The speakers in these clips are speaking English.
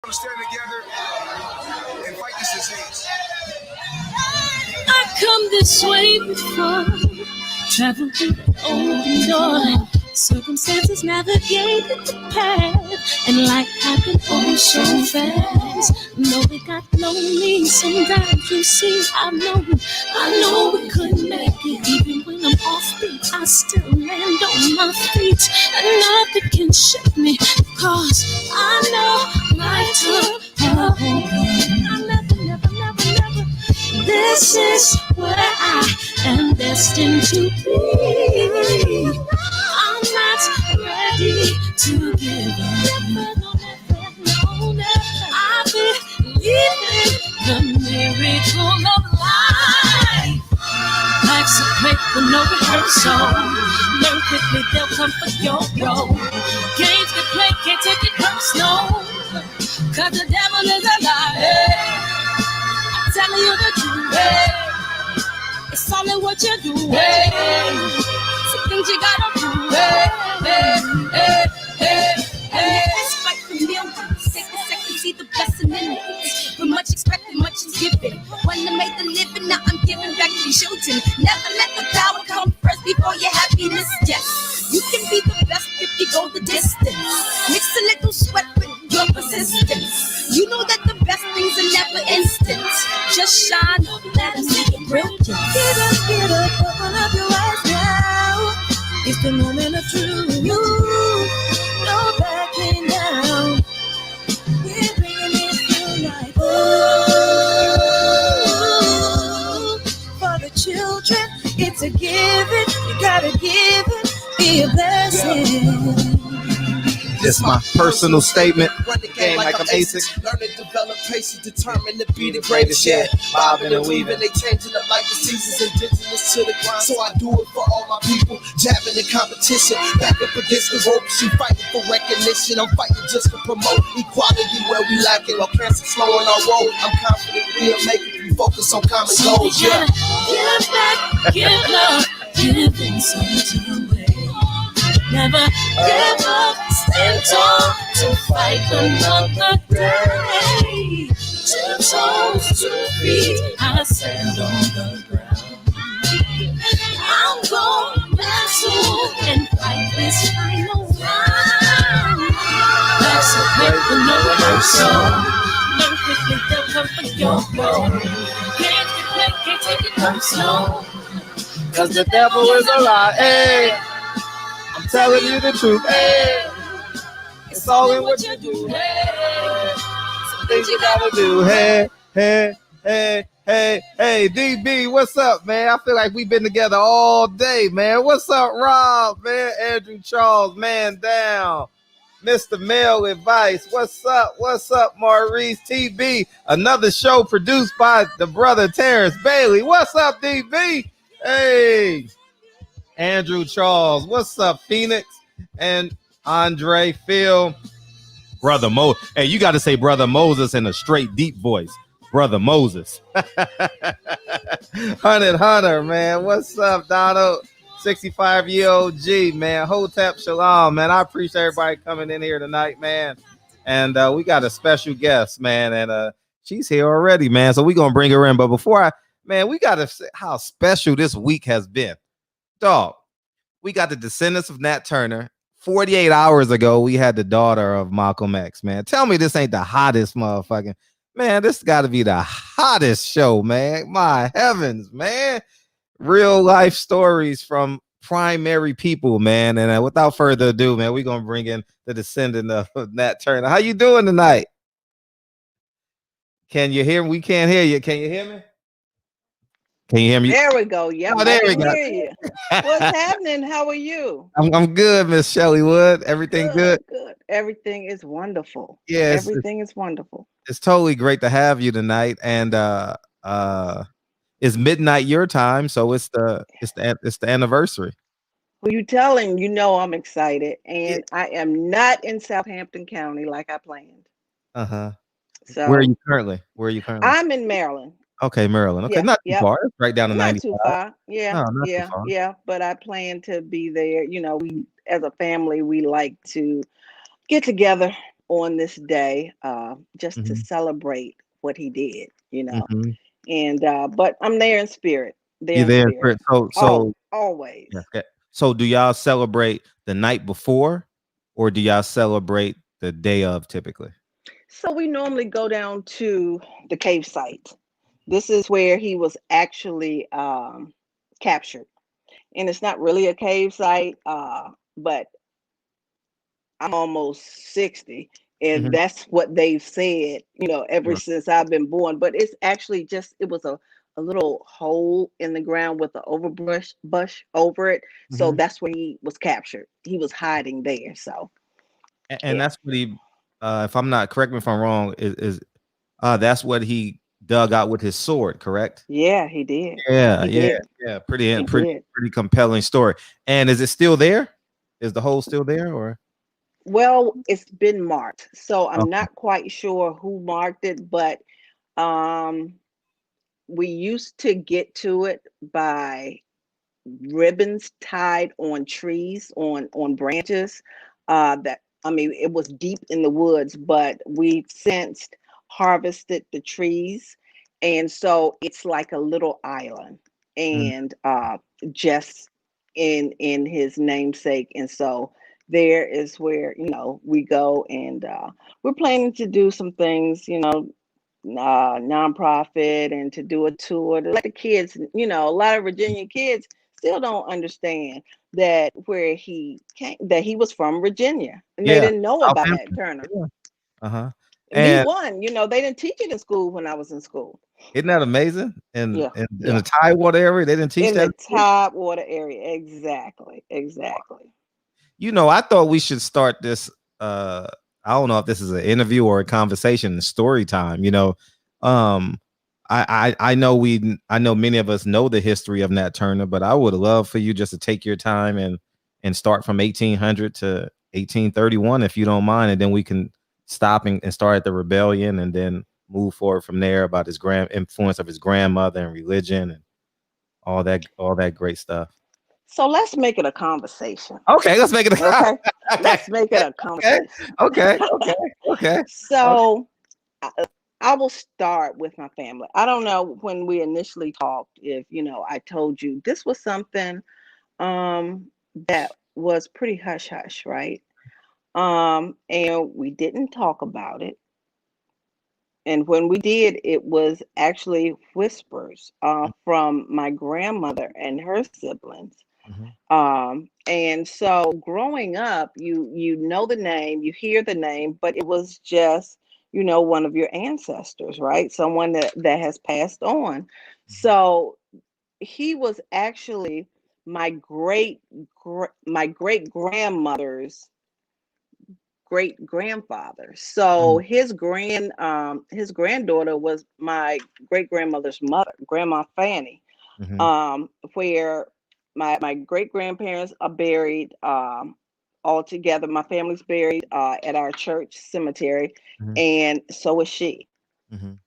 to stand together and fight this disease. I come this way before, traveled through the open door. Circumstances navigated the path, and life happened oh so fast. No, it got lonely. Sometimes you see, I know we couldn't make it. Even when I'm off beat, I still land on my feet, and nothing can shake me, cause I know my time. I never. This is where I am destined to be. I'm not ready to give up. No. I believe in the miracle of life. Life's a break with no rehearsal. Learn quickly, they'll come for your role. Games get played, can't take it personal. Cause the devil is a liar. Telling you the truth, hey. It's all in what you do, hey. Some things you gotta do, hey. Expect from millions, take a second, see the blessing in it. With much expected, much is given. When I made the living, now I'm giving back to children. Never let the power come first before your happiness, yes. You can be the best if you go the distance. Mix a little sweat with your persistence. You know that the best things are never instant. Just shine, let us make it brilliant. Get up, open up your eyes now. It's the moment of truth. No backing down. We're bringing it to life. Ooh, for the children, it's a given. You gotta give it, be a blessing. This my personal statement. Run the game like I'm ASIC. Learn to develop patience, determined to be the greatest. Yeah, bobbing and weaving, they changing up like the seasons. Indigenous to the grind, so I do it for all my people. Jabbing the competition, back up against the rope. She fighting for recognition. I'm fighting just to promote equality where we lacking. While cancer slowing our road, I'm confident we'll make it. We focus on common goals. Yeah, give back, give love, giving something away. Never give up, stand tall to fight another day. 2 toes, 2 feet, I stand on the ground. I'm going wrestle and fight this final round. That's a break with no rehearsal. Learn quickly, they'll come for your role. Can't take it personal. Cause the devil is a lie, hey. I'm telling you the truth, hey. It's all in what you do, hey. Some things you gotta do, hey. Hey, DB, what's up, man? I feel like we've been together all day, man. What's up, Rob, man? Andrew Charles, man down. Mr. Male Advice, what's up? What's up, Maurice TB? Another show produced by the brother Terrence Bailey. What's up, DB? Hey. Andrew Charles, what's up, Phoenix? And Andre, Phil, Brother Mo. Hey, you got to say Brother Moses in a straight deep voice. Brother Moses. Hunter, man. What's up, Donald? 65-year-old G, man. Hotep Shalom, man. I appreciate everybody coming in here tonight, man. And we got a special guest, man. And she's here already, man. So we're going to bring her in. But before we got to say how special this week has been. Dog, we got the descendants of Nat Turner. 48 hours ago, we had the daughter of Malcolm X, man. Tell me this ain't the hottest motherfucking, man, this got to be the hottest show, man. My heavens, man. Real life stories from primary people, man. And without further ado, man, we're going to bring in the descendant of Nat Turner. How you doing tonight? Can you hear me? We can't hear you. Can you hear me? Can you hear me? There we go. Yep. Oh, there we go. Hear you. What's happening? How are you? I'm good, Miss Shelley Wood. Everything good? Good. Everything is wonderful. Yeah, everything is wonderful. It's totally great to have you tonight, and it's midnight your time, so it's the anniversary. Who you telling? You know I'm excited, and I am not in Southampton County like I planned. So where are you currently? I'm in Maryland. Okay, Maryland. Okay, not too far. It's right down to 95. Not too far. Yeah, yeah. But I plan to be there. You know, we as a family we like to get together on this day, just to Mm-hmm. celebrate what he did, you know. Mm-hmm. And but I'm there in spirit, there You in there? spirit. Oh, always. Yeah. Okay. So do y'all celebrate the night before, or do y'all celebrate the day of typically? So we normally go down to the cave site. This is where he was actually captured, and it's not really a cave site, but I'm almost 60, and Mm-hmm. that's what they've said, ever since I've been born. But it's actually just, it was a little hole in the ground with an overbrush bush over it. So Mm-hmm. that's where he was captured. He was hiding there. So And yeah. that's what he, if I'm not, correct me if I'm wrong, is that's what he dug out with his sword, correct? Yeah, he did. Yeah, He yeah, did. yeah. He Pretty, did. pretty compelling story. And is it still there? Is the hole still there, or? Well, it's been marked. So I'm Okay. not quite sure who marked it, but um we used to get to it by ribbons tied on trees, on branches, that, I mean, it was deep in the woods, but we've since harvested the trees, and so it's like a little island, Mm, and just in his namesake. And so there is where, we go, and we're planning to do some things, nonprofit, and to do a tour to let the kids, a lot of Virginia kids still don't understand that where he came, that he was from Virginia, and they yeah, didn't know about that, Southampton. Turner. Yeah. Uh-huh. Me And one, they didn't teach it in school when I was in school. isn't that amazing? Yeah, In the yeah. Tidewater area, they didn't teach In the that. top water area, exactly, exactly. I thought we should start this. Uh, I don't know if this is an interview or a conversation, story time. Um, I know many of us know the history of Nat Turner, but I would love for you just to take your time and start from 1800 to 1831, if you don't mind, and then we can stop and start at the rebellion, and then move forward from there about his grand influence of his grandmother and religion and all that great stuff. So let's make it a conversation. Okay, let's make it. Okay, Okay, let's make it a okay, conversation. okay, okay, okay, okay. So I, I will start with my family. I don't know when we initially talked if, I told you this was something that was pretty hush hush, right? And we didn't talk about it. And when we did, it was actually whispers from my grandmother and her siblings. Mhm, And so growing up, you know the name, you hear the name, but it was just, one of your ancestors, right? Someone that has passed on. mhm, So he was actually my great grandmother's great grandfather. So mhm, his granddaughter was my great grandmother's mother, Grandma Fanny, mhm, where my great grandparents are buried all together. My family's buried at our church cemetery, mhm, and so is she. mhm,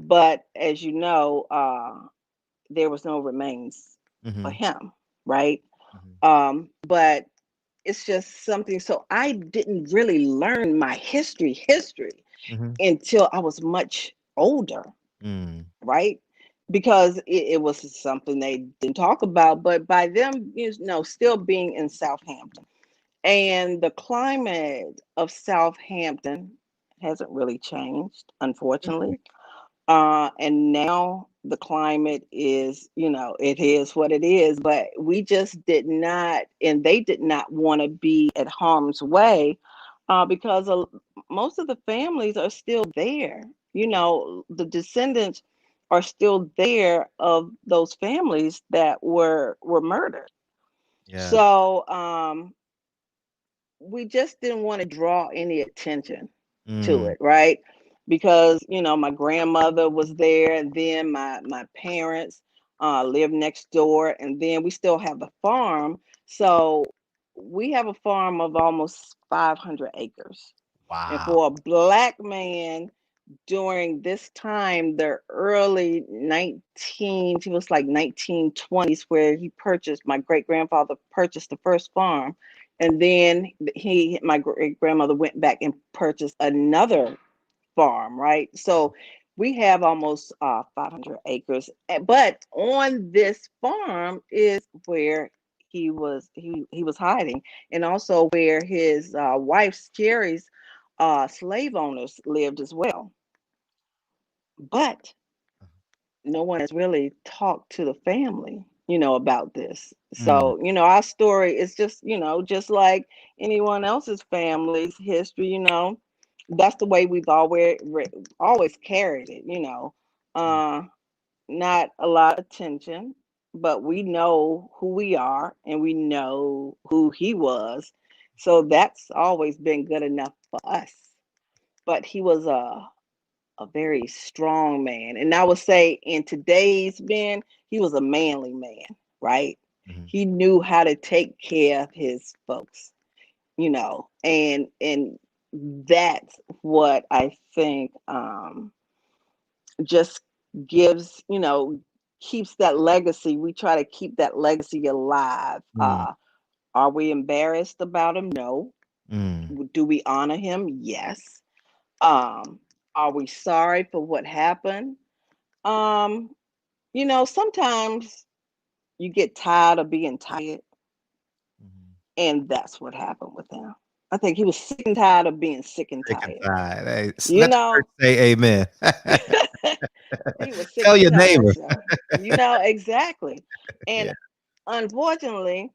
But as you know, there was no remains for mhm, him, right? mhm, But it's just something. So I didn't really learn my history mhm, until I was much older, mm. right? Because it was something they didn't talk about. But by them, still being in Southampton, and the climate of Southampton hasn't really changed, unfortunately. And now the climate is, it is what it is. But we just did not, and they did not want to be at harm's way, because most of the families are still there. The descendants are still there of those families that were murdered. Yes. So we just didn't want to draw any attention to Mm. it, right? Because my grandmother was there, and then my parents lived next door, and then we still have the farm. So we have a farm of almost 500 acres, and Wow. for a black man during this time, the early 19, it was like 1920s, where my great grandfather purchased the first farm. And then my great grandmother went back and purchased another farm, right? So we have almost 500 acres. But on this farm is where he was hiding, and also where his wife's Jerry's slave owners lived as well. But no one has really talked to the family, about this. Mm, So, our story is just, just like anyone else's family's history, that's the way we've always carried it, mm, uh, not a lot of attention, but we know who we are and we know who he was. So that's always been good enough for us. But he was a very strong man. And I would say in today's men, he was a manly man, right? mhm, He knew how to take care of his folks, and that's what I think just gives, keeps that legacy. We try to keep that legacy alive. mm, Are we embarrassed about him? No. mm, Do we honor him? Yes. Um, are we sorry for what happened? Um, sometimes you get tired of being tired, mhm. and that's what happened with him. I think he was sick and tired of being sick and Sick and tired. tired. Hey, You let the church know, say amen. he was sick Tell and your tired. neighbor. So, exactly. And Yeah. unfortunately,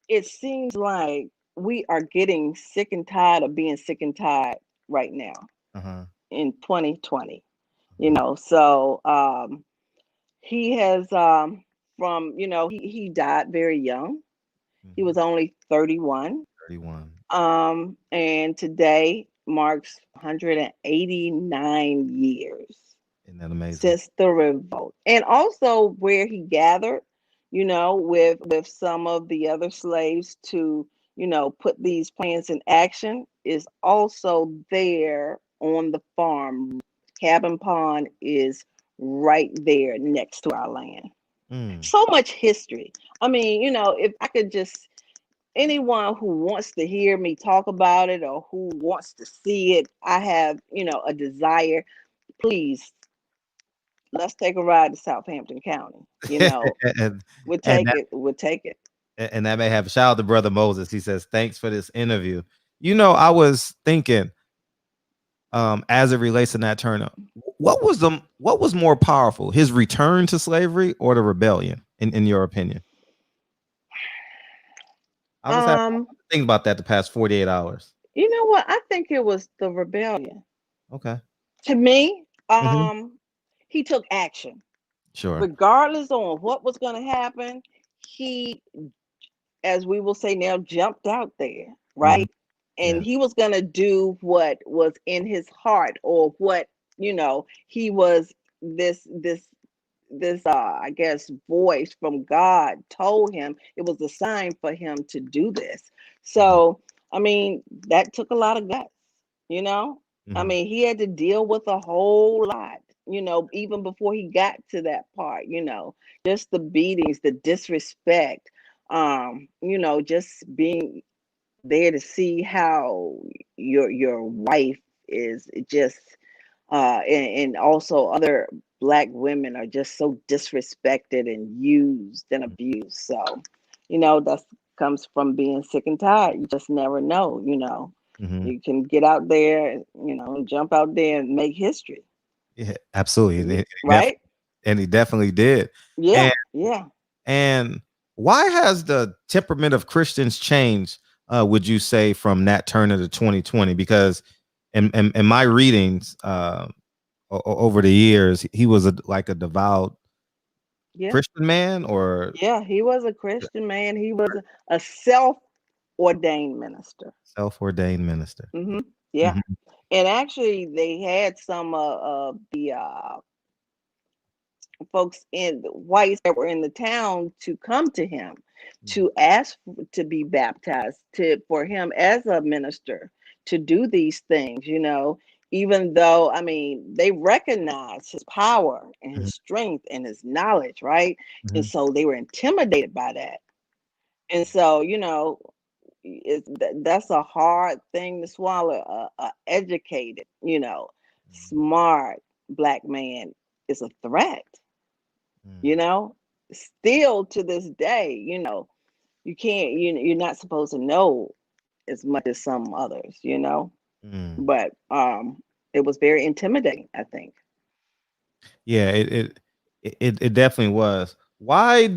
it seems like we are getting sick and tired of being sick and tired right now Uh-huh. in 2020. Uh-huh. So he has he died very young. He Mhm. was only 31. 31. And today marks 189 years Isn't that amazing? since the revolt. And also where he gathered, with some of the other slaves to, put these plans in action is also there on the farm. Cabin Pond is right there next to our land. Mm. So much history. I mean, if I could just anyone who wants to hear me talk about it or who wants to see it, I have, a desire. Please, let's take a ride to Southampton County. and We'll and take it. We'll take it. and that may have shout out to brother Moses. He says, "Thanks for this interview." I was thinking, as it relates to Nat Turner, what was more powerful, his return to slavery or the rebellion, in your opinion? I was having Um, to think about that the past 48 hours. you know what? I think it was the rebellion. Okay. To me, Hmm. he took action. Sure. Regardless on what was gonna happen, he, as we will say now, jumped out there, Hmm. right? And Yeah. he was going to do what was in his heart, or what, he was this I guess voice from God told him it was a sign for him to do this. Hmm. So, I mean, that took a lot of guts, you know? I Hmm. mean, he had to deal with a whole lot, even before he got to that part, just the beatings, the disrespect, just being there to see how your wife is just and also other black women are just so disrespected and used and abused. So, that comes from being sick and tired. You just never know. Hmm. You can get out there, and jump out there and make history. Yeah, absolutely. Right? And he definitely did. And Yeah, yeah. and why has the temperament of Christians changed? Would you say from Nat Turner to 2020? Because in my readings, over the years, he was like a devout Yeah. Christian man, or Yeah, he was a Christian man. He was a self-ordained minister. self-ordained minister. Yeah. Mhm. And actually, they had some of the folks in the whites that were in the town to come to him Mhm. to ask to be baptized, to for him as a minister to do these things. Even though, I mean, they recognized his power and his Mhm. strength and his knowledge, right? And Mhm. so they were intimidated by that. And so, that's a hard thing to swallow. A educated, smart black man is a threat. You Mm, know, still to this day, you can't. You're not supposed to know as much as some others. mm. But it was very intimidating, I think. Yeah, it definitely was. Why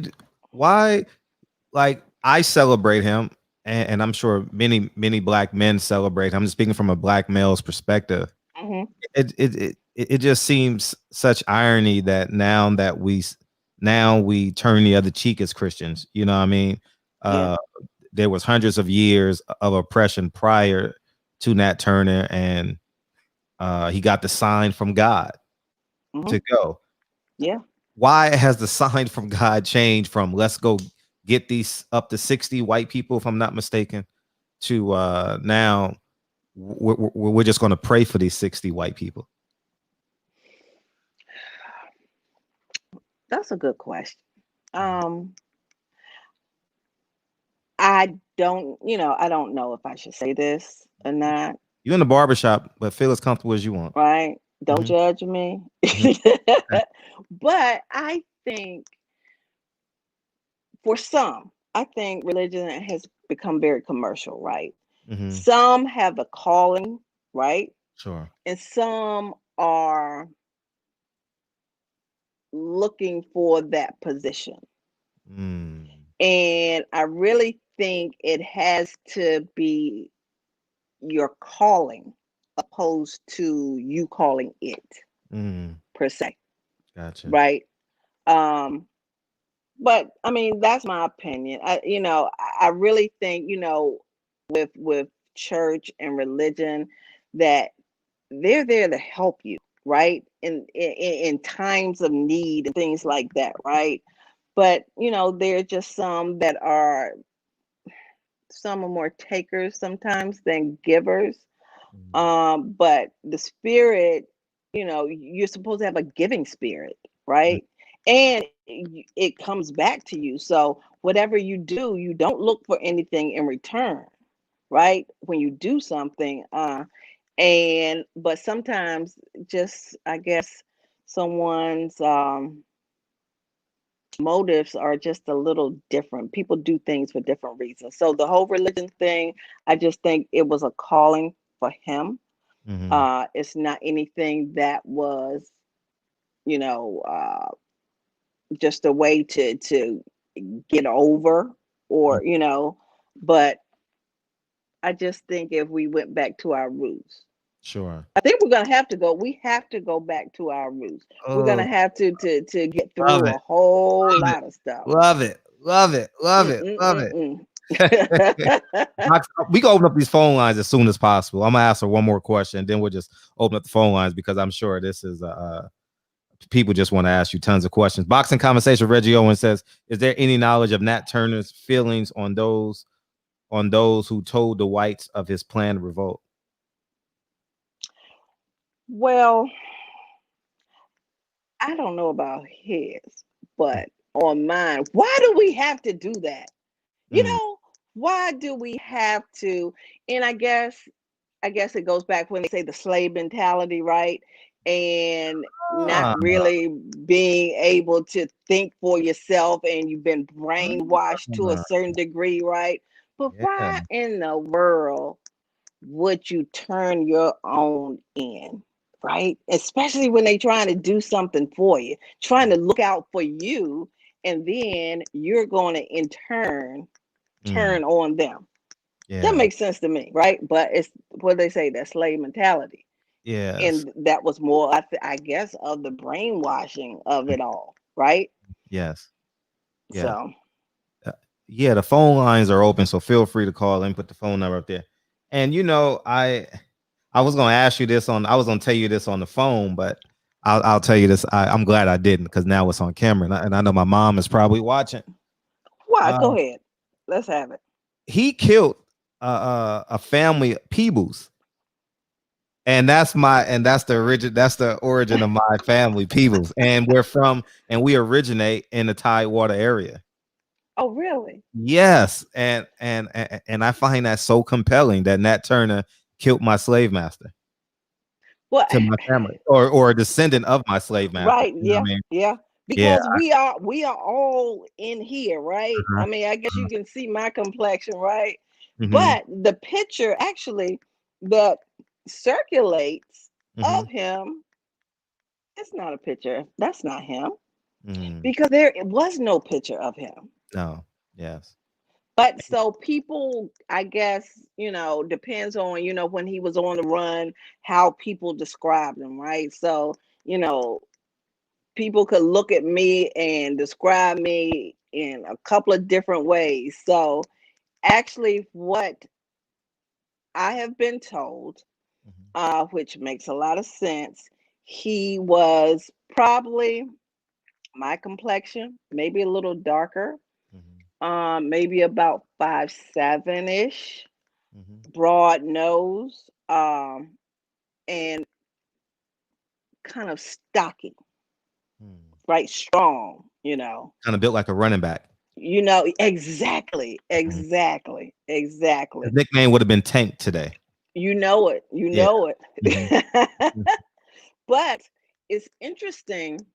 like I celebrate him, and I'm sure many black men celebrate him. I'm just speaking from a black male's perspective. Hmm. It just seems such irony that now we turn the other cheek as Christians. You know what I mean? Yeah. Uh, there was hundreds of years of oppression prior to Nat Turner, and he got the sign from God Hmm. to go. Yeah. Why has the sign from God changed from let's go get these up to 60 white people, if I'm not mistaken, to now we're just going to pray for these 60 white people? That's a good question. Um, I don't know if I should say this or not, You're in the barbershop, but feel as comfortable as you want. right? Don't Mhm, judge me. mhm, But I think for some, I think religion has become very commercial, right? mhm. Some have a calling, right? Sure. And some are looking for that position. Mm, And I really think it has to be your calling opposed to you calling it mm, per se, gotcha. right? Um, but I mean, that's my opinion. I really think, with church and religion that they're there to help you, right? In times of need and things like that, right? But there are just some are more takers sometimes than givers. Mm, But the spirit, you're supposed to have a giving spirit, mm, right? And it comes back to you. So whatever you do, you don't look for anything in return, right? When you do something, but sometimes just I guess someone's motives are just a little different. People do things for different reasons. So the whole religion thing, I just think it was a calling for him. mhm, It's not anything that was, you know, uh, just a way to get over mm. or, but I just think if we went back to our roots, Sure. I think we have to go back to our roots. We're gonna Oh, have to get love through it. a whole Love it. lot of stuff. Love it. Love it. Love it. Love it. Mm-mm-mm-mm. We can open up these phone lines as soon as possible. I'm gonna ask her one more question, then we'll just open up the phone lines because I'm sure this is people just want to ask you tons of questions. Boxing Conversation with Reggie Owen says, is there any knowledge of Nat Turner's feelings on those who told the whites of his planned revolt? Well, I don't know about his, but on mine, why do we have to do that? You Mm. know, why do we have to? And I guess it goes back when they say the slave mentality, right? And not Ah, really being able to think for yourself, and you've been brainwashed to a certain degree, right? But yeah. why in the world would you turn your own in, right? Especially when they're trying to do something for you, trying to look out for you, and then you're going to in turn Mm, turn on them. That yeah. makes sense to me, right? But it's what they say, that slave mentality. Yes. And that was more, I guess, of the brainwashing of it all, right? Yes. Yes. So, Uh, yeah, the phone lines are open, so feel free to call and put the phone number up there. And I was gonna ask you this I was gonna tell you this on the phone, but I'll tell you this. I'm glad I didn't because now it's on camera, and I know my mom is probably watching. why? Uh, Go ahead. Let's have it. he killed a family Peebles, and that's the origin of my family Peebles, and we originate in the Tidewater area. Oh, really? Yes, and I find that so compelling that Nat Turner killed my slave master Well, to my family, or a descendant of my slave master. right, You know what yeah, I mean? yeah. Yeah. Because we are all in here, right? Uh-huh, I mean, I guess you can see my complexion, right? mhm, But the picture actually that circulates mhm, of him, it's not a picture. That's not him mhm. because there was no picture of him. No. Yes. But so people, I guess, depends on, when he was on the run, how people described him, right? So, you know, people could look at me and describe me in a couple of different ways. So, actually, what I have been told, Mhm, which makes a lot of sense, he was probably my complexion, maybe a little darker, mhm, maybe about 5'7" ish, mhm, broad nose, and kind of stocky, mhm. right? Strong, Kinda built like a running back. exactly, Mhm. exactly, His exactly. nickname would have been Tank today. You know it, you Yeah. know Mhm, it. mhm, But it's interesting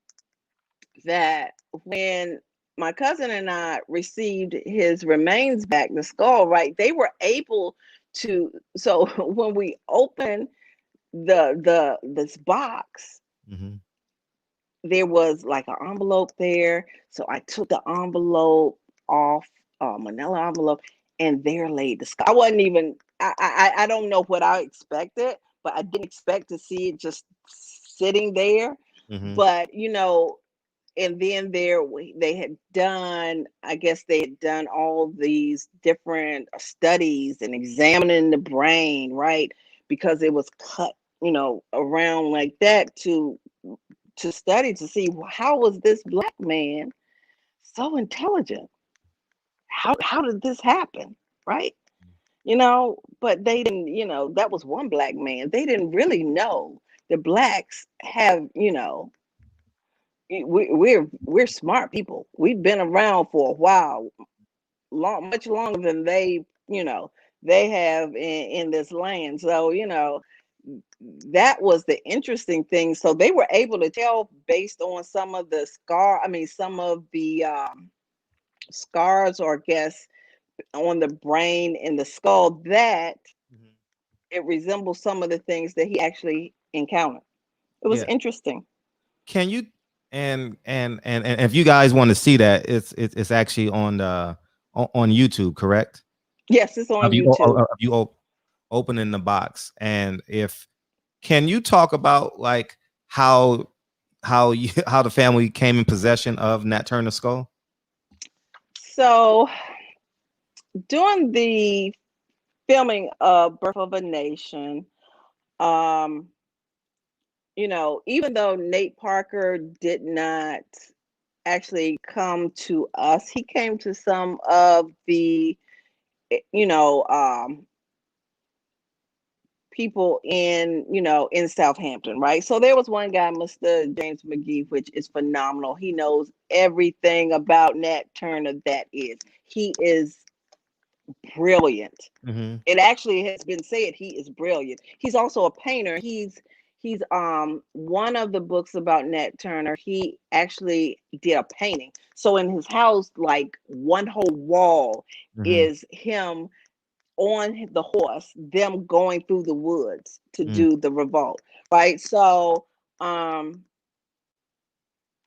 that when my cousin and I received his remains back, the skull, right? They were able to. So when we opened the this box, mhm. there was like an envelope there. So I took the envelope off, manila envelope, and there laid the skull. I wasn't even. I don't know what I expected, but I didn't expect to see it just sitting there. Mhm. But and then they had done, I guess they had done all these different studies and examining the brain, right? Because it was cut, around like that to study to see how was this black man so intelligent? How did this happen? Right? But they didn't, that was one black man. They didn't really know the blacks have, we're smart people. We've been around for a while, much longer than they have in this land. So that was the interesting thing. So they were able to tell based on some of the some of the scars, or I guess on the brain and the skull, that Mhm. it resembles some of the things that he actually encountered. It was Yeah. interesting. Can you and if you guys want to see that, it's actually on the on YouTube, correct? Yes, it's on Of you YouTube. of you opening the box, and if can you talk about like how the family came in possession of Nat Turner skull? So during the filming of Birth of a Nation, um, even though Nate Parker did not actually come to us, he came to some of the, eh, you know, um, people in Southampton, right? So there was one guy, Mr. James McGee, which is phenomenal. He knows everything about Nat Turner. That is, he is brilliant. Mhm. It actually has been said he is brilliant. He's also a painter. He's one of the books about Nat Turner. He actually did a painting. So in his house, like one whole wall Mhm. is him on the horse, them going through the woods to Mm. do the revolt, right? So um,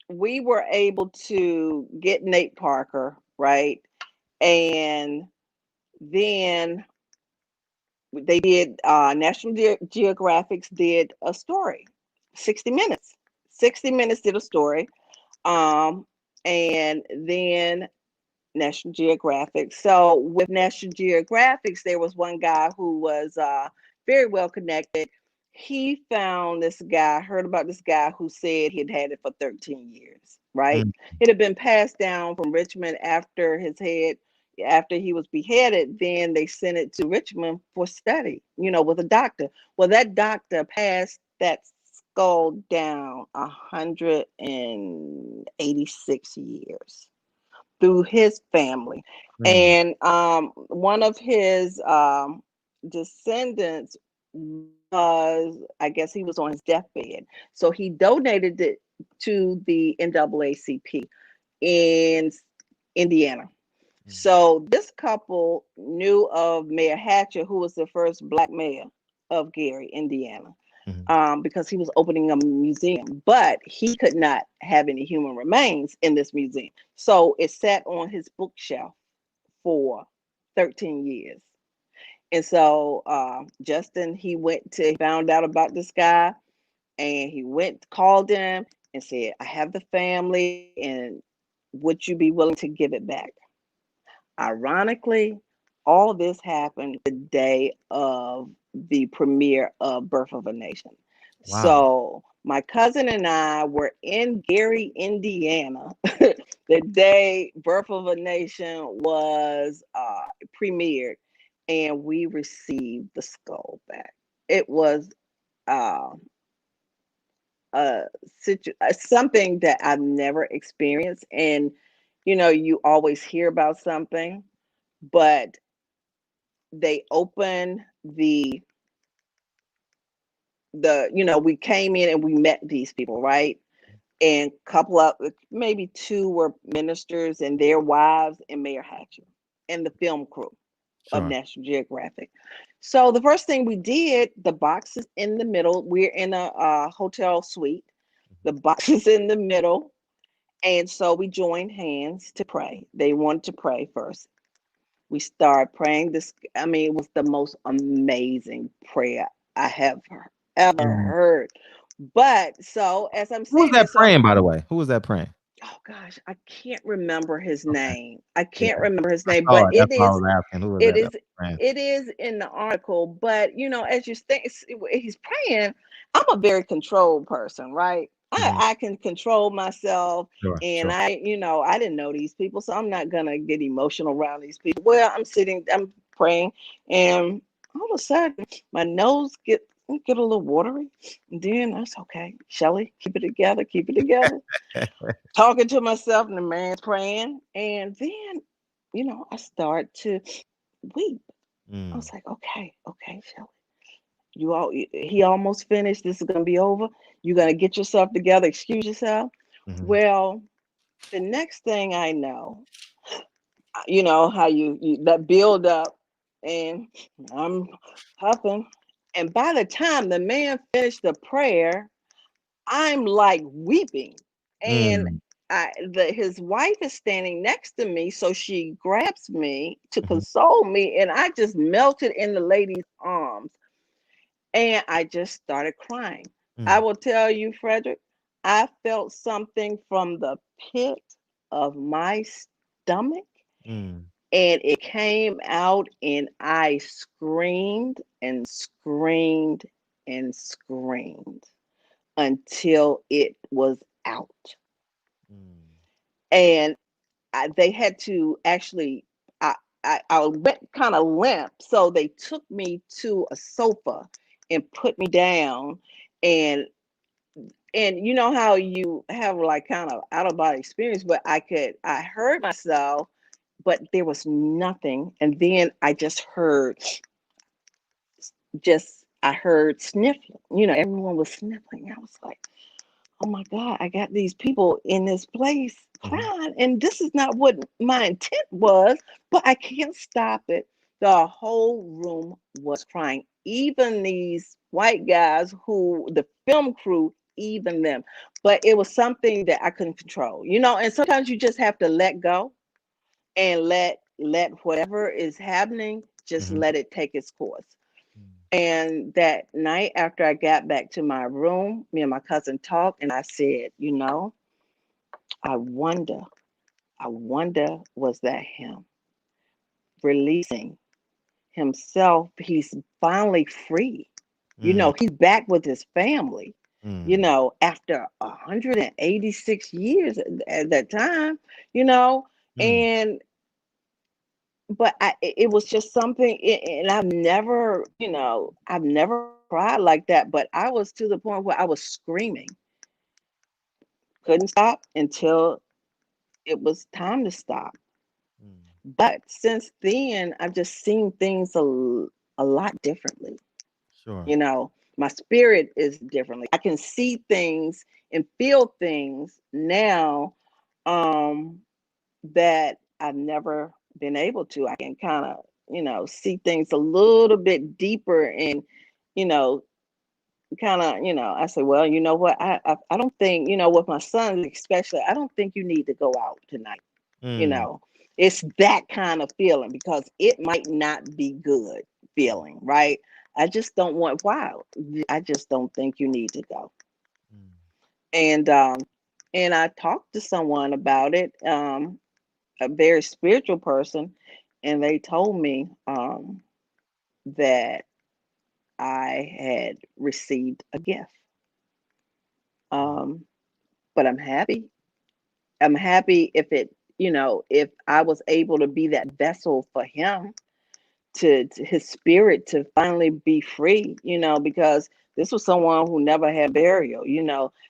we were able to get Nate Parker, right? And then they did National Geographic did a story, 60 Minutes. 60 Minutes did a story. Um, and then National Geographic. So with National Geographics, there was one guy who was very well connected. He found this guy, heard about this guy who said he had it for 13 years, right? Mm. It had been passed down from Richmond after he was beheaded. Then they sent it to Richmond for study, with a doctor. Well, that doctor passed that skull down 186 years through his family. Mm. And one of his descendants was, I guess he was on his deathbed. So he donated it to the NAACP in Indiana. Mm. So this couple knew of Mayor Hatcher, who was the first black mayor of Gary, Indiana, Mhm. because he was opening a museum, but he could not have any human remains in this museum. So it sat on his bookshelf for 13 years. And so Justin, he found out about this guy, and he went, called him and said, I have the family, and would you be willing to give it back? Ironically, all this happened the day of the premiere of Birth of a Nation. Wow. So my cousin and I were in Gary, Indiana, the day Birth of a Nation was premiered, and we received the skull back. It was uh, something that I've never experienced, and you always hear about something, but they opened we came in and we met these people, right? And couple of maybe two were ministers and their wives and Mayor Hatcher and the film crew of Sure. National Geographic. So the first thing we did, the box is in the middle. We're in a hotel suite. The box is in the middle. And so we joined hands to pray. They wanted to pray first. We started praying. I mean, it was the most amazing prayer I have ever Mm. heard. But so as I'm Who was saying that this, praying, by the way? Who was that praying? oh gosh, I can't remember his Okay. name. I Yeah, can't remember his I name, saw but it. That's why I was asking. Who was it that that is was praying? it is in the article. But as you think he's praying, I'm a very controlled person, right? Mhm. I can control myself, Sure, and sure. I didn't know these people, so I'm not gonna get emotional around these people. Well, I'm praying, and all of a sudden my nose get a little watery. And then that's okay. Shelly, keep it together, keep it together. Talking to myself, and the man's praying, and then I start to weep. I Mm. was like, okay, Shelly, he almost finished. This is gonna be over. You're gonna get yourself together, excuse yourself. Mhm. Well, the next thing I know, how you that build up, and I'm huffing, and by the time the man finished the prayer, I'm like weeping, and Mm. his wife is standing next to me, so she grabs me to Mhm. console me, and I just melted in the lady's arms, and I just started crying. I Mm. will tell you, Frederick, I felt something from the pit of my stomach, Mm. and it came out, and I screamed and screamed and screamed until it was out. Mm. And they had to actually, I, I went kind of limp. So they took me to a sofa and put me down. And, and you know how you have like kind of out of body experience, but I heard myself, but there was nothing. And then I heard sniffling. Everyone was sniffling. I was like, oh my God, I got these people in this place Mhm. crying, and this is not what my intent was, but I can't stop it. The whole room was crying, even these white guys who the film crew, even them. But it was something that I couldn't control, and sometimes you just have to let go and let whatever is happening, just Mhm. let it take its course. Mm. And that night after I got back to my room, me and my cousin talked, and I said, I wonder, was that him releasing himself? He's finally free. Mm. He's back with his family, Mm. after 186 years at that time, you know, Mm. and but it was just something, and I've never cried like that, but I was to the point where I was screaming, couldn't stop until it was time to stop. Mm. But since then, I've just seen things a lot differently. Sure. You know, my spirit is differently. I can see things and feel things now, um, that I've never been able to. I can kind of, see things a little bit deeper and, you know, kind of, I say, well, you know what? I don't think, with my son especially, I don't think you need to go out tonight. You Mm. know, it's that kind of feeling because it might not be good feeling, right? I just don't want, wow, I just don't think you need to go. Mm. And, and I talked to someone about it, a very spiritual person, and they told me, that I had received a gift. Um, but I'm happy. I'm happy if it, if I was able to be that vessel for him to his spirit to finally be free, because this was someone who never had burial. Mm.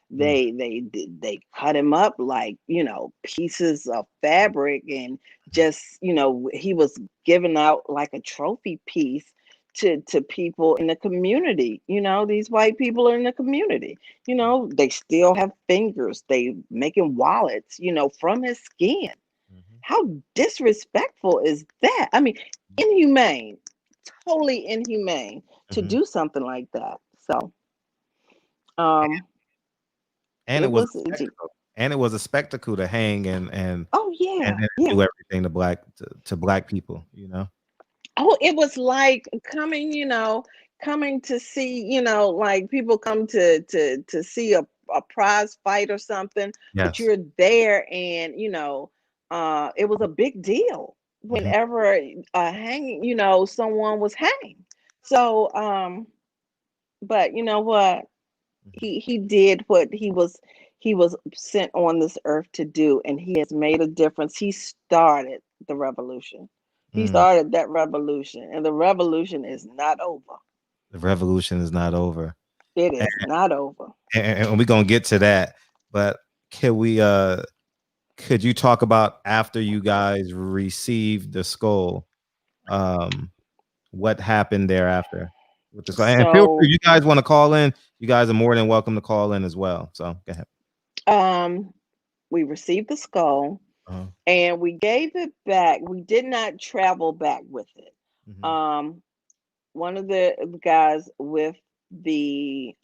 They cut him up like, pieces of fabric, and just, he was given out like a trophy piece to people in the community. These white people are in the community. They still have fingers. They making wallets, from his skin. Mhm. How disrespectful is that? I mean, inhumane, totally inhumane to Mhm. do something like that. So, um, And it it was was, a spectacle. And it was a spectacle to hang oh and yeah, then yeah. do everything to black people, you know? Oh, it was like coming, coming to see, like people come to see a prize fight or something, but Yes. you're there, and it was a big deal Mhm. whenever hanging, someone was hanged. So, but you know what? Mhm. He did what he was sent on this earth to do, and he has made a difference. He started the revolution. He Mm. started that revolution, and the revolution is not over. The revolution is not over. It And, is not over. and we're gonna get to that. But can we could you talk about after you guys received the skull, um, what happened thereafter with the skull? And feel free, if So, you guys want to call in, you guys are more than welcome to call in as well. So go ahead. um, we received the skull, Uh-huh. and we gave it back. We did not travel back with it. Mhm. Um, one of the guys with the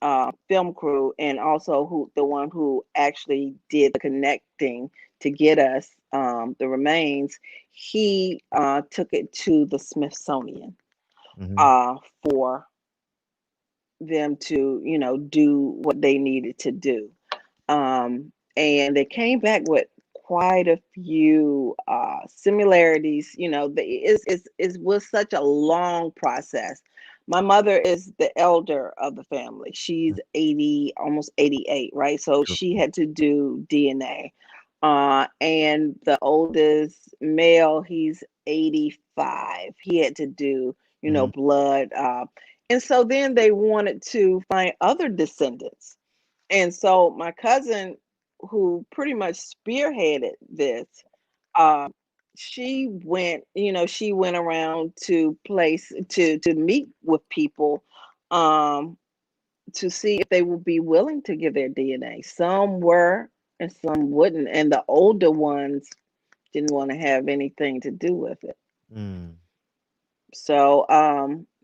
film crew, and also who the one who actually did the connecting to get us the remains, he took it to the Smithsonian Mhm. uh, for them to, do what they needed to do. And they came back with quite a few similarities. It was such a long process. My mother is the elder of the family. She's 80, almost 88, right? So she had to do DNA. And the oldest male, he's 85. He had to do, Mhm. blood. And so then they wanted to find other descendants. And so my cousin, who pretty much spearheaded this, uh, she went around to place to meet with people, um, to see if they would be willing to give their DNA. Some were, and some wouldn't. And the older ones didn't want to have anything to do with it. Mm. So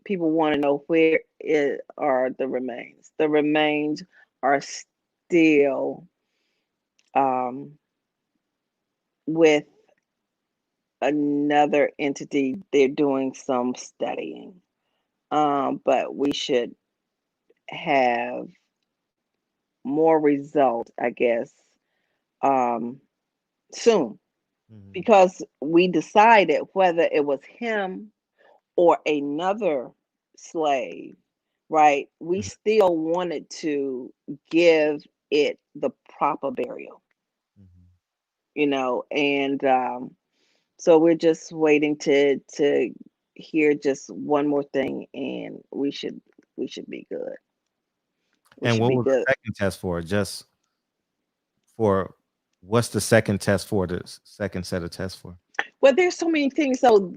people want to know are the remains. The remains are still um, with another entity. They're doing some studying, but we should have more results, I guess, um, soon, Mhm. because we decided whether it was him or another slave, right? We Mhm. still wanted to give it the proper burial, Mhm. and so we're just waiting to hear just one more thing, and we should be good. We And should what be was the good. second test for? Just for What's the second test for? The second set of tests for? Well, there's so many things. So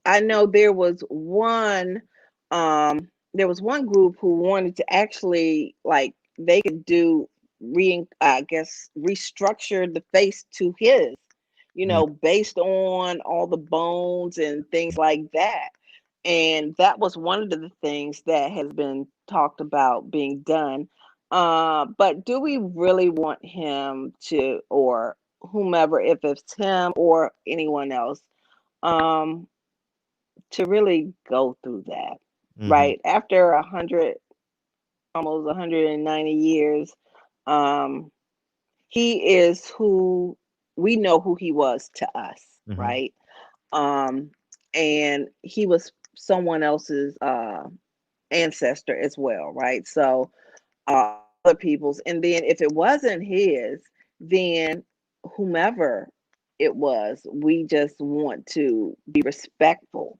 I know there was one group who wanted to actually like they could do I guess restructure the face to his, Mm, based on all the bones and things like that. And that was one of the things that has been talked about being done. But do we really want him to, or whomever, if it's him or anyone else, um, to really go through that, mhm, right? After 100, almost 190 years, um, he is who we know who he was to us, mhm, right? Um, and he was someone else's ancestor as well, right? So other people's, and then if it wasn't his, then whomever it was, we just want to be respectful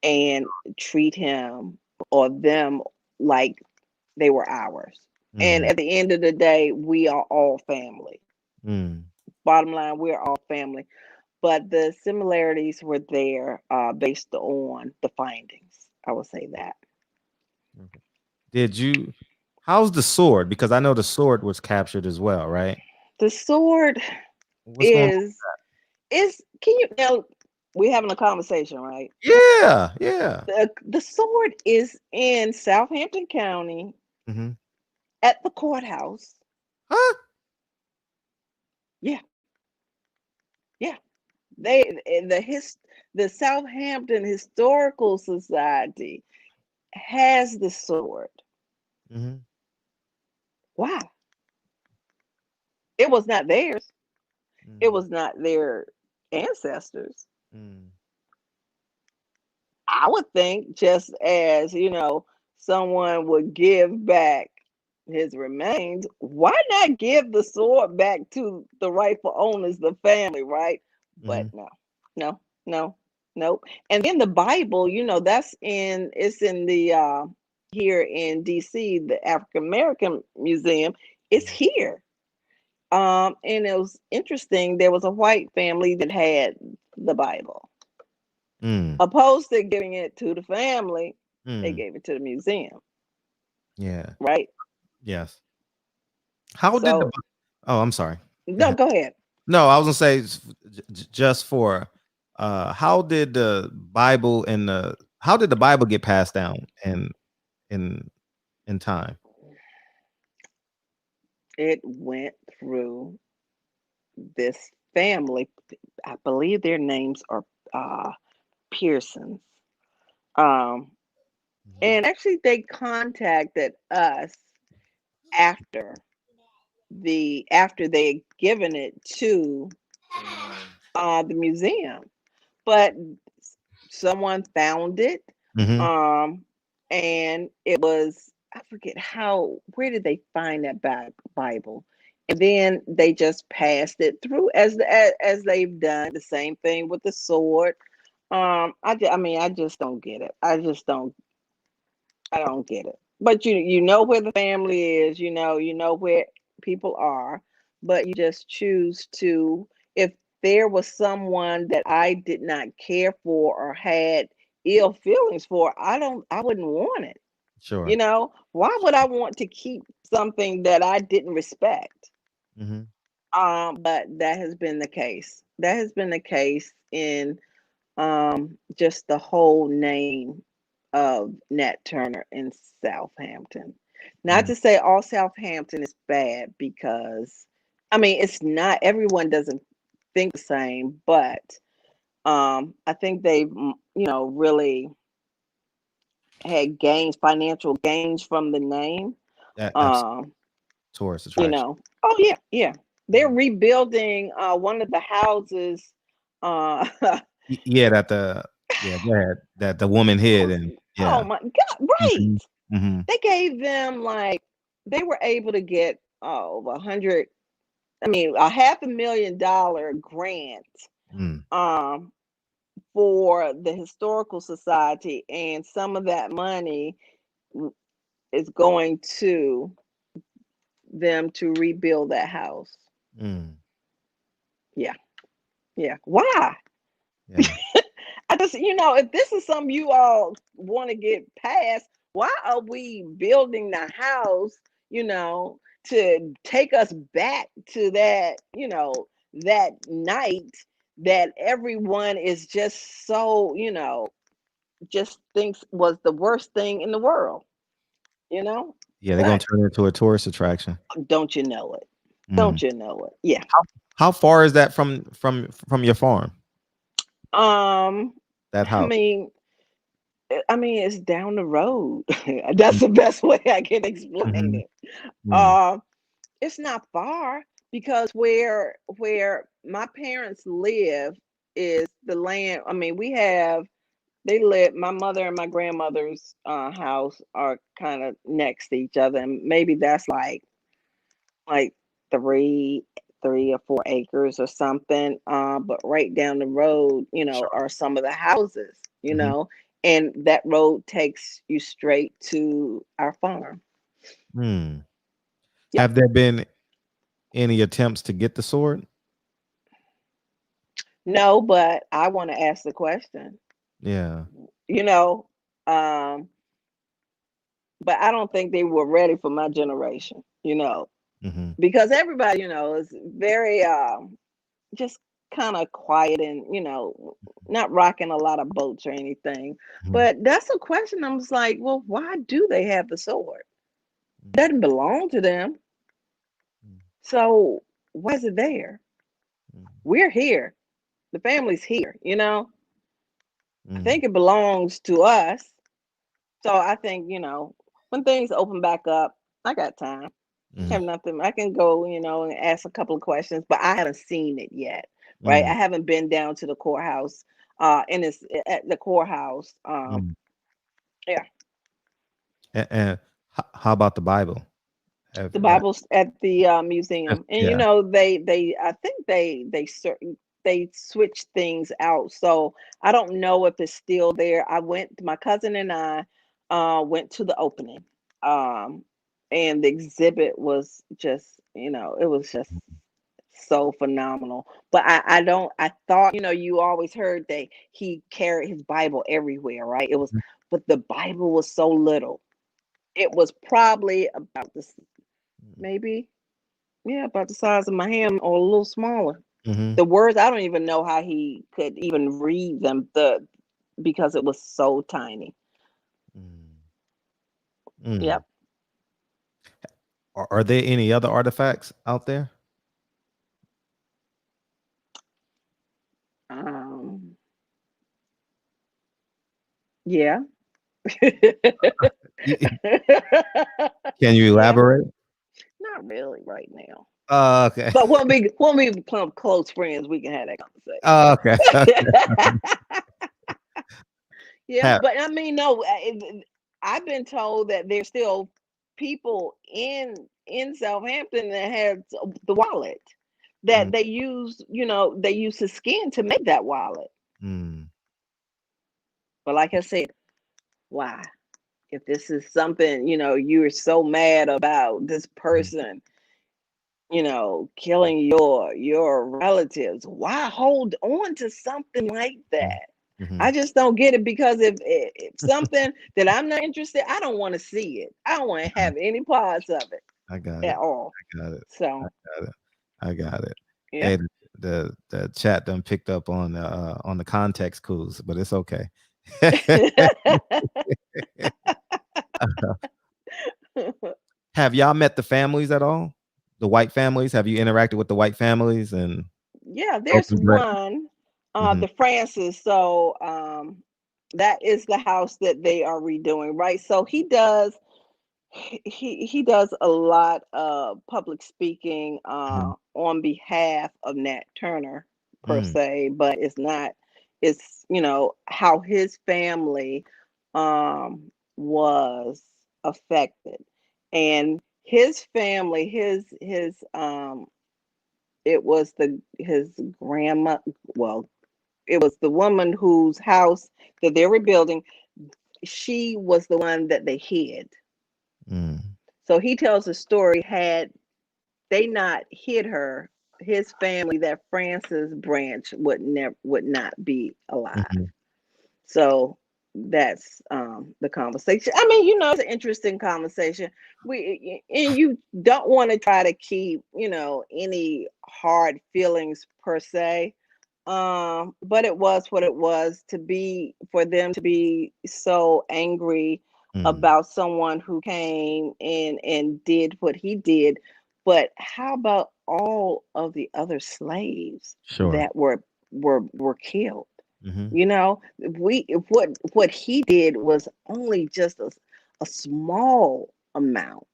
and treat him or them like they were ours. And mhm, at the end of the day, we are all family. mm. Bottom line, we're all family. But the similarities were there based on the findings. I would say that. Okay. Did you? How's the sword? Because I know the sword was captured as well, right? The sword What's going on? is can you now we're having a conversation, right? Yeah, yeah. The sword is in Southampton County Mhm. at the courthouse. Huh? Yeah, yeah. They the Southampton Historical Society has the sword. Mhm, Why? It was not theirs. It mhm, was not their ancestors. mm. I would think just as, someone would give back his remains, why not give the sword back to the rightful owners, the family, right? But Mhm. no, no, no, nope. And then the Bible, it's in the here in DC, the African American Museum, it's Mhm. here. And it was interesting, there was a white family that had the Bible. Mm, Opposed to giving it to the family, they mm. gave it to the museum, Yeah. right? Yes. How did the? So, Bi- Oh, I'm sorry. Go no, ahead. go ahead. No, I was gonna say just for how did the Bible and the how did the Bible get passed down in in time? It went through this family. I believe their names are uh, Pearsons. Um, Mhm. and actually, they contacted us after after they had given it to the museum, but someone found it, Mhm. um, and it was I forget how where did they find that Bible, and then they just passed it through as they've done the same thing with the sword. I mean, I just don't get it. I don't get it. But you know where the family is, you know where people are, but you just choose to if there was someone that I did not care for or had ill feelings for, I wouldn't want it. Sure. Why would I want to keep something that I didn't respect? Mhm. But that has been the case. That has been the case in just the whole name of Nat Turner in Southampton. Not Mm. to say all Southampton is bad because I mean it's not everyone doesn't think the same, but I think they've really had gains, financial gains from the name. Absolutely Um, tourist attraction. oh yeah, yeah. They're Mhm. rebuilding one of the houses uh Yeah, that the yeah, go ahead. That the woman hid and oh yeah. my god, right. Mhm. Mhm. They gave them like they were able to get over 100, I mean a $500,000 grant Mm. um for the historical society, and some of that money is going to them to rebuild that house. Mm. Yeah. Yeah. Why? Yeah. I just, if this is something you all want to get past, why are we building the house, to take us back to that, that night that everyone is just so, just thinks was the worst thing in the world, you know? Yeah, they're gonna What? turn it into a tourist attraction. Don't you know it? Mm. Don't you know it? Yeah. How far is that from your farm? Um, That I house. mean, it's down the road. That's the best way I can explain Mhm. it. Mm. Um, it's not far because where my parents live is the land. I mean, they live. My mother and my grandmother's house are kind of next to each other, and maybe that's like three 3 or 4 acres or something. But right down the road, Sure. are some of the houses, Mhm. and that road takes you straight to our farm. Mm. Yep. Have there been any attempts to get the sword? No, but I want to ask the question. Yeah. You know, um, but I don't think they were ready for my generation. Mhm. Because everybody, is very just kind of quiet and not rocking a lot of boats or anything. Mhm. But that's a question. I'm just like, well, why do they have the sword? It Mhm. doesn't belong to them. So why is it there? Mhm. We're here. The family's here. I Mhm. think it belongs to us. So I think when things open back up, I got time. Mhm. Have nothing. I can go, and ask a couple of questions, but I haven't seen it yet. Right? Mhm. I haven't been down to the courthouse. And it's at the courthouse. Mhm. Yeah, And how about the Bible? the Have Bible's at the museum, and yeah. they I think they switched things out, so I don't know if it's still there. My cousin and I went to the opening, um, and the exhibit was just it was just so phenomenal. But I don't I thought you always heard that he carried his Bible everywhere, right? But the Bible was so little. It was probably about this maybe yeah, about the size of my hand or a little smaller. Mhm. The words I don't even know how he could even read them because it was so tiny. Mm. Mm. Yep. Are there any other artifacts out there? Um yeah. Y- Can you Yeah, elaborate? not really right now. Okay. But when we become close friends, we can have that Okay. conversation. Yeah, Have. but I mean, no, I've been told that there's still people in Southampton that have the wallet Mm. that they use the skin to make that wallet. Mm. But like I said, why? If this is something, you're so mad about this Mhm. person, killing your relatives, why hold on to something like Mhm. that? I Mhm. just don't get it because if something that I'm not interested, I don't want to see it. I don't want to have any parts of it I got at it. all. I got it. I So got it. I got it. yeah. Hey, the chat done picked up on the context clues, but it's okay. Have y'all met the families at all? The white families? Have you interacted with the white families and Yeah, there's broken bread? one, Mhm. the Francis. So that is the house that they are redoing, right? So he does a lot of public speaking Mhm. on behalf of Nat Turner per Mm. se, but it's how his family was affected, and his family his it was the his grandma, well, it was the woman whose house that they were building. She was the one that they hid. Mm. So he tells a story, had they not hid her, his family, that Francis branch would not be alive. Hmm. So that's the conversation. I mean, it's an interesting conversation. And you don't want to try to keep, any hard feelings per se. But it was what it was, to be for them to be so angry Mm. about someone who came and did what he did. But how about all of the other slaves Sure. that were killed? Hmm. What he did was only just a small amount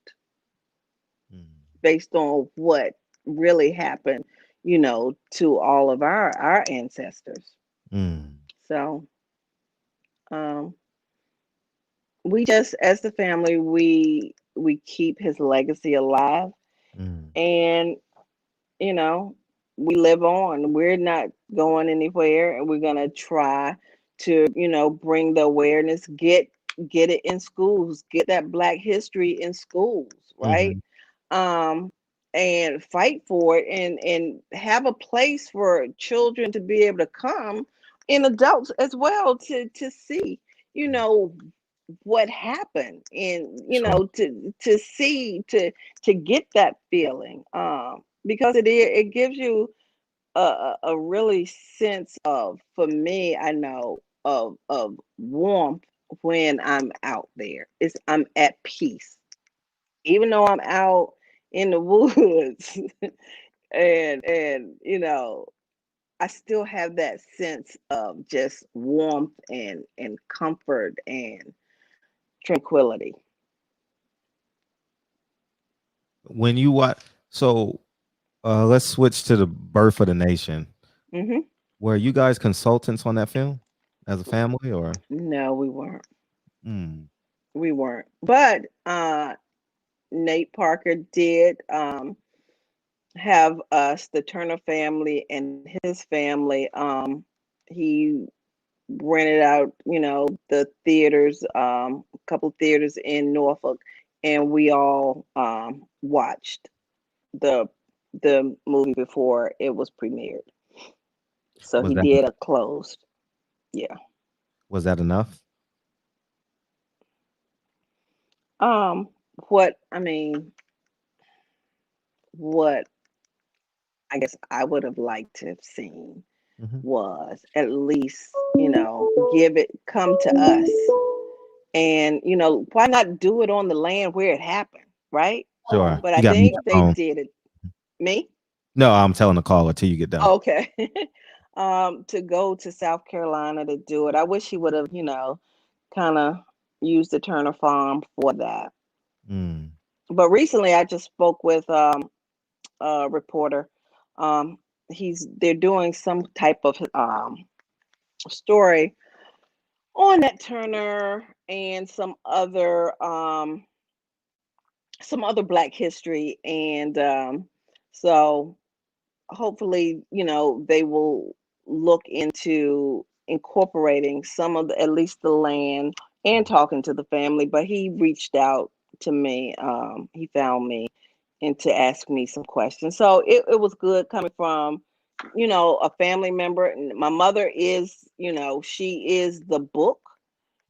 Mm. based on what really happened, to all of our ancestors. Mm. So um, we just, as the family, we keep his legacy alive, Mm. and you know we live on. We're not going anywhere, and we're gonna try to bring the awareness, get it in schools, get that Black history in schools, right? Hmm. um and fight for it, and have a place for children to be able to come, and adults as well, to see you know what happened, and Sure. to see, to get that feeling, because it gives you a really sense of, for me, I know, of warmth. When I'm out there, I'm at peace, even though I'm out in the woods, and I still have that sense of just warmth and comfort and tranquility. When you watch, so let's switch to the Birth of the Nation. Hmm. Were you guys consultants on that film as a family, or? No, we weren't. Mm. We weren't. But Nate Parker did have us, the Turner family, and his family. He rented out, the theaters, a couple theaters in Norfolk, and we all watched the the movie before it was premiered. So Was he that did a closed. Yeah. was that enough? Um, what I mean, what I guess I would have liked to have seen Hmm. was at least, give it, come to us. And, why not do it on the land where it happened, right? Sure. But You I got me think at they home. did it. Me? No, I'm telling the caller till you get done. Okay. To go to South Carolina to do it. I wish he would have, kind of used the Turner Farm for that. Mm. But recently I just spoke with a reporter. Um, they're doing some type of story on that Turner and some other Black history, and so hopefully, they will look into incorporating some of the, at least the land, and talking to the family. But he reached out to me. He found me and to ask me some questions. So it was good coming from, a family member. And my mother is, she is the book.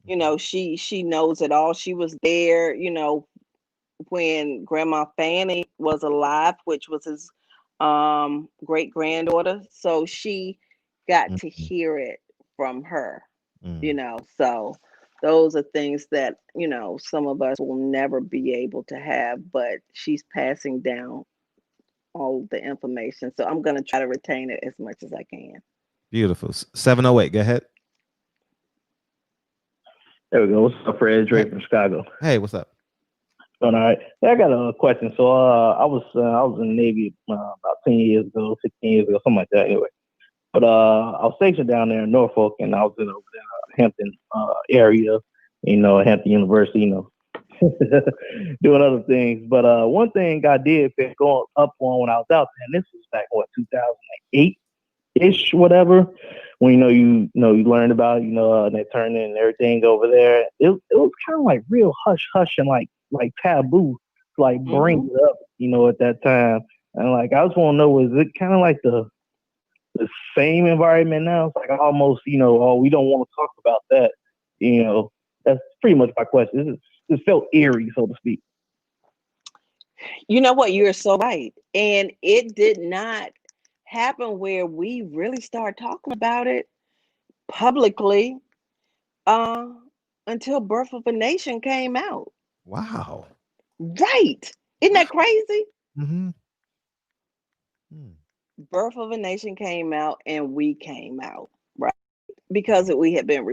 She knows it all. She was there, when Grandma Fanny was alive, which was his great granddaughter. So she got to Mhm. hear it from her, Mm. So those are things that, some of us will never be able to have, but she's passing down all the information. So I'm going to try to retain it as much as I can. Beautiful. 708. Go ahead. There we go. What's up, Fred? Hey, Drake from Chicago. hey, what's up? All right. Yeah, I got a question. So, I was in the Navy about 10 years ago, 16 years ago, something like that. Anyway, but I was stationed down there in Norfolk, and I was in over there, Hampton area, Hampton University, doing other things. But one thing I did pick going up on when I was out there, and this was back what 2008 ish, whatever. When you learned about Nat Turner and everything over there. It was kind of like real hush hush and like taboo to like bring Hmm. it up, at that time. And like, I just want to know, is it kind of like the same environment now? It's like almost, oh, we don't want to talk about that. That's pretty much my question. It felt eerie, so to speak. You know what? You're so right. And it did not happen where we really started talking about it publicly uh, until Birth of a Nation came out. Wow. Right. Isn't that crazy? Mm-hmm. Birth of a Nation came out and we came out, right? Because we had been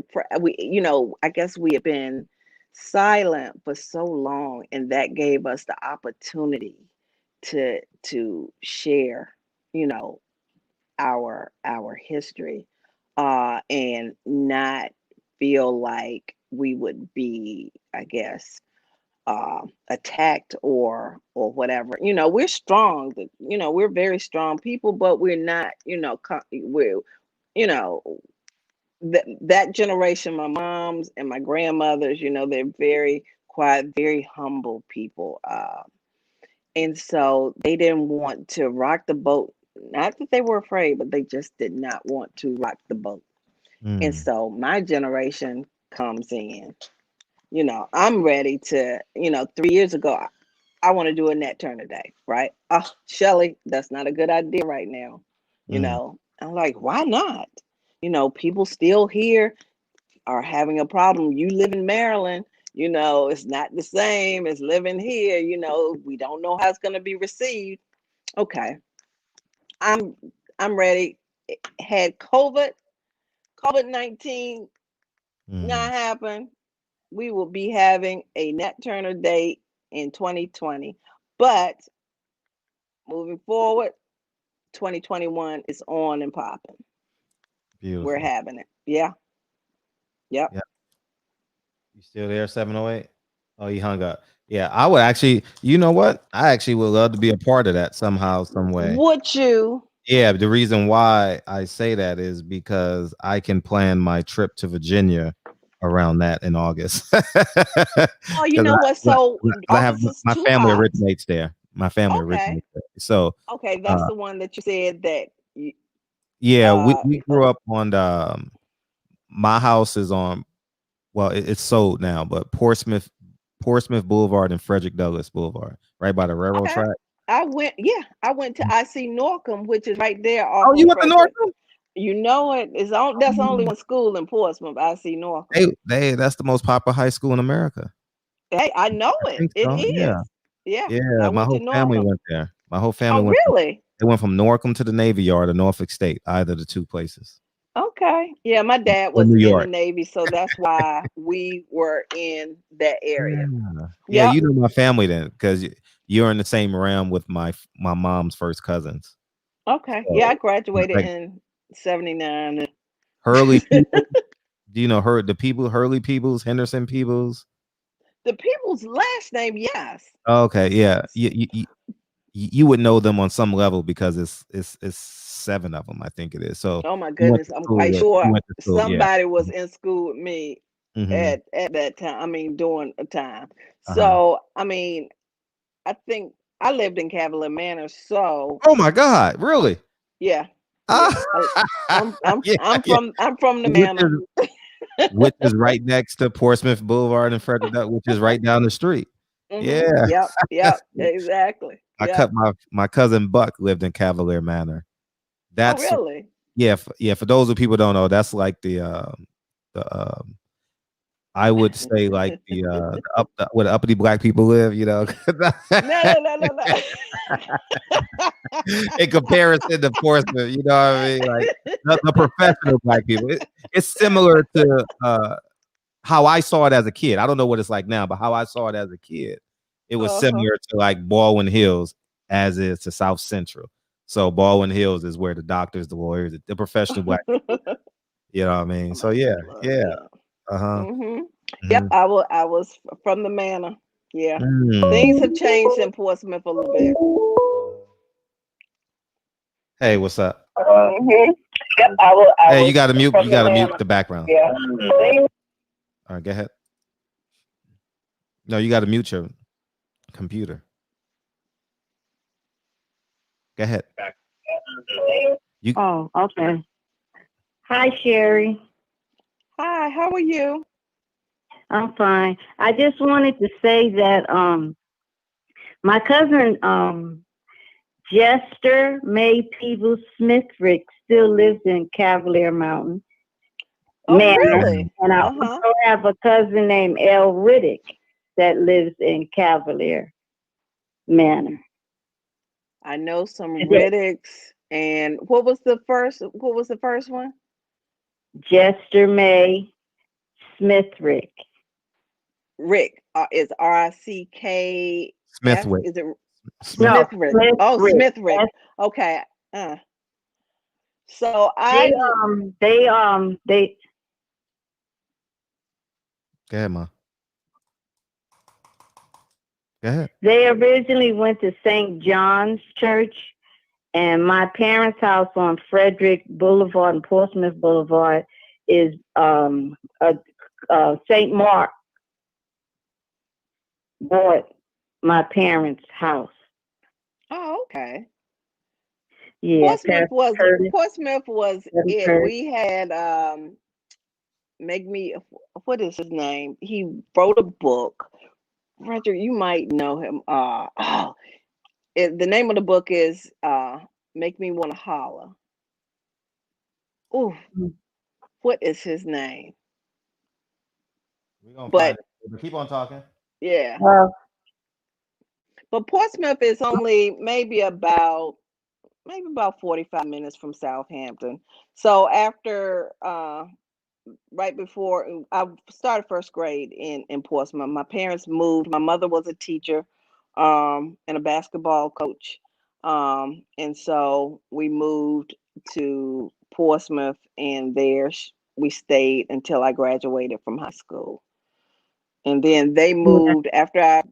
I guess we had been silent for so long, and that gave us the opportunity to share, our history, and not feel like we would be, I guess, attacked or whatever. We're strong. We're very strong people, but we're not. We're you know that generation, my moms and my grandmothers. They're very quiet, very humble people, and so they didn't want to rock the boat. Not that they were afraid, but they just did not want to rock the boat. And so my generation comes in. I'm ready to, 3 years ago, I want to do a Nat Turner Day, right? Oh, Shelly, that's not a good idea right now. I'm like, why not? People still here are having a problem. You live in Maryland, it's not the same as living here. We don't know how it's going to be received. Okay, I'm I'm ready. Had COVID-19 not happen, we will be having a Nat Turner Day in 2020. But moving forward, 2021 is on and popping. Beautiful. We're having it. Yeah. Yep. Yeah. You still there, 708? Oh, he hung up. Yeah, I would actually, you know what? I actually would love to be a part of that somehow, some way. Would you? Yeah, the reason why I say that is because I can plan my trip to Virginia around that in August. Oh, you know what? So I have August is my too family hot. originates there. My family Okay. originates there. So Okay, that's the one that you said that yeah, we grew up on the my house is on, well, it's sold now, but Portsmouth Boulevard and Frederick Douglass Boulevard, right by the railroad okay. track. I went to IC Norcom, which is right there off Oh, you of went to Frederick. Northam? You know it. That's only one school in Portsmouth, IC Norcom. That's the most popular high school in America. Hey, I know I it. think It so. Yeah. is. Yeah. Yeah. I My went to whole family Norcom. went there. My whole family Oh, went really? they went from Norcom to the Navy Yard or Norfolk State, either of the two places. Okay. Yeah, my dad In was New in the York. Navy, so that's why we were in that area. Yeah. Yeah, Yep. you know my family then, because you're in the same realm with my mom's first cousins. Okay. Yeah, I So graduated like in 79. Hurley people. Do you know the people, Hurley Peoples, Henderson Peoples? The people's last name, yes. Okay, yeah. You would know them on some level because it's seven of them, I think it is. So Oh my you went goodness. to I'm school quite with sure you went to school, yeah. somebody was in school with me Mm-hmm. at that time. I mean, during a time. Uh-huh. So, I mean, I think I lived in Cavalier Manor, so Oh my God, really? yeah. Ah, Yeah. I'm yeah, yeah. I'm from the Which manor. is which is right next to Portsmouth Boulevard and Frederick Douglass, which is right down the street. Yeah. Yep. Yep. Exactly. I Yep. cut my cousin Buck lived in Cavalier Manor. Oh, That's really? yeah, for those who people don't know, that's like the I would say like where the uppity black people live, No, no, no, no, in comparison to Portsmouth, you know what I mean? Like the professional black people. It's similar to how I saw it as a kid. I don't know what it's like now, but how I saw it as a kid, it was Uh-huh. similar to like Baldwin Hills as is to South Central. So Baldwin Hills is where the doctors, the lawyers, the professional black people, you know what I mean? So yeah, yeah. Yeah. Uh-huh. Yep. Mhm. I was from the manor. Yeah. Things have Mm. changed in Portsmouth a little bit. Hey, what's up? Yep, Hey, you was gotta mute. from You the gotta man. mute the background. Yeah. All right, go ahead. No, you gotta mute your computer. Go ahead. You Oh, okay. Hi, Sherry. Hi, how are you? I'm fine. I just wanted to say that my cousin Jester May Peebles Smithrick still lives in Cavalier Mountain Oh, Manor, really? and I Uh-huh. also have a cousin named El Riddick that lives in Cavalier Manor. I know some And that Riddicks. And what was the first one? Jester May Smithrick. Rick. Is Rick? Smithwick. Is it Smith. No, Smithrick? Oh, Smithrick. Smithrick. Okay. Uh, so They I um they um they Go ahead, ma. Go ahead. they originally went to St. John's Church, and my parents' house on Frederick Boulevard and Portsmouth Boulevard is St. Mark bought my parents' house. Oh, okay. Yeah, Portsmouth Pastor was Curtis. Portsmouth was Pastor it. Curtis. We had make me what is his name? He wrote a book. Roger, you might know him. The name of the book is Make Me Wanna Holler. Ooh, what is his name? We're gonna find But it. But keep on talking. yeah. Well, But Portsmouth is only maybe about 45 minutes from Southampton. So after right before I started first grade in Portsmouth, my parents moved. My mother was a teacher and a basketball coach. And so we moved to Portsmouth, and there we stayed until I graduated from high school. And then they yeah. moved after I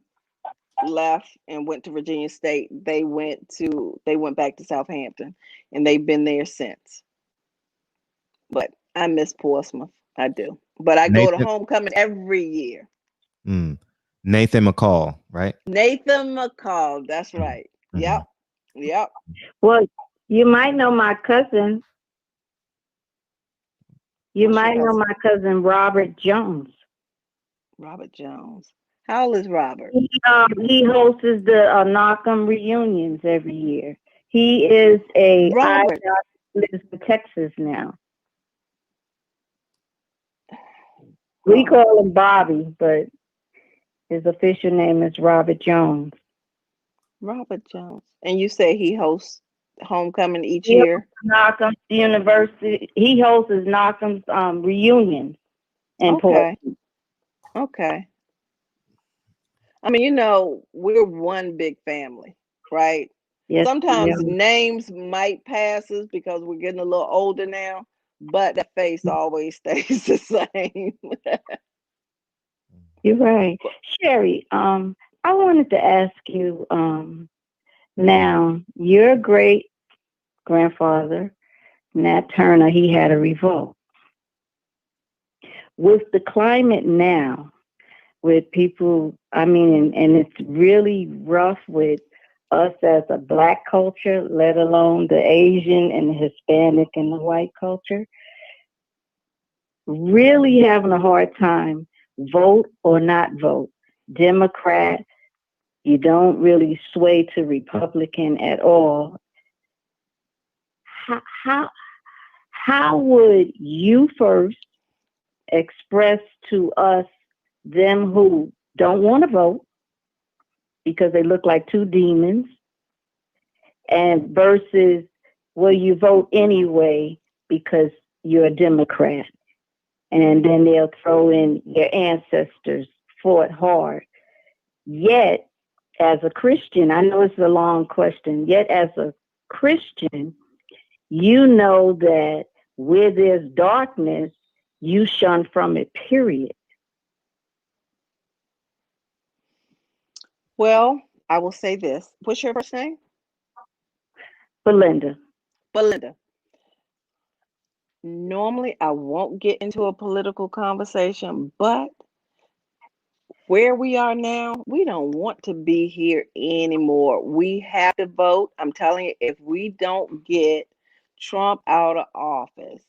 left and went to Virginia State. They went back to Southampton, and they've been there since. But I miss Portsmouth. I do. But I go to Nathan. homecoming every year. Mm, Nathan McCall, right? Nathan McCall. That's Mhm, right. mhm. Yep. Yep. Well, you might know my cousin. You What's your might know cousin? my cousin Robert Jones. Robert Jones. How old is Robert? He hosts the Knockham reunions every year. He is a I Robert. lives in Texas now. We Oh, call him Bobby, but his official name is Robert Jones. Robert Jones. And you say he hosts homecoming each He hosts year? Knockham's University. He hosts Knockham's reunions in Okay. Portland. Okay. I mean, we're one big family, right? Yes, Sometimes ma'am. names might pass us because we're getting a little older now, but that face always stays the same. You're right, Sherry. I wanted to ask you. Now, your great grandfather, Nat Turner, he had a revolt. With the climate now, with people, I mean, and it's really rough with us as a black culture, let alone the Asian and the Hispanic and the white culture, really having a hard time, vote or not vote. Democrat, you don't really sway to Republican at all. How, how, how would you first express to us them who don't want to vote because they look like two demons, and versus will you vote anyway because you're a Democrat? And then they'll throw in your ancestors fought hard. Yet, as a Christian, I know it's a long question, yet as a Christian, you know that where there's darkness, you shun from it, period. Well, I will say this. What's your first name? Belinda. Belinda. Normally, I won't get into a political conversation, but where we are now, we don't want to be here anymore. We have to vote. I'm telling you, if we don't get Trump out of office,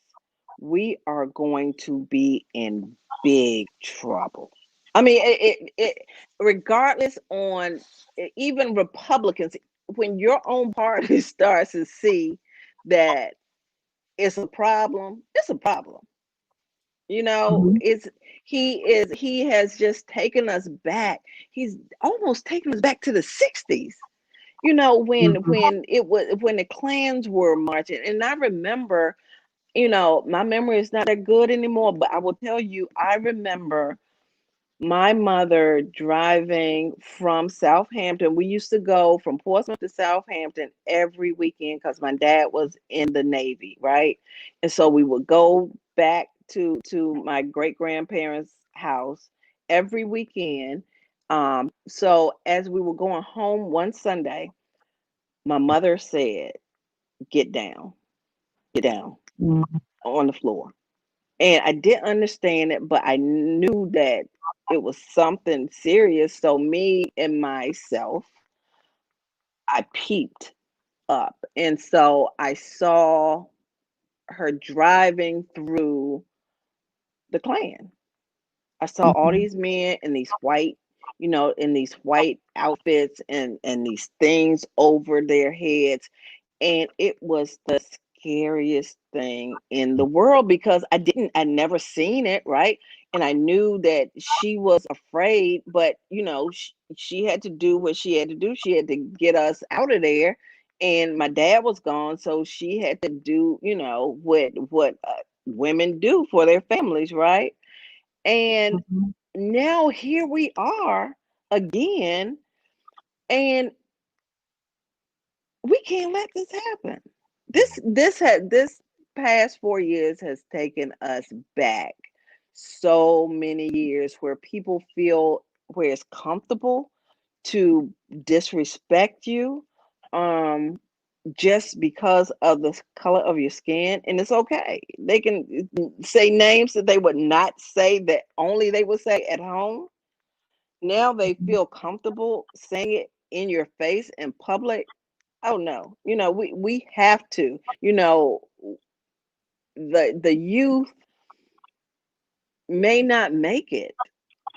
we are going to be in big trouble. I mean, regardless on even Republicans, when your own party starts to see that it's a problem, it's a problem. You know, Mhm. he has just taken us back. He's almost taken us back to the 60s. You know, Mhm. when the clans were marching. And I remember, you know, my memory is not that good anymore, but I will tell you, I remember my mother driving from Southampton. We used to go from Portsmouth to Southampton every weekend because my dad was in the Navy, right? And so we would go back to my great grandparents' house every weekend. So as we were going home one Sunday, my mother said, get down Mhm. on the floor." And I didn't understand it, but I knew that it was something serious. So me and myself, I peeped up. And so I saw her driving through the Klan. I saw all Mhm. these men in these white, you know, in these white outfits and these things over their heads. And it was the scariest thing in the world because I never seen it, right? And I knew that she was afraid, but you know, she had to do what she had to do. She had to get us out of there. And my dad was gone, so she had to do, you know, what women do for their families, right? And Mhm. now here we are again, and we can't let this happen. This past 4 years has taken us back so many years where people feel where it's comfortable to disrespect you just because of the color of your skin, and it's okay. They can say names that they would not say, that only they would say at home. Now they feel comfortable saying it in your face in public. Oh no, you know, we have to, you know, the youth may not make it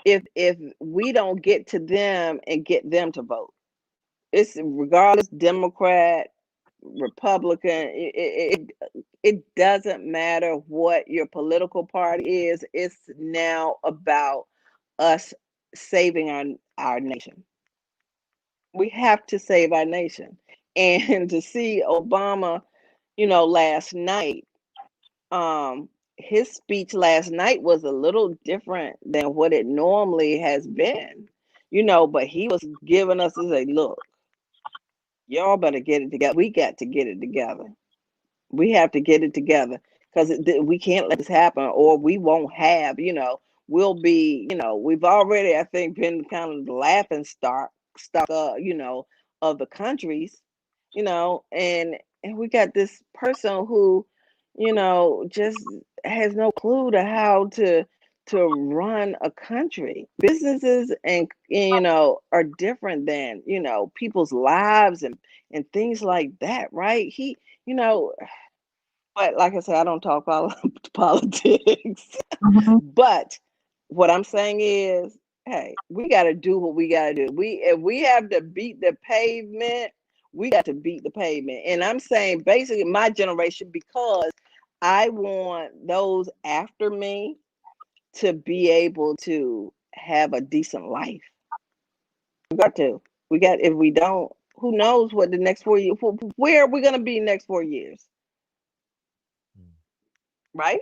if we don't get to them and get them to vote. It's regardless Democrat, Republican, it doesn't matter what your political party is. It's now about us saving our nation. We have to save our nation. And to see Obama, you know, last night, um, his speech last night was a little different than what it normally has been, you know, but he was giving us as a look, y'all better get it together. We got to get it together. We have to get it together because we can't let this happen, or we won't have, you know, we'll be, you know, we've already, I think, been kind of the laughing stock, you know, of the countries, you know, and we got this person who, you know, just has no clue to how to run a country. Businesses and you know are different than, you know, people's lives and things like that, right? He, you know, but like I said, I don't talk politics. Mhm. But what I'm saying is, hey, we got to do what we got to do. We If we have to beat the pavement, we got to beat the pavement. And I'm saying basically my generation, because I want those after me to be able to have a decent life. We got to. We got. If we don't, who knows what the next 4 years? Where are we going to be next 4 years? Right?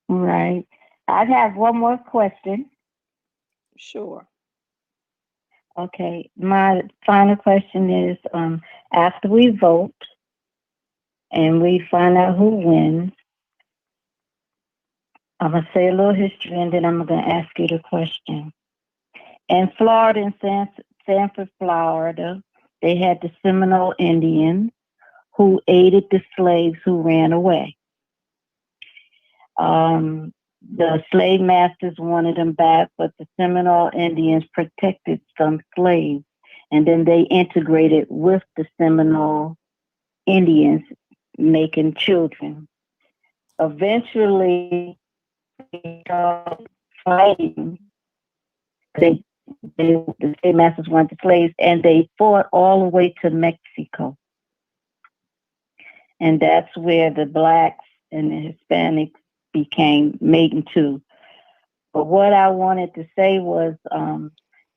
Right. I have one more question. Sure. Okay. My final question is after we vote and we find out who wins, I'm going to say a little history and then I'm going to ask you the question. In Florida, in Sanford, Florida, they had the Seminole Indians who aided the slaves who ran away. The slave masters wanted them back, but the Seminole Indians protected some slaves, and then they integrated with the Seminole Indians, making children. Eventually, they started fighting. They, the slave masters wanted the slaves, and they fought all the way to Mexico. And that's where the blacks and the Hispanics became mating too. But what I wanted to say was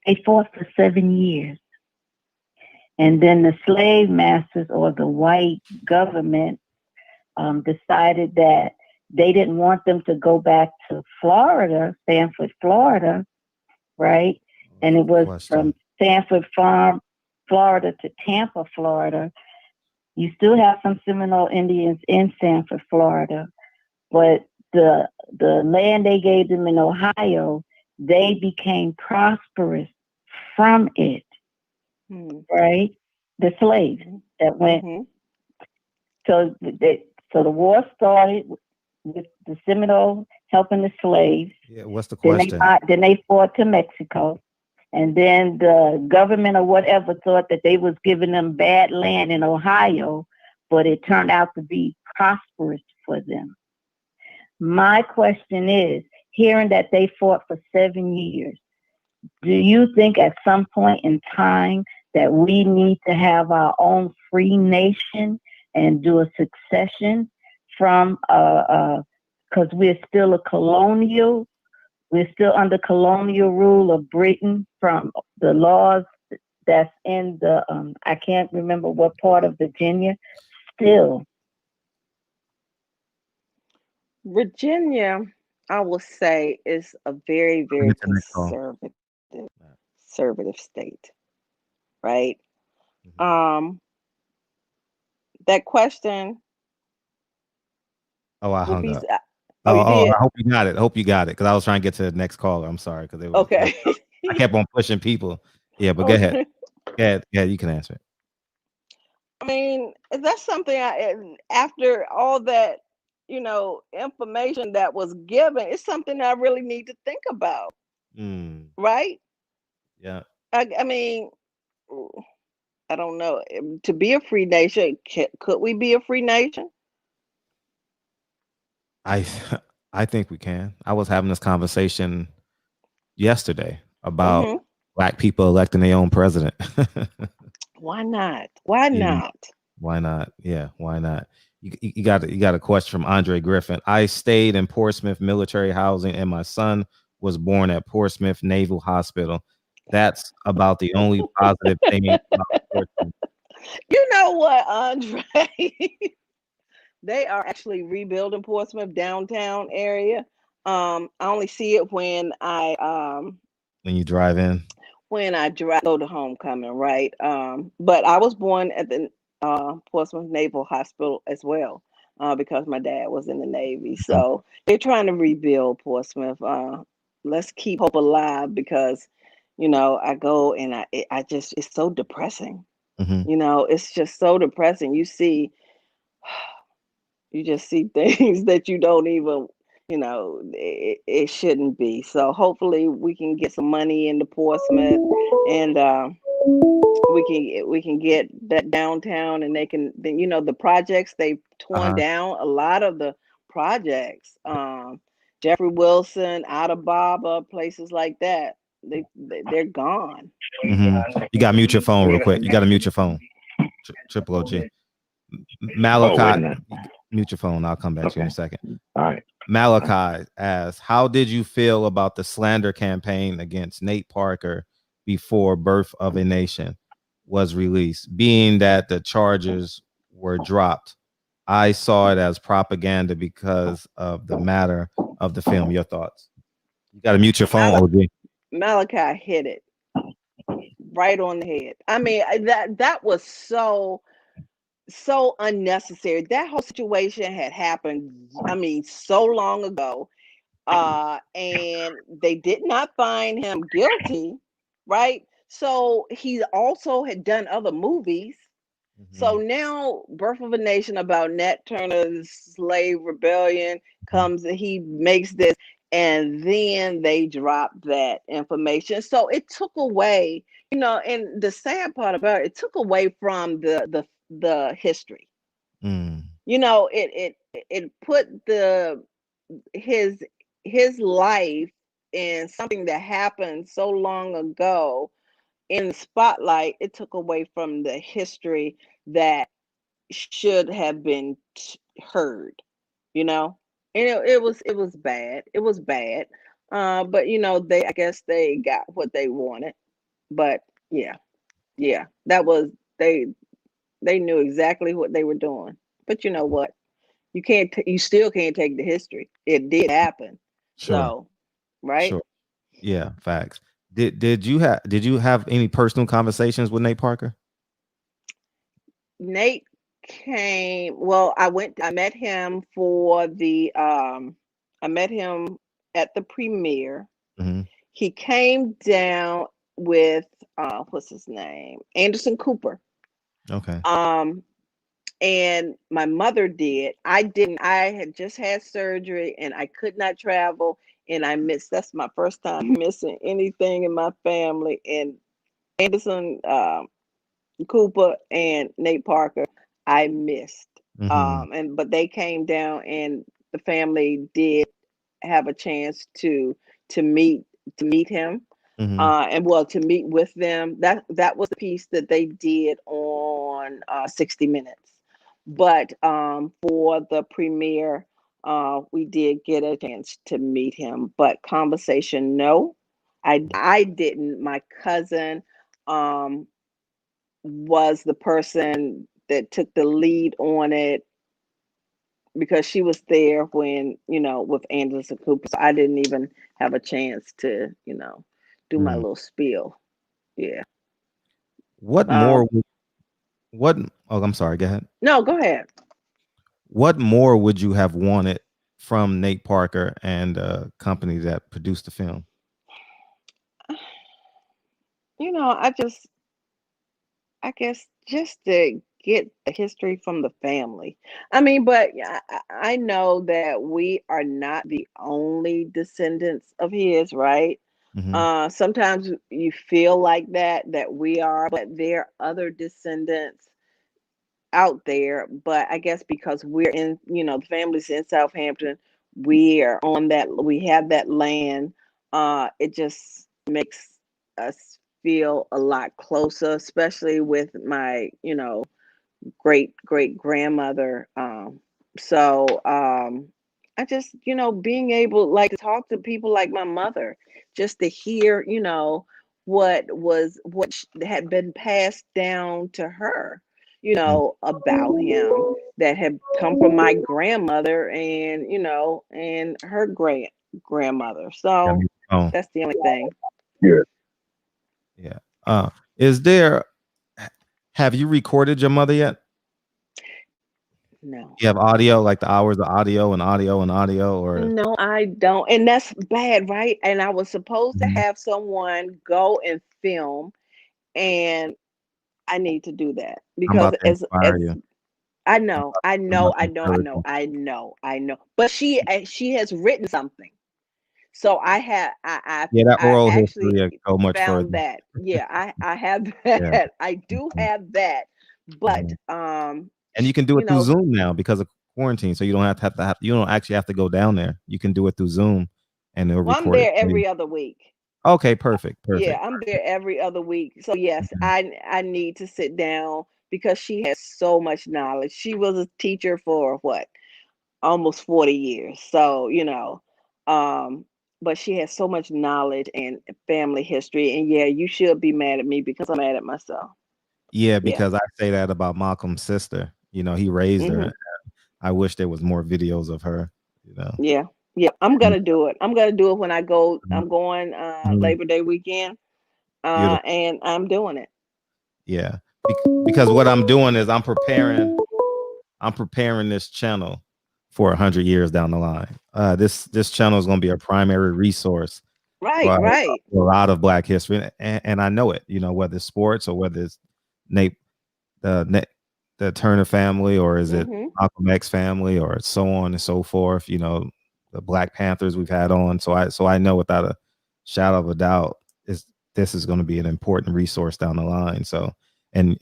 they fought for 7 years. And then the slave masters or the white government decided that they didn't want them to go back to Florida, Sanford, Florida, right? And it was from Sanford Farm, Florida to Tampa, Florida. You still have some Seminole Indians in Sanford, Florida, but the land they gave them in Ohio, they became prosperous from it, right? The slaves that went. So the war started with the Seminole helping the slaves. Yeah, what's the question? Then they fought to Mexico. And then the government or whatever thought that they was giving them bad land in Ohio, but it turned out to be prosperous for them. My question is, hearing that they fought for 7 years, do you think at some point in time that we need to have our own free nation and do a succession from, because we're still a colonial, we're still under colonial rule of Britain from the laws that's in the, I can't remember what part of Virginia, still. Virginia, I will say, is a very, very conservative state, right? That question. Oh, I hung up. I hope you got it. Because I was trying to get to the next caller. I'm sorry. Because it was okay. I kept on pushing people. Yeah, but go ahead. Yeah, you can answer it. I mean, that's something after all that, information that was given, it's something I really need to think about. Right? Yeah. I mean, I don't know. To be a free nation, could we be a free nation? I think we can. I was having this conversation yesterday about black people electing their own president. Why not? Why not? Why not? Yeah, why not? You got a question from Andre Griffin. I stayed in Portsmouth military housing, and my son was born at Portsmouth Naval Hospital. That's about the only positive thing about Portsmouth. You know what, Andre? They are actually rebuilding Portsmouth downtown area. I only see it when when you drive in. When I go to homecoming, right? But I was born at the Portsmouth Naval Hospital as well, because my dad was in the Navy. So they're trying to rebuild Portsmouth. Let's keep hope alive, because I go and I just, it's so depressing. It's just so depressing. You just see things that you don't even, it shouldn't be. So hopefully we can get some money into Portsmouth, and we can get that downtown, and they can, the projects they've torn down, a lot of the projects, Jeffrey Wilson, Atababa, places like that, they're gone. You got to mute your phone real quick. You got to mute your phone. Triple OG. Malachi, mute your phone. I'll come back to you in a second. All right. Malachi asks, how did you feel about the slander campaign against Nate Parker before Birth of a Nation was released, being that the charges were dropped? I saw it as propaganda because of the matter of the film. Your thoughts? You got to mute your phone, OG. Malachi hit it right on the head. I mean, that was so unnecessary. That whole situation had happened, I mean, so long ago, and they did not find him guilty, right? So he also had done other movies. So now Birth of a Nation about Nat Turner's slave rebellion comes, and he makes this, and then they dropped that information. So it took away, and the sad part about it took away from the history. Mm. It put his his life and something that happened so long ago in the spotlight. It took away from the history that should have been heard, you know. And it was bad. It was bad. But they, I guess they got what they wanted. But yeah, yeah, that was they knew exactly what they were doing. But you know what? You still can't take the history. It did happen. Sure. So, right? Sure. Yeah, facts. Did you have any personal conversations with Nate Parker? Nate came, well, I met him I met him at the premiere. Hmm. He came down with what's his name? Anderson Cooper. Okay. Um and my mother did. I didn't. I had just had surgery and I could not travel, and I missed. That's my first time missing anything in my family. And Anderson Cooper and Nate Parker, I missed. Hmm. And but they came down, and the family did have a chance to meet to meet him, Hmm. and well, to meet with them. That was the piece that they did on 60 Minutes. But for the premiere, we did get a chance to meet him. But conversation, no, I didn't. My cousin um, was the person that took the lead on it because she was there when, with Anderson Cooper. So I didn't even have a chance to, do my Mm. little spiel. Yeah. What more? Um, What? Oh, I'm sorry. Go ahead. no, go ahead. What more would you have wanted from Nate Parker and company that produced the film? I guess just to get the history from the family. I mean, but yeah, I know that we are not the only descendants of his, right? Hmm. Sometimes you feel like that we are, but there are other descendants out there. But I guess because we're in, the family's in Southampton, we have that land. It just makes us feel a lot closer, especially with my, great great grandmother. So I just, being able like to talk to people like my mother, just to hear, what had been passed down to her, about him, that had come from my grandmother and, and her grandmother. So Oh, that's the only thing. yeah. Is there? Have you recorded your mother yet? No. You have audio, like the hours of audio and audio and audio, or No, I don't. And that's bad, right? And I was supposed to Mhm. have someone go and film, and I need to do that I'm because about to as inspire you. I know, I I'm know, about I to know, I encourage know, you. I know, I know. But she has written something. So I have Yeah, that I oral actually history go much found further. that. Yeah, I have Yeah. that. I do Mhm. have that. But Mhm. And you can do you it through know, Zoom now because of quarantine, so you don't have you don't actually have to go down there. You can do it through Zoom, and they'll well, I'm record it there for you. every other week. Okay, perfect, Yeah, perfect. I'm there every other week. So yes, Mhm. I need to sit down because she has so much knowledge. She was a teacher for what? Almost 40 years. So, um but she has so much knowledge and family history, and yeah, you should be mad at me because I'm mad at myself. Yeah, Yeah. because I say that about Malcolm's sister. He raised her. Mhm. I wish there was more videos of her. You know. Yeah. Yeah, I'm Mhm. going to do it. I'm going to do it when I go. Mhm. I'm going Mhm. Labor Day weekend. Beautiful. And I'm doing it. Yeah. Because what I'm doing is I'm preparing this channel for 100 years down the line. This channel is going to be a primary resource Right, for right. a lot of Black history, and I know it. Whether it's sports or whether it's Nate, the Turner family, or is it Mhm. Malcolm X family, or so on and so forth. Black Panthers we've had on. So I know without a shadow of a doubt this is going to be an important resource down the line. So and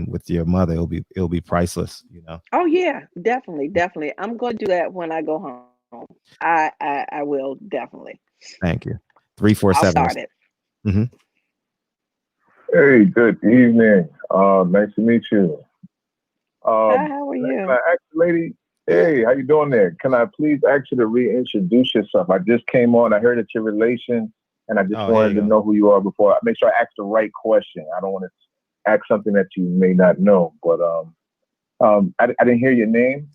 with your mother, it'll be priceless, you know. Oh yeah, definitely. I'm going to do that when I go home. I will definitely. Thank you. I'll 347. start it. Mm-hmm. Hey, good evening. Nice to meet you. Hi, how are Can you? I ask the lady, hey, how you doing there? Can I please ask you to reintroduce yourself? I just came on. I heard it's your relation, and I just wanted to know who you are before. Make sure I ask the right question. I don't want to ask something that you may not know. But I didn't hear your name.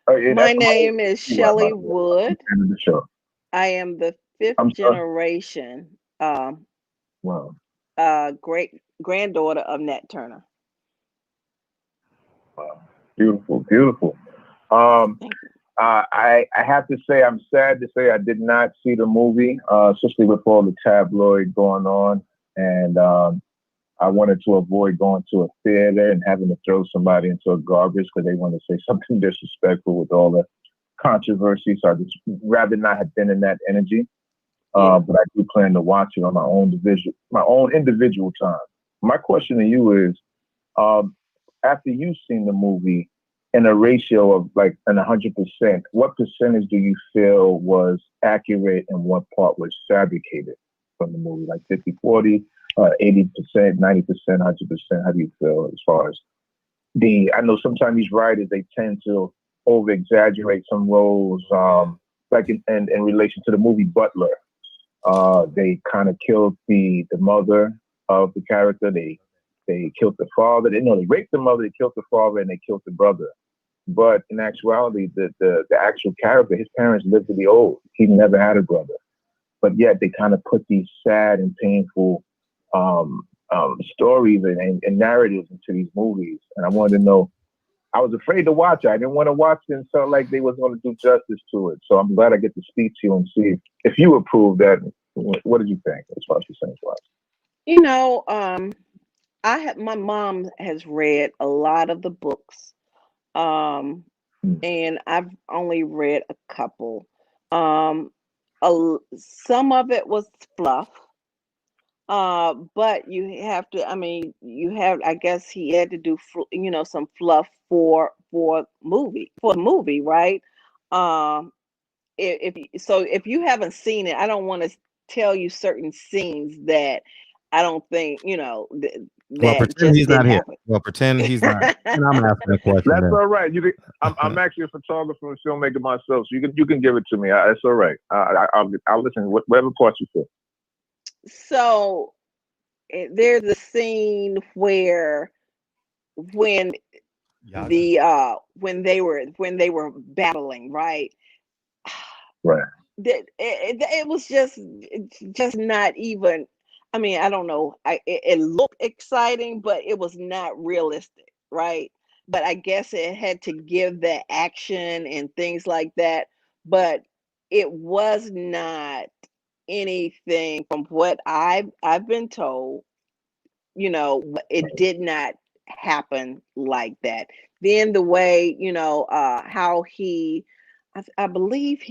My name is Shelley Wood. End of the show. I am the fifth I'm sorry. generation Wow. great granddaughter of Nat Turner. Wow. Beautiful. I have to say, I'm sad to say I did not see the movie, especially with all the tabloid going on. And I wanted to avoid going to a theater and having to throw somebody into a garbage because they want to say something disrespectful with all the controversy. So I just rather not have been in that energy. But I do plan to watch it on my own individual time. My question to you is, after you've seen the movie in a ratio of like an 100%, what percentage do you feel was accurate and what part was fabricated from the movie? Like 50-40, 80%, 90%, 100%? How do you feel as far as I know sometimes these writers, they tend to over exaggerate some roles, like in relation to the movie Butler. They kind of killed the mother of the character. They killed the father. They raped the mother, they killed the father, and they killed the brother. But in actuality, the actual character, his parents lived to be old. He never had a brother. But yet they kind of put these sad and painful stories and narratives into these movies. And I wanted to know, I was afraid to watch it. I didn't want to watch it and felt like they wasn't going to do justice to it. So I'm glad I get to speak to you and see if you approve that. What did you think as far as percentage wise? You know, my mom has read a lot of the books. And I've only read a couple. Um, some of it was fluff. But you have to. I mean, I guess he had to do, some fluff for the movie, right? Um, if you haven't seen it, I don't want to tell you certain scenes that I don't think Well, that pretend just he's not didn't here. happen. Well, pretend he's not. And I'm asking a question. That's then. all right. I'm actually a photographer and filmmaker myself, so you can give it to me. That's all right. I'll listen. Whatever parts you feel. So there's a scene where when when they were battling, right? Right. It was just not even. I mean, I don't know. It looked exciting, but it was not realistic, right? But I guess it had to give the action and things like that. But it was not anything from what I've been told. It did not happen like that. Then the way, how I believe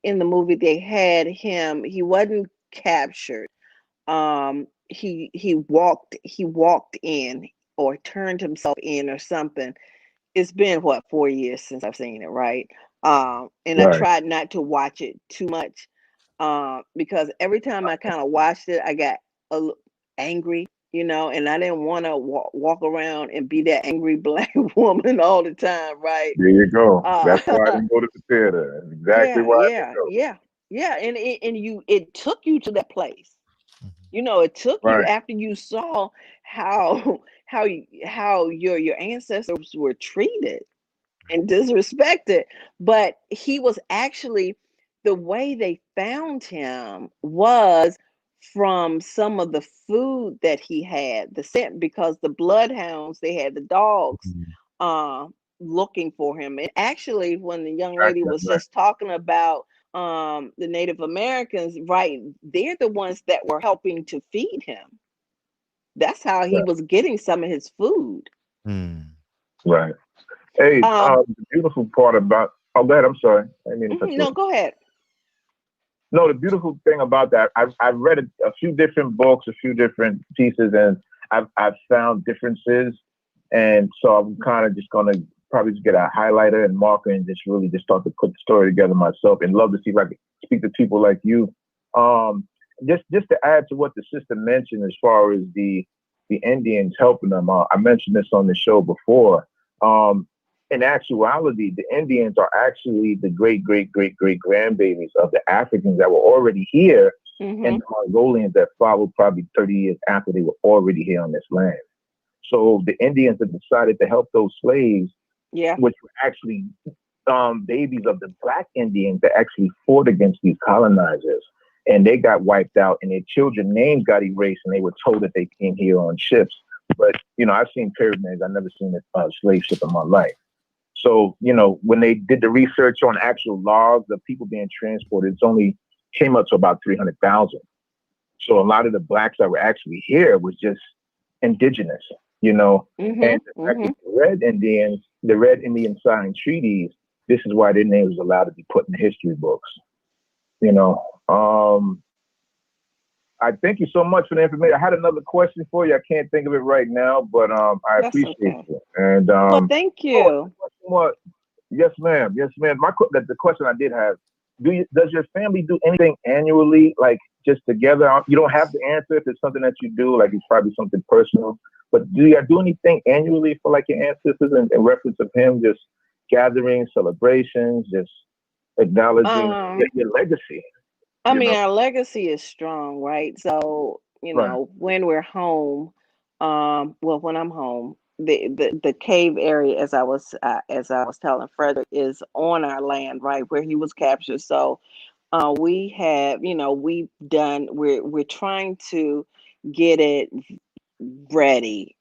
in the movie they had him, he wasn't captured. He walked in or turned himself in or something. It's been 4 years since I've seen it, right? And I Right. tried not to watch it too much, because every time I kind of watched it, I got angry, and I didn't want to walk around and be that angry black woman all the time, right? There you go. That's why I Uh, didn't go to the theater. That's exactly yeah, why I didn't yeah, go. yeah, yeah, and it took you to that place. It took you Right. after you saw how how your ancestors were treated and disrespected. But he was actually, the way they found him was from some of the food that he had, the scent, because the bloodhounds, they had the dogs uh, looking for him. And actually, when the young lady was Right. just talking about the Native Americans, right, they're the ones that were helping to feed him. That's how he Right. was getting some of his food. Right. Hey, Um, the beautiful part about Oh, go ahead. I'm sorry. I mean, No, go ahead. no, the beautiful thing about that, I've read a few different books, a few different pieces, and I've found differences, and so I'm kind of just gonna probably just get a highlighter and marker and just really just start to put the story together myself, and love to see if I can speak to people like you. Um, just to add to what the sister mentioned as far as the Indians helping them, I mentioned this on the show before. Um, in actuality, the Indians are actually the great grandbabies of the Africans that were already here, and the Mongolians that followed probably 30 years after they were already here on this land. So the Indians have decided to help those slaves, Yeah. which were actually babies of the Black Indians that actually fought against these colonizers. And they got wiped out, and their children names got erased, and they were told that they came here on ships. But I've seen pyramids. I've never seen a slave ship in my life. So, when they did the research on actual logs of people being transported, it's only came up to about 300,000. So a lot of the Blacks that were actually here was just indigenous, and the fact that the Red Indian signed treaties, this is why their names was allowed to be put in the history books, you know. I thank you so much for the information. I had another question for you. I can't think of it right now, but I That's appreciate okay. you. And Well, thank you. what? Yes, ma'am. Yes, ma'am. The question I did have: does your family do anything annually, like just together? You don't have to answer if it's something that you do, like it's probably something personal. But do you do anything annually for like your ancestors in reference of him? Just gatherings, celebrations, just acknowledging your legacy. I You mean, know, our legacy is strong, right? So, right? when we're home, well, when I'm home, the cave area, as I was telling Frederick, is on our land, right, where he was captured. So, we have, we're trying to get it ready,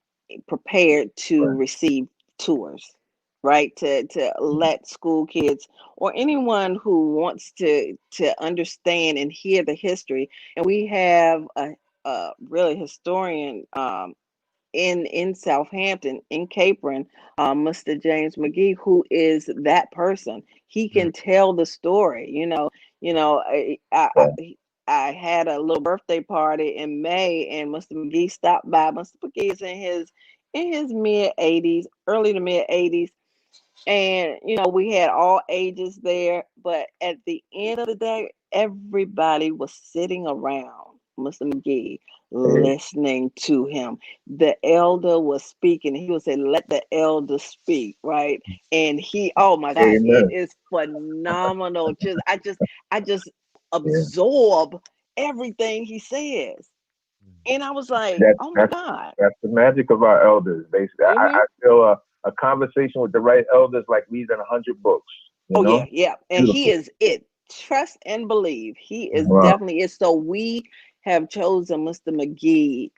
prepared to Right. receive tours, right? To let school kids or anyone who wants to understand and hear the history. And we have a really historian in Southampton, in Capron, Mr. James McGee, who is that person. He can tell the story. I had a little birthday party in May, and Mr. McGee stopped by. Mr. McGee is in his mid 80s, early to mid 80s, and we had all ages there, but at the end of the day everybody was sitting around Mr. McGee listening to him. The elder was speaking. He would say, let the elder speak, right? And oh my God, it Amen. is phenomenal. I just Yeah. absorb everything he says, and I was like, That's oh my that's God. that's the magic of our elders. Basically, Hmm. I feel a conversation with the right elders like reading 100 books. You Oh yeah, know, yeah. And he beautiful. is it. Trust and believe. He is Wow. definitely it. So we have chosen Mr. McGee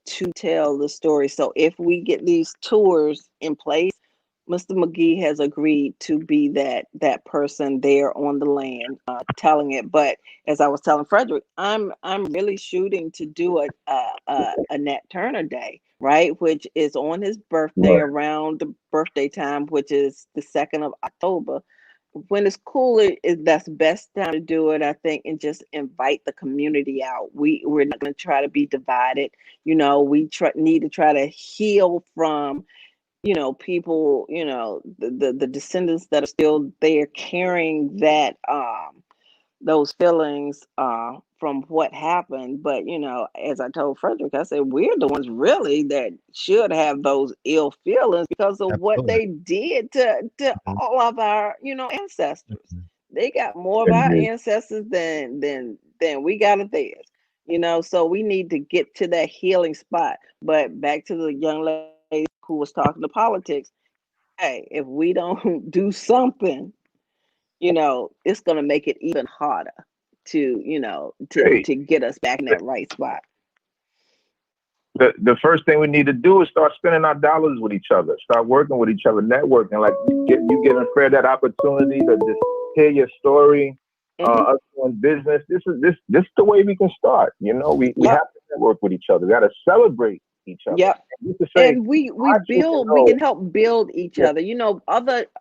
to tell the story. So if we get these tours in place, Mr. McGee has agreed to be that person there on the land, telling it. But as I was telling Frederick, I'm really shooting to do a Nat Turner Day, right, which is on his birthday, Right. around the birthday time, which is the 2nd of October. When it's cooler, that's the best time to do it, I think, and just invite the community out. We're not going to try to be divided. We need to try to heal from people, the descendants that are still there carrying those feelings from what happened. But as I told Frederick, I said we're the ones really that should have those ill feelings because of what Absolutely. they did to Mhm. all of our ancestors. Mhm. They got more of our Indeed. ancestors than we got of theirs. So we need to get to that healing spot. But back to the young lady who was talking to politics. Hey, if we don't do something, it's going to make it even harder to, Hey, to get us back in that right spot. the first thing we need to do is start spending our dollars with each other. Start working with each other, networking. Like you giving Fred that opportunity to just hear your story. Hmm. Us doing business. This is the way we can start. We have Yep. to network with each other. We got to celebrate each other. Yep. And just to say, And we I choose to build, we know. can help build each Yeah, other.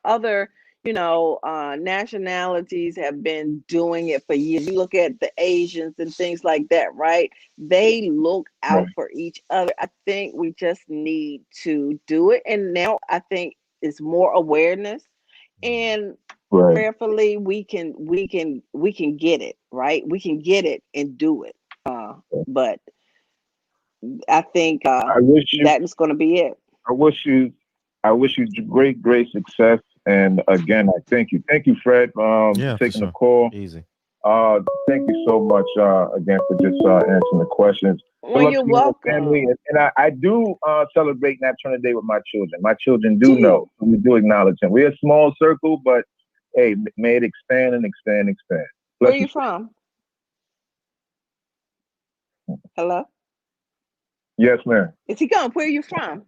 Other nationalities have been doing it for years. You look at the Asians and things like that, right? They look Right. out for each other. I think we just need to do it. And now I think it's more awareness, and Right. prayerfully we can get it, right? We can get it and do it. But I think I wish you. that is going to be it. I wish you. I wish you great success. And again, I thank you. Thank you, Fred, for Yeah, for taking the sure. call. Easy. Thank you so much again for just answering the questions. Good Well, luck you're to your family. welcome. And I do celebrate Nat Turner Day with my children. My children Do do know. you? We do acknowledge them. We're a small circle, but hey, may it expand and expand and expand. Where Bless are you. you from? Hello? Yes, ma'am. Is he gone? Where are you from?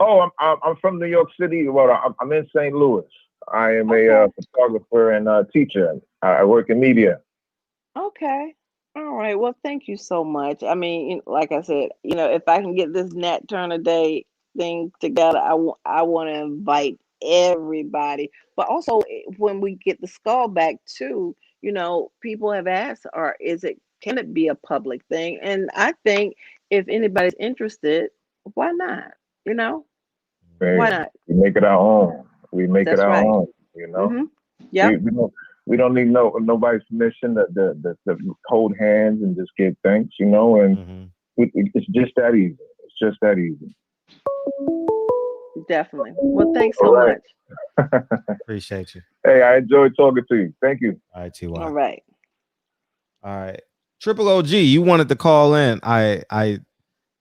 Oh, I'm from New York City. Well, I'm in St. Louis. I am a Okay. photographer and teacher. I work in media. Okay. All right. Well, thank you so much. I mean, like I said, if I can get this Nat Turner Day thing together, I want to invite everybody. But also, when we get the skull back too, people have asked, or can it be a public thing? And I think if anybody's interested, why not? You know, Hey, why not? we make it our own. We make it That's our right. own. You know, Mm-hmm. we, Yep. we don't we don't need nobody's permission to hold hands and just give thanks. You know, and Hmm. it's just that easy. It's just that easy. Definitely. Well, thanks All so right. much. Appreciate you. Hey, I enjoyed talking to you. Thank you. All right, Ty. All right. All right. Triple OG, you wanted to call in. I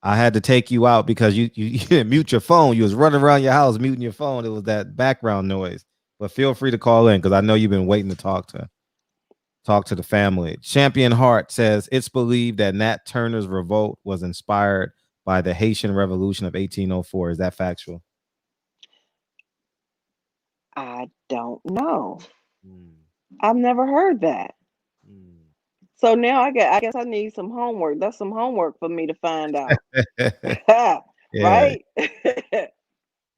had to take you out because you didn't mute your phone. You was running around your house muting your phone. It was that background noise. But feel free to call in because I know you've been waiting to talk to the family. Champion Heart says it's believed that Nat Turner's revolt was inspired by the Haitian Revolution of 1804. Is that factual? I don't know. Mm, I've never heard that. mm. So now I guess I need some homework. That's some homework for me to find out. Yeah, Right?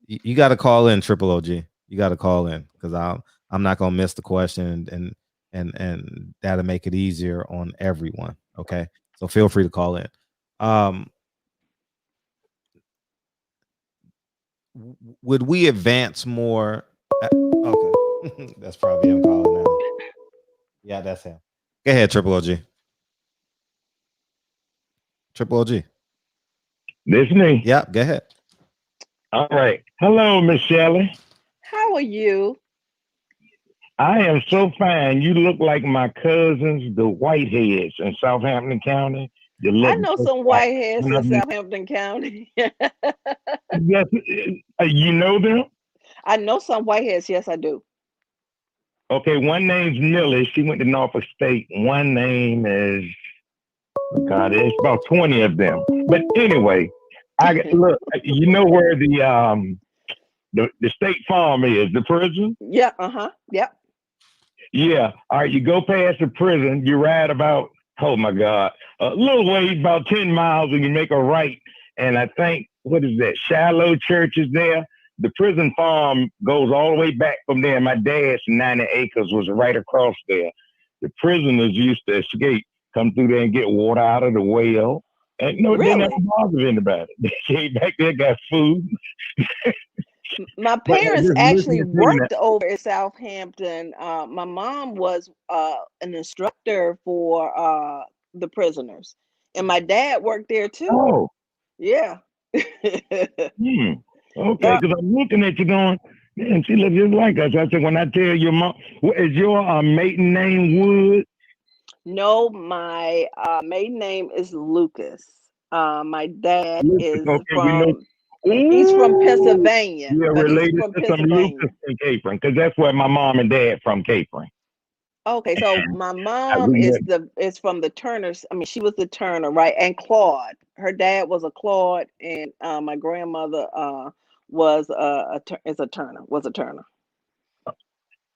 you got to call in, Triple OG. You got to call in because I'm not gonna miss the question and that'll make it easier on everyone. Okay, so feel free to call in. Um, would we advance more? Okay, that's probably him calling now. Yeah, that's him. Go ahead, Triple OG. Triple OG. This me. Yep, go ahead. All right. Hello, Miss Shelley. How are you? I am so fine. You look like my cousins, the Whiteheads in Southampton County. You I look know just some like whiteheads one in of them. Southampton County. Yes, you know them? I know some whiteheads. Yes, I do. Okay, one name's Millie. She went to Norfolk State. One name is, God, it's about 20 of them. But anyway, look, you know where the state farm is, the prison? Yeah, uh-huh. Yep. Yeah. All right. You go past the prison, you ride about, oh my God, a little ways, about 10 miles, and you make a right. And I think, what is that? Shiloh Church is there. The prison farm goes all the way back from there. My dad's 90 acres was right across there. The prisoners used to escape, come through there and get water out of the well. And no, they never Really? bothered anybody. They came back there, got food. My But parents just actually listening to you now. worked over in Southampton. My mom was an instructor for the prisoners, and my dad worked there too. Oh, Yeah. hmm. Okay, Yeah. because I'm looking at you going, man, she looks just like us. I said, when I tell your mom, what is your maiden name Wood? No, my maiden name is Lucas. My dad Lucas. is Okay, we know. from he's from Ooh, Pennsylvania, you're but he's related from to some Lucas Pennsylvania. and Capron, because that's where my mom and dad from Capron. Okay, so my mom We is met. from the Turners. I mean, she was the Turner, right? And Claude. Her dad was a Claude, and my grandmother was is a Turner. Was a Turner.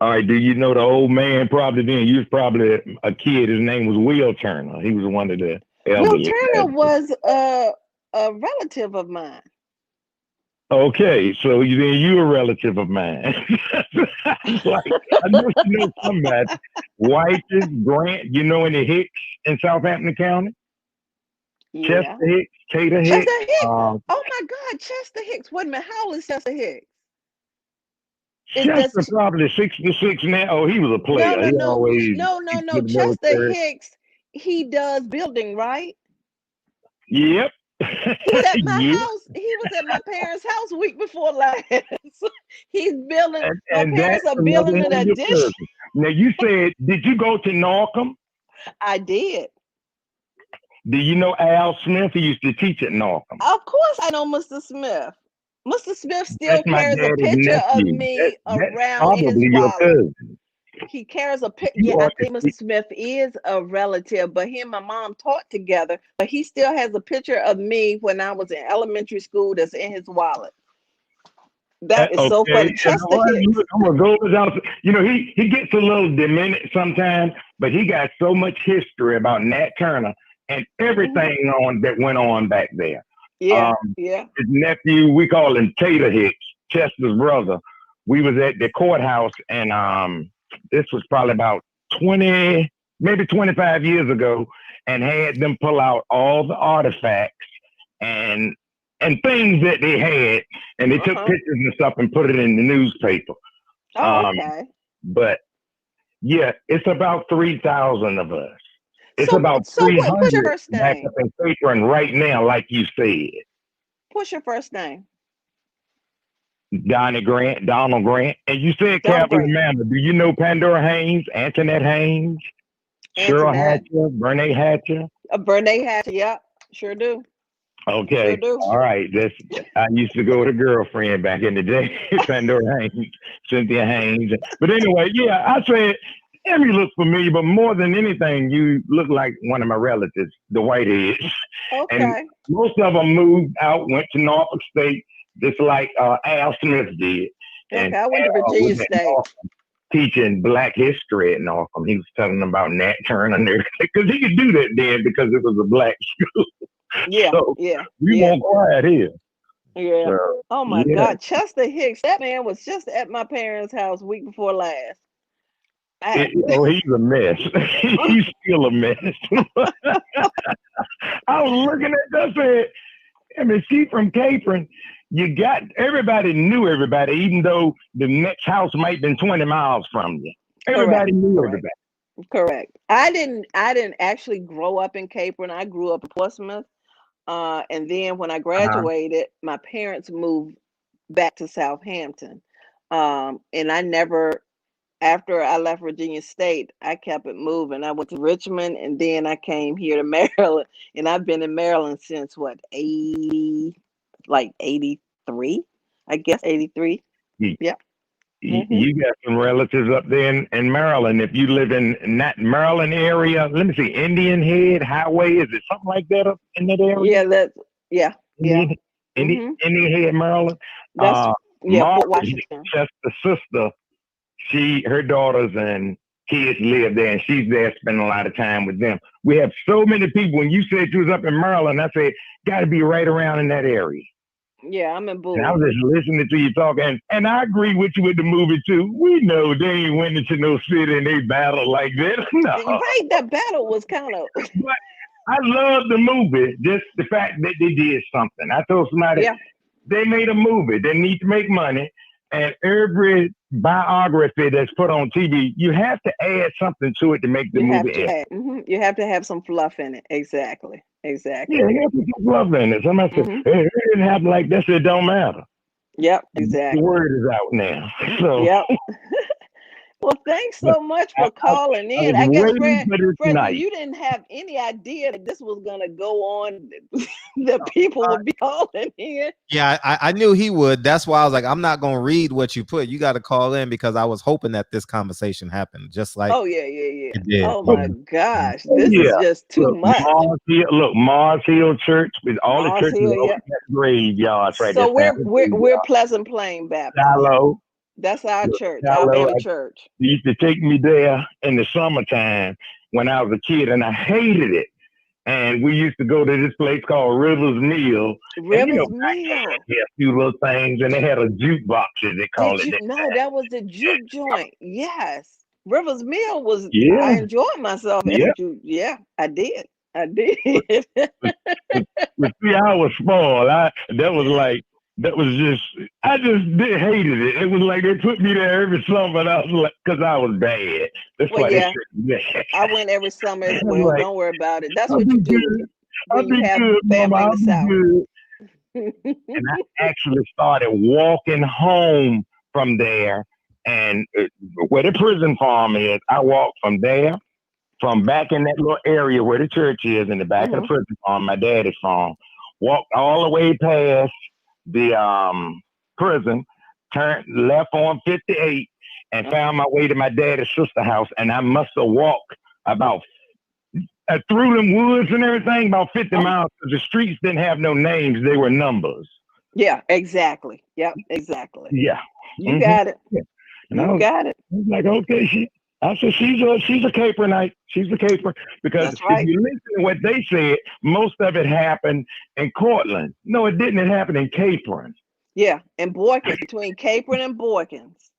All right, do you know the old man probably then? You was probably a kid. His name was Will Turner. He was one of the Will elderly. Turner was a relative of mine. Okay, so then you a relative of mine. Like, I know you know somebody. White's, Grant, you know any Hicks in Southampton County? Yeah. Chester Hicks, Tater Chester Hicks. Hicks. Oh my God, Chester Hicks. Wait a minute. How old is Chester Hicks? Is Chester that's probably 66 now. Oh, he was a no, player. no, He no, always no, no, to no. the Chester military. Hicks, he does building, right? Yep. He was at my Yeah. house. He was at my parents' house week before last. He's building. My And that's parents are another building one an of your addition. cousins. Now you said, did you go to Norcom? I did. Do you know Al Smith? He used to teach at Norcom. Of course, I know Mr. Smith. Mr. Smith still That's my carries a daddy's picture of nephew. me That's around in his probably your wallet. cousin. He carries a picture. You Yeah, I ought to think Mr. see. Smith is a relative, but he and my mom taught together. But he still has a picture of me when I was in elementary school that's in his wallet. That is so Okay, funny. and Chester Hicks. I'm gonna go without. You know, he gets a little diminished sometimes, but he got so much history about Nat Turner and Mhm. everything on that went on back there. Yeah, yeah. His nephew, we call him Tater Hicks, Chester's brother. We was at the courthouse, and this was probably about 20, maybe 25 years ago, and had them pull out all the artifacts and things that they had, and they took Uh-huh. pictures and stuff and put it in the newspaper. Oh, Um, okay. but yeah, it's about 3,000 of us. It's So, about what's your 300 first back up name? in Catron right now, like you said. What's your first name? Donald Grant. And you said Donald Captain Grant. Amanda. Do you know Pandora Haynes, Antoinette Haynes, Cheryl Antoinette. Hatcher, Bernie Hatcher? Bernay Hatcher. Yep, sure do. Sure Okay. do. All right. I used to go with a girlfriend back in the day, Pandora Haynes, Cynthia Haynes. But anyway, yeah, I said, Emmy looks familiar, but more than anything, you look like one of my relatives, the Whiteheads. And Okay. most of them moved out, went to Norfolk State, just like Al Smith did. And Okay. I went to Al Virginia was at State. Norfolk teaching Black history at Norfolk. He was telling them about Nat Turner and everything, because he could do that then because it was a black school. Yeah, So yeah, we yeah, won't quiet here. yeah. So Oh my yeah, God, Chester Hicks. That man was just at my parents' house week before last. I, he's a mess. He's still a mess. I was looking at that, said, I mean, she from Capron. You got everybody knew everybody, even though the next house might have been 20 miles from you. correct, Everybody knew correct, everybody. correct. I didn't actually grow up in Capron. I grew up in Portsmouth. And then when I Uh-huh. graduated, my parents moved back to Southampton. And I never, after I left Virginia State, I kept it moving. I went to Richmond and then I came here to Maryland. And I've been in Maryland since what, 80, like 83, I guess 83. You, Yep. Hmm. you got some relatives up there in Maryland. If you live in that Maryland area, let me see, Indian Head Highway, is it something like that up in that area? Yeah, yeah, yeah. Indian, Hmm. Indian Head, Maryland. That's, yeah, Margaret, Fort Washington. Chester's sister, her daughters and kids live there, and she's there spending a lot of time with them. We have so many people. When you said you was up in Maryland, I said, got to be right around in that area. Yeah, I'm in And I was Bowie. just listening to you talk, and I agree with you with the movie too. We know they ain't went into no city and they battle like that. No, Right, that battle was kind of, but I love the movie. Just the fact that they did something. I told somebody yeah. they made a movie. They need to make money, and every biography that's put on TV, you have to add something to it to make the You have movie to end. have, you have to have some fluff in it. Exactly, Yeah, exactly. you have to put love in it. Somebody said, Hmm. hey, it didn't happen like that. It don't matter. Yep, The exactly. word is out now. So Yep. Well, thanks but so much I, for I, calling I in. was I guess, waiting for this Frederick, night. you didn't have any idea that this was gonna go on. That people would be calling in. Yeah, I knew he would. That's why I was like, I'm not gonna read what you put. You got to call in because I was hoping that this conversation happened, just like Oh yeah, yeah, yeah. it did. Oh You Oh, my know? gosh, oh, this is yeah. just too much. Mars Hill Church with all the Mars churches Hill, over yep. that graveyards right there. So we're Family we're we're graveyard. Pleasant Plain Baptist. Shiloh. That's our Look, church, our Shiloh, baby church. they used to take me there in the summertime when I was a kid, and I hated it and we used to go to this place called Rivers Mill. And Rivers back then, Mill. they had a few little things, and they had a jukebox, as they call Did it. you? No, that was the juke joint. Yes, Rivers Mill was. I Yeah, enjoyed myself at yeah. the juke. Yeah, I did. I did. But see, I was spoiled. That was just, I just hated it. It was like they put me there every summer, and I was like, because I was bad. That's Well, why they yeah, said that. I went every summer as I'm well. like, Don't worry about it. That's I'll what be you do good. I'll when you be have good, Mama. family in I'll the be South. good. And I actually started walking home from there, and where the prison farm is, I walked from there, from back in that little area where the church is, in the back of the prison farm, my daddy's farm. Walked all the way past the prison, turned left on 58, and found my way to my daddy's sister house. And I must have walked about through them woods and everything, about 50 miles. The streets didn't have no names; they were numbers. Yeah, exactly. Yep, exactly. Yeah. You got it. Yeah. And You got it. I was like, okay, I said, she's a caper night. She's a caper. Because That's right. if you listen to what they said, most of it happened in Cortland. No, it didn't. It happened in Capron. Yeah, and Boykins, between Capron and Boykins,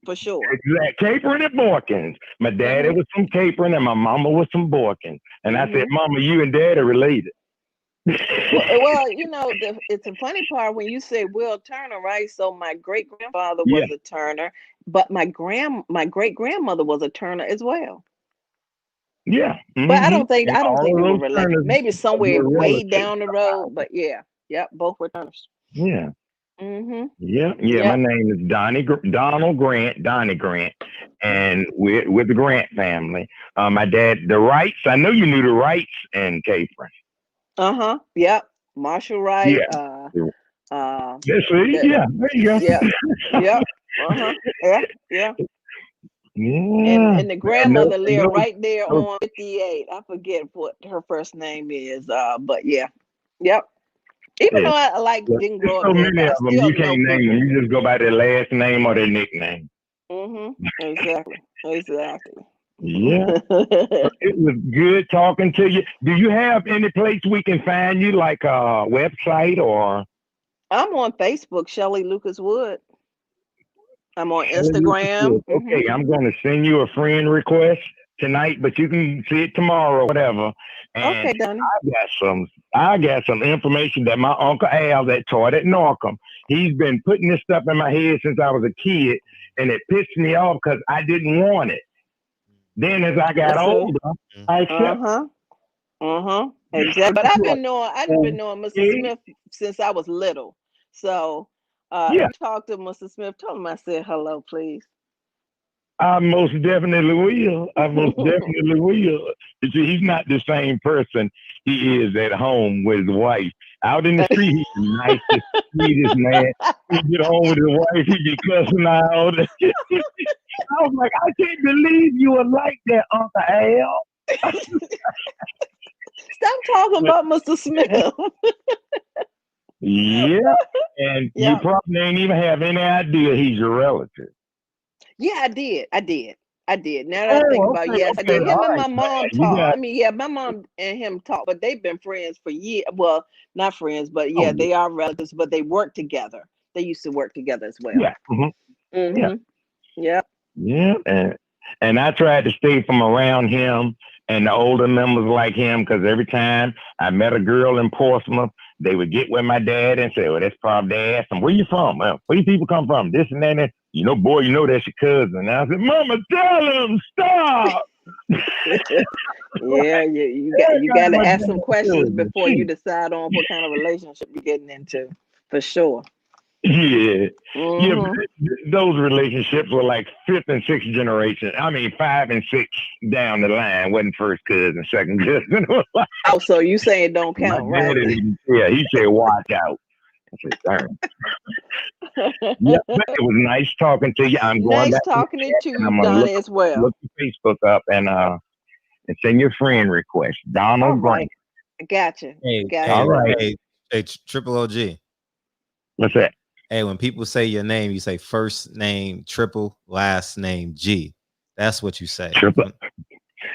for sure. Exactly. Capron and Boykins. My daddy was from Capron and my mama was from Boykins. And I said, Mama, you and Dad are related. Well, you know, it's a funny part when you say Will Turner, right? So my great grandfather was a Turner, but my great grandmother was a Turner as well. Yeah, but I don't think they were related. Turners Maybe somewhere were way relatives. down the road, but yeah, both were Turners. Yeah. Mm-hmm. Yeah. Yep. My name is Donald Grant, Donnie Grant, and we're with the Grant family. My dad, the Wrights. I know you knew the Wrights in Capron. Yep. Marshall Wright. Yeah. Yeah. There you go. Yep. Yep. Yeah. Yeah. And the grandmother lived right there on 58. I forget what her first name is. But yeah. Yep. Even though I didn't grow up so there, many but I of them still you can't know name them. You just go by their last name or their nickname. Exactly. Yeah. It was good talking to you. Do you have any place we can find you, like a website or? I'm on Facebook, Shelly Lucas Wood. I'm on Instagram. Okay, I'm going to send you a friend request tonight, but you can see it tomorrow, whatever. And okay, Donnie. I got some information that my Uncle Al that taught at Norcom. He's been putting this stuff in my head since I was a kid, and it pissed me off because I didn't want it. Then as I got older, I accepted. Exactly. But I've been knowing Mr. Smith since I was little. So you talk to Mr. Smith, tell him I said hello, please. I most definitely will. He's not the same person he is at home with his wife. Out in the street, he's the nicest, sweetest man. He get on with his wife, he be cussing out. I was like, I can't believe you were like that, Uncle Al. Stop talking about Mr. Smith. Yeah, and you probably ain't even have any idea he's your relative. Yeah, I did. Now that I think about it, yes, I did. Him and my mom talk. My mom and him talk, but they've been friends for years. Well, not friends, but they are relatives, but they work together. They used to work together as well. Yeah. And I tried to stay from around him and the older members like him, because every time I met a girl in Portsmouth, they would get with my dad and say, well, that's probably they asked him, where you from? Well, where you people come from? This and that. And you know, boy, you know that's your cousin. And I said, Mama, tell him, stop. You got to ask some questions before you decide on what kind of relationship you're getting into, for sure. Yeah. Those relationships were like fifth and sixth generation. I mean, 5 and 6 down the line. Wasn't first cousin, second cousin. Oh, so you saying it don't count, right? He said, watch out. I said, darn. But it was nice talking to you. I'm going nice back talking to you, Donnie, as well. Look your Facebook up and send your friend request. Donald Grant. I gotcha. All right. Hey, Triple OG. What's that? Hey, when people say your name, you say first name Triple, last name G. That's what you say. Triple.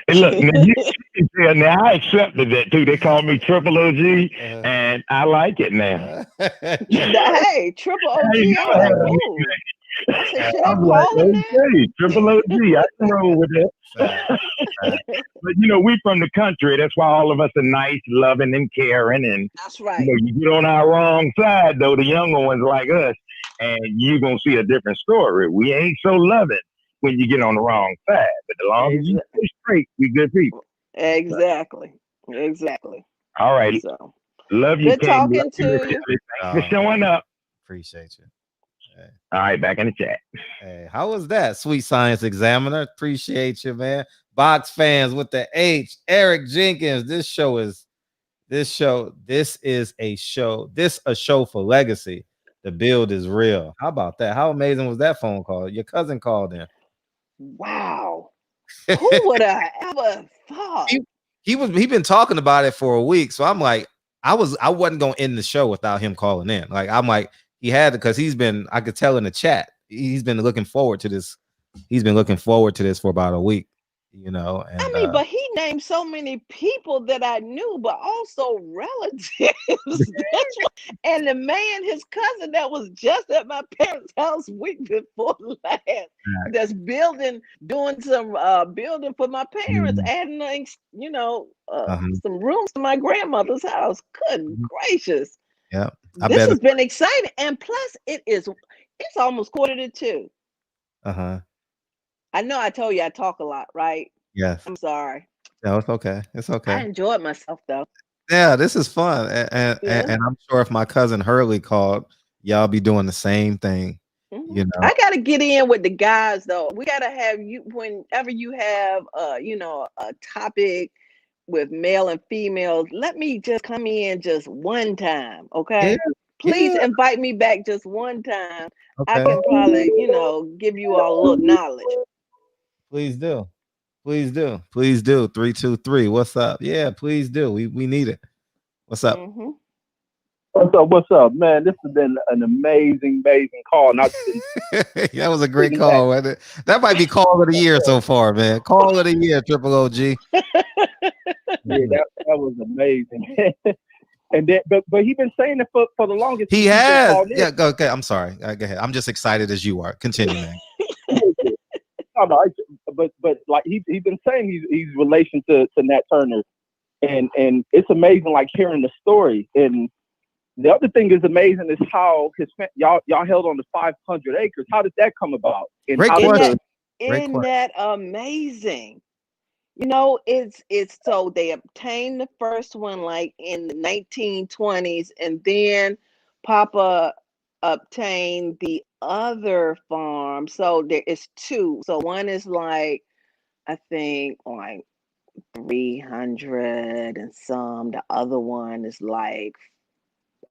Hey, look, now you can tell now I accepted that too. They call me Triple OG, and I like it now. Hey, Triple I OG, ain't I never was had like, a ooh. I said, should I I'm like, call him that? okay, Triple OG, I can roll with that. But we from the country. That's why all of us are nice, loving, and caring. And That's right. you get on our wrong side, though, the younger ones like us, and you're gonna see a different story. We ain't so loving when you get on the wrong side. But as long as you stay straight, we good people. Exactly. Exactly. All right. So Love you, good King. talking to you. Thanks for showing up. Appreciate you. Hey. All right, back in the chat. Hey, how was that, Sweet Science Examiner? Appreciate you, man. Box fans with the H, Eric Jenkins. This is a show. This a show for legacy. The build is real. How about that? How amazing was that phone call? Your cousin called in. Wow. Who would have ever thought? He been talking about it for a week. So I'm like, I wasn't gonna end the show without him calling in. Like, I'm like, he had to, because I could tell in the chat, he's been looking forward to this. He's been looking forward to this for about a week, and I mean, but he named so many people that I knew, but also relatives. That's what, and the man, his cousin, that was just at my parents' house week before last, that's doing some building for my parents, adding, some rooms to my grandmother's house. Good gracious! Yeah, this has been exciting, and plus, it's almost 1:45. I know I told you I talk a lot, right? Yes. I'm sorry. No, it's okay. It's okay. I enjoyed myself though. Yeah, this is fun. And I'm sure if my cousin Hurley called, y'all be doing the same thing. I gotta get in with the guys though. We gotta have you whenever you have a topic with male and females. Let me just come in just one time, okay? Please invite me back just one time. Okay. I can probably, give you all a little knowledge. Please do. Please do. Please do. 323. What's up? Yeah, please do. We need it. What's up? What's up, man? This has been an amazing call. That was a great call, wasn't it? That might be call of the year so far, man. Call of the year, Triple OG. Yeah, that was amazing. And then, but he's been saying it for the longest. He has. Yeah, okay. I'm sorry. Go ahead. I'm just excited as you are. Continue, man. No, but like he's been saying he's relation to Nat Turner, and it's amazing like hearing the story. And the other thing is amazing is how y'all held on to 500 acres. How did that come about? And Isn't that amazing? It's so they obtained the first one like in the 1920s, and then Papa obtained the other farm. So there is two. So one is like, I think like 300 and some. The other one is like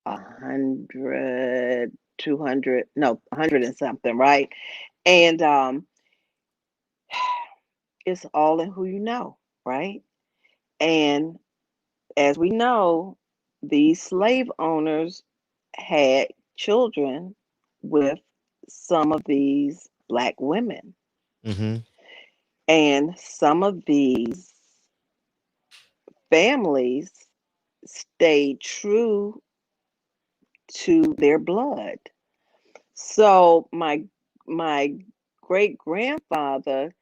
100, 200, no, 100 and something, right? And it's all in who you know, right? And as we know, these slave owners had children with some of these Black women. And some of these families stayed true to their blood. So my great grandfather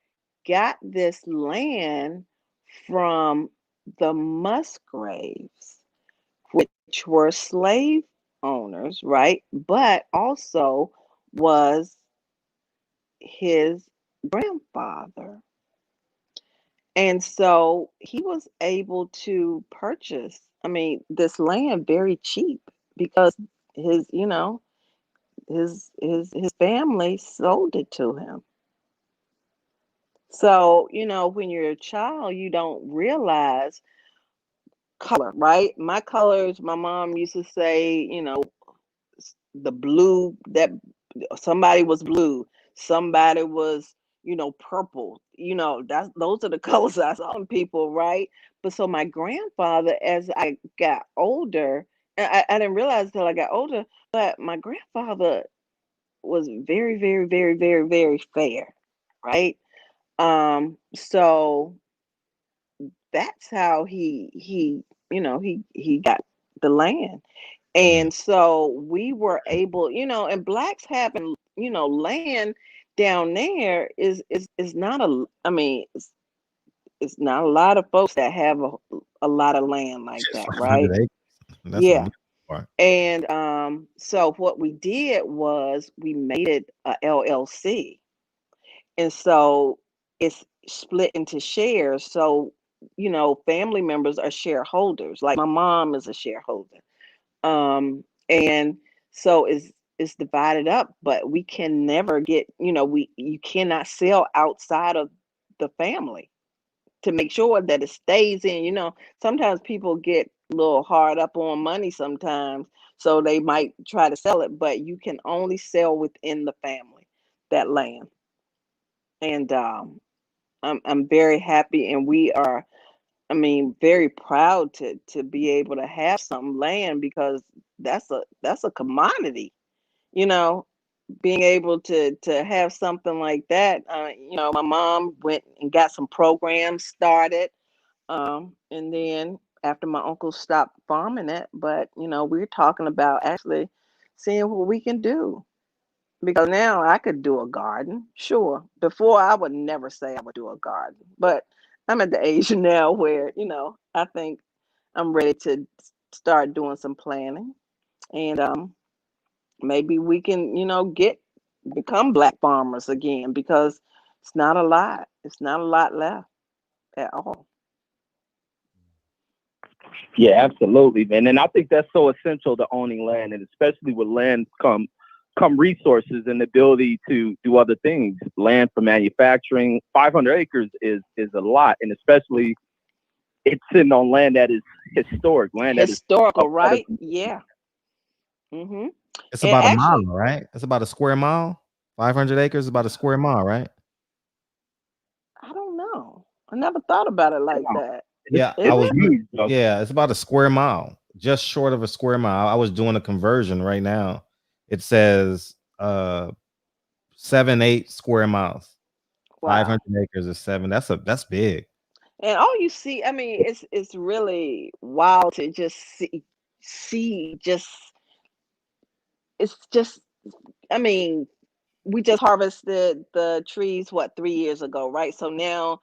got this land from the Musgraves, which were slave owners, right? But also was his grandfather. And so he was able to purchase, this land very cheap because his, his family sold it to him. So, when you're a child, you don't realize color, right? My colors, my mom used to say, the blue, that somebody was blue, somebody was, purple. Those are the colors I saw in people, right? But so my grandfather, as I got older, I didn't realize until I got older, but my grandfather was very, very, very, very, very fair, right? So that's how he he got the land. And so we were able, and blacks having, land down there is not I mean, it's not a lot of folks that have a lot of land like Shit, that, 500 right? acres. That's a Yeah. beautiful part. And so what we did was we made it a LLC. And so it's split into shares. So, family members are shareholders. Like my mom is a shareholder. And so it's divided up, but we can never get, you cannot sell outside of the family to make sure that it stays in. Sometimes people get a little hard up on money sometimes, so they might try to sell it, but you can only sell within the family that land. And I'm very happy, and we are, I mean, very proud to be able to have some land, because that's a commodity, you know, being able to have something like that. My mom went and got some programs started, and then after my uncle stopped farming it, but we're talking about actually seeing what we can do, because now I could do a garden. Sure, before I would never say I would do a garden, but I'm at the age now where I think I'm ready to start doing some planning, and maybe we can become black farmers again, because it's not a lot left at all. Yeah, absolutely, man. And I think that's so essential to owning land, and especially with land come resources and the ability to do other things. Land for manufacturing, 500 acres is a lot, and especially it's sitting on land that is historic, land that is Historical, right? Yeah. Mm-hmm. It's And about a mile, actually, right? It's about a square mile. 500 acres is about a square mile, right? I don't know. I never thought about it like that. Yeah, I Is was. it? huge, though. Yeah, it's about a square mile, just short of a square mile. I was doing a conversion right now. It says 7-8 square miles. Wow. 500 acres is 7. That's big. And all you see, I mean, it's really wild to just see just it's just I mean, we just harvested the trees, what, 3 years ago, right? So now,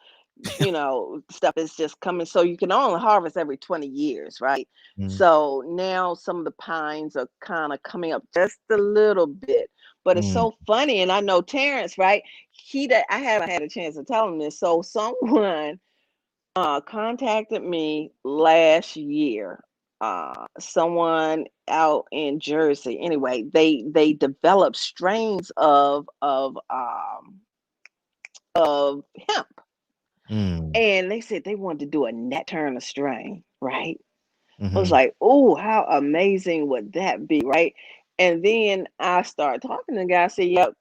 stuff is just coming. So you can only harvest every 20 years, right? Mm, So now some of the pines are kind of coming up just a little bit. But it's mm, so funny. And I know Terrence, right? I haven't had a chance to tell him this. So someone contacted me last year. Someone out in Jersey. Anyway, they developed strains of hemp, mm, and they said they wanted to do a net turner strain, right? I was mhm, like, oh, how amazing would that be, right? And then I started talking to the guy. I said, yep,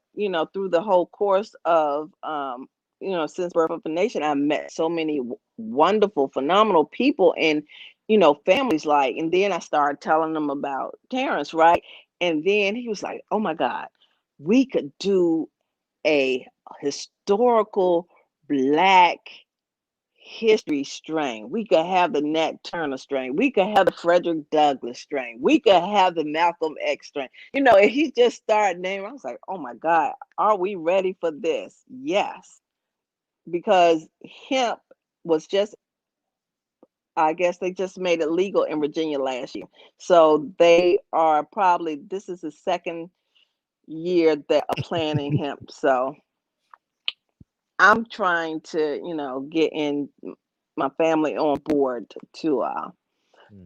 through the whole course of, since Birth of a Nation, I met so many wonderful, phenomenal people and, families like, and then I started telling them about Terrence, right? And then he was like, oh my God, we could do a historical Black history strain. We could have the Nat Turner strain. We could have the Frederick Douglass strain. We could have the Malcolm X strain. And he just started naming. I was like, oh my God, are we ready for this? Yes. Because hemp was just, I guess they just made it legal in Virginia last year. So they are probably, this is the second year that are planting hemp. So I'm trying to, get in my family on board to mm,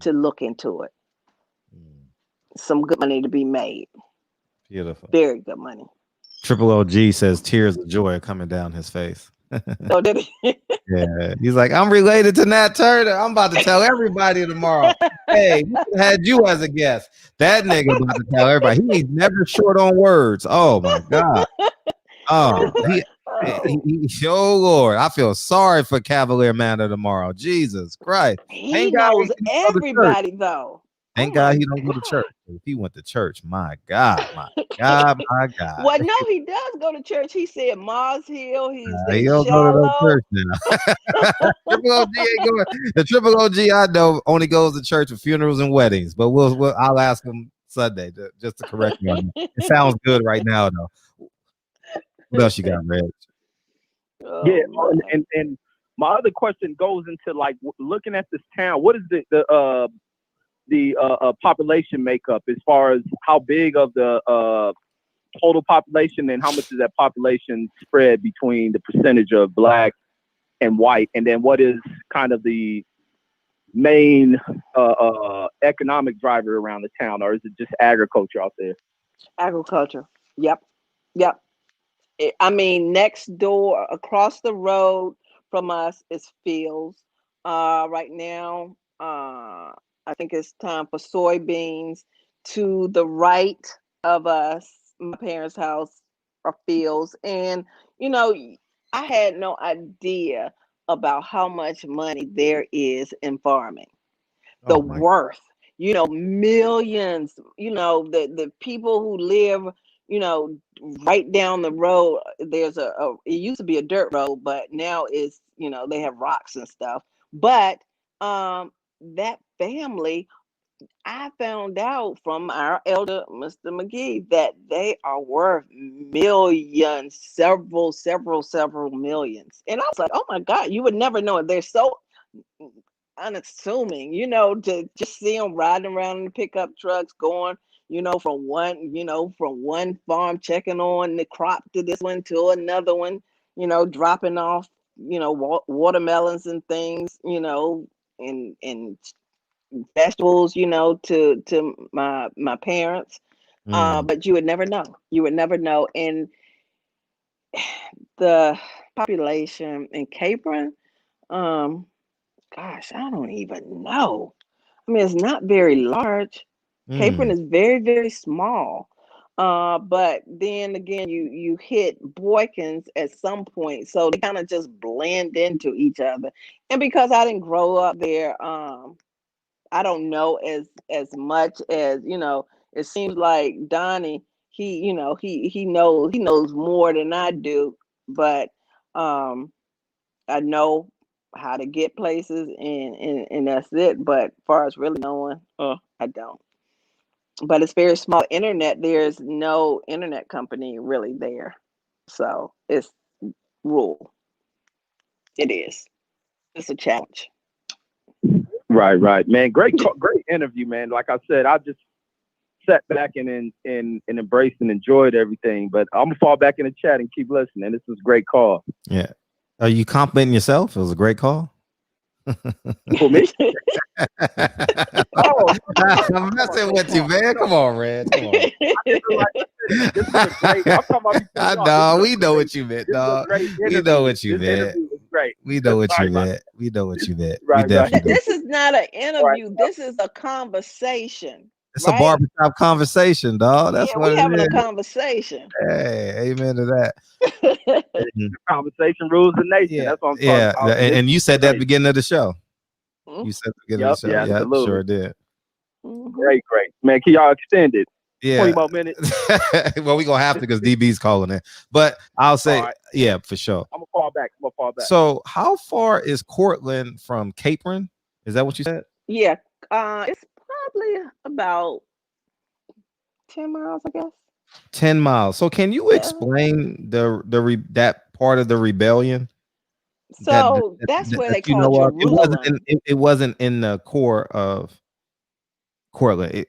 look into it. mm. Some good money to be made. Beautiful. Very good money. Triple OG says tears of joy are coming down his face. So did it. Yeah, he's like, I'm related to Nat Turner. I'm about to tell everybody tomorrow. Hey, we could've had you as a guest. That nigga about to tell everybody. He's never short on words. Oh my God. Oh, Oh, oh Lord, I feel sorry for Cavalier Manor tomorrow. Jesus Christ, he ain't got knows anything to go to church. everybody though. Thank my God he don't go to God. church. If he went to church, my God, my God, my God. Well, no, he does go to church. He said Mars Hill. He He said don't go to no Shallow. church now. Triple OG ain't going. The Triple OG I know only goes to church for funerals and weddings. But I'll ask him Sunday just to correct me on that. It sounds good right now though. What else you got, Reg? Yeah, Oh, and my other question goes into like looking at this town. What is the population makeup as far as how big of the total population and how much is that population spread between the percentage of black and white, and then what is kind of the main economic driver around the town, or is it just agriculture out there? agriculture. Yep. Yep. I mean, next door, across the road from us is fields. Right now, I think it's time for soybeans. To the right of us, my parents' house, are fields. And, you know, I had no idea about how much money there is in farming, the Oh my. worth, millions, the people who live, you know right down the road. There's it used to be a dirt road, but now it's, they have rocks and stuff. But that family, I found out from our elder, Mr. McGee, that they are worth millions, several millions. And I was like, oh my God, you would never know it. They're so unassuming, to just see them riding around in the pickup trucks, going, from one farm, checking on the crop to this one to another one, dropping off, watermelons and things, and vegetables, to my parents. But you would never know. You would never know. And the population in Capron, um, gosh, I don't even know. I mean, it's not very large. Capron is very, very small. But then again, you hit Boykins at some point, so they kind of just blend into each other. And because I didn't grow up there, I don't know as much as, It seems like Donnie, he knows more than I do, but I know how to get places, and that's it. But as far as really knowing, I don't. But it's very small. Internet, there's no internet company really there, so it's rural. It is. It's a challenge. Right, man. Great interview, man. Like I said, I just sat back and embraced and enjoyed everything. But I'm gonna fall back in the chat and keep listening. This was a great call. Yeah. Are you complimenting yourself? It was a great call. For me? Oh, I'm messing with you, man. Come on, Red. Come on. This was a great. I'm talking about I know. We know what you meant, dog. We know what you meant. Interview was great. We know what you meant. We know what you meant. Right, We definitely do. This is not an interview. This is a conversation. It's a barbershop conversation, dog. That's Yeah, what we it having a is. conversation. Hey, amen to that. Conversation rules the nation. Yeah, That's what I'm talking yeah. about. And you said that at the beginning of the show. Mhm. You said at the beginning of the show. Yeah, Yeah, absolutely. sure did. Great. Man, can y'all extend it? Yeah. 20 more minutes. Well, we're gonna have to because DB's calling in. But I'll say, right. Yeah, for sure. I'm gonna fall back. So how far is Cortland from Capron? Is that what you said? Yeah. It's probably about 10 miles, I guess. 10 miles. So can you explain that part of the rebellion? So that's where they you call know of? Jerusalem. It wasn't in the core of Cortland.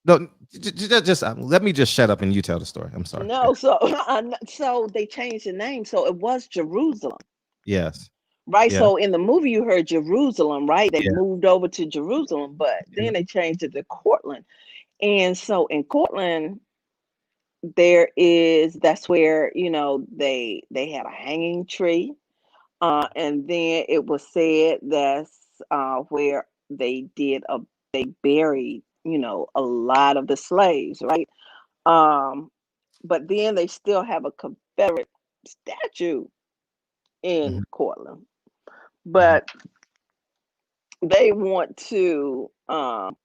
Just let me just shut up and you tell the story. I'm sorry. No, so they changed the name, so it was Jerusalem. Yes. Right. Yeah. So in the movie you heard Jerusalem, right? They Yeah. moved over to Jerusalem, but then they changed it to Cortland. And so in Cortland, that's where, they had a hanging tree. And then it was said that's where they buried, a lot of the slaves, right? But then they still have a Confederate statue in Cortland. But they want to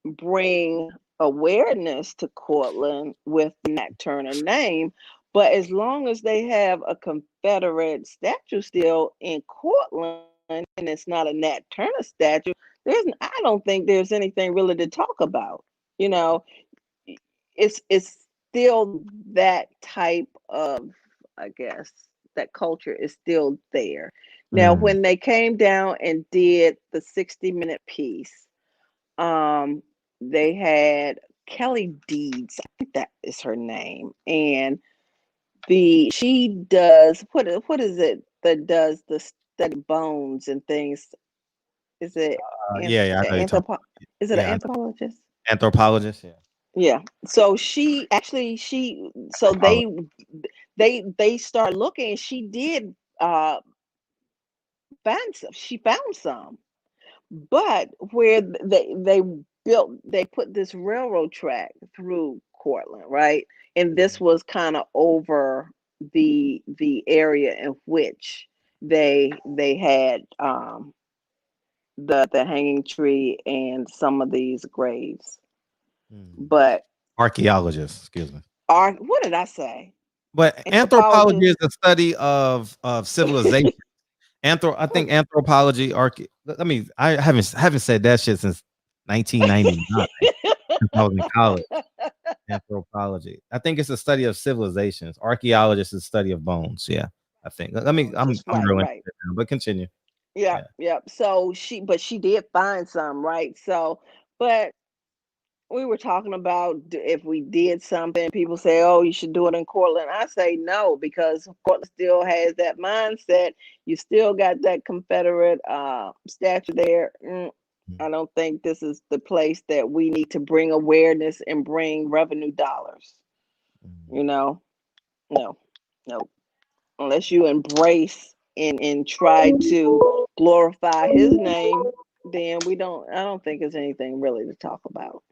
bring awareness to Cortland with the Nat Turner name. But as long as they have a Confederate statue still in Cortland and it's not a Nat Turner statue, I don't think there's anything really to talk about. You know, it's still that type of, I guess, that culture is still there. Now, when they came down and did the 60-minute piece, they had Kelly Deeds, I think that is her name, and she does what is it that does the study bones and things? Is it Yeah, I know you're talking. is it an Yeah, anthropologist? anthropologist. Yeah, Yeah. So so anthropologist. they start looking. She did find some. She found some, but where they put this railroad track through Cortland, right? And this was kind of over the area in which they had the hanging tree and some of these graves. But Archaeologist, excuse me. what did I say? But anthropology is the study of civilization. I think anthropology, I haven't said that shit since 1999. I was in college. Anthropology. I think it's a study of civilizations. Archaeologist is a study of bones. Yeah, I think. I'm ruining it now, but continue. Yeah. So she did find some, right? So, but we were talking about if we did something, people say, "Oh, you should do it in Cortland." I say no, because Cortland still has that mindset. You still got that Confederate statue there. I don't think this is the place that we need to bring awareness and bring revenue dollars. No, no. Unless you embrace and try to glorify his name, then I don't think there's anything really to talk about.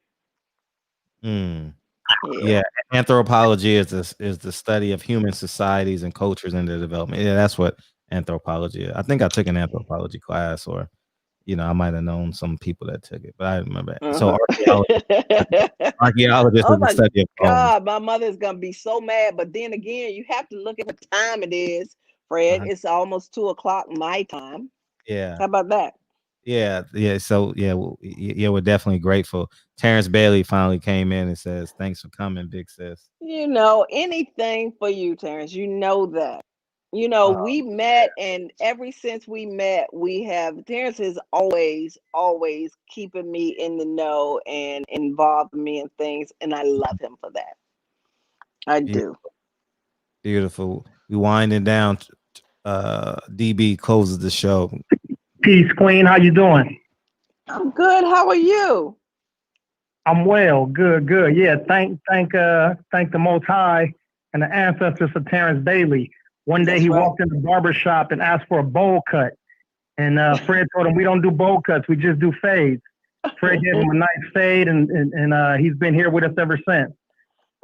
Yeah, anthropology is the study of human societies and cultures and their development. Yeah, that's what anthropology is. I think I took an anthropology class, or I might have known some people that took it, but I remember. So archaeologist Oh is the my study of God, my mother's gonna be so mad. But then again, you have to look at what time it is, Fred. It's almost 2:00 my time. Yeah. How about that? Yeah. So we're definitely grateful. Terrence Bailey finally came in and says, "Thanks for coming, big sis." Anything for you, Terrence. You know that. We met, and ever since we met, Terrence is always keeping me in the know and involving me in things, and I love him for that. I do. Beautiful. We winding down. DB closes the show. Peace, Queen. How you doing? I'm good. How are you? I'm well. Good. Yeah. Thank the Most High and the ancestors for Terrence Bailey. One day he walked in the barber shop and asked for a bowl cut, and Fred told him, "We don't do bowl cuts. We just do fades." Fred gave him a nice fade, and he's been here with us ever since.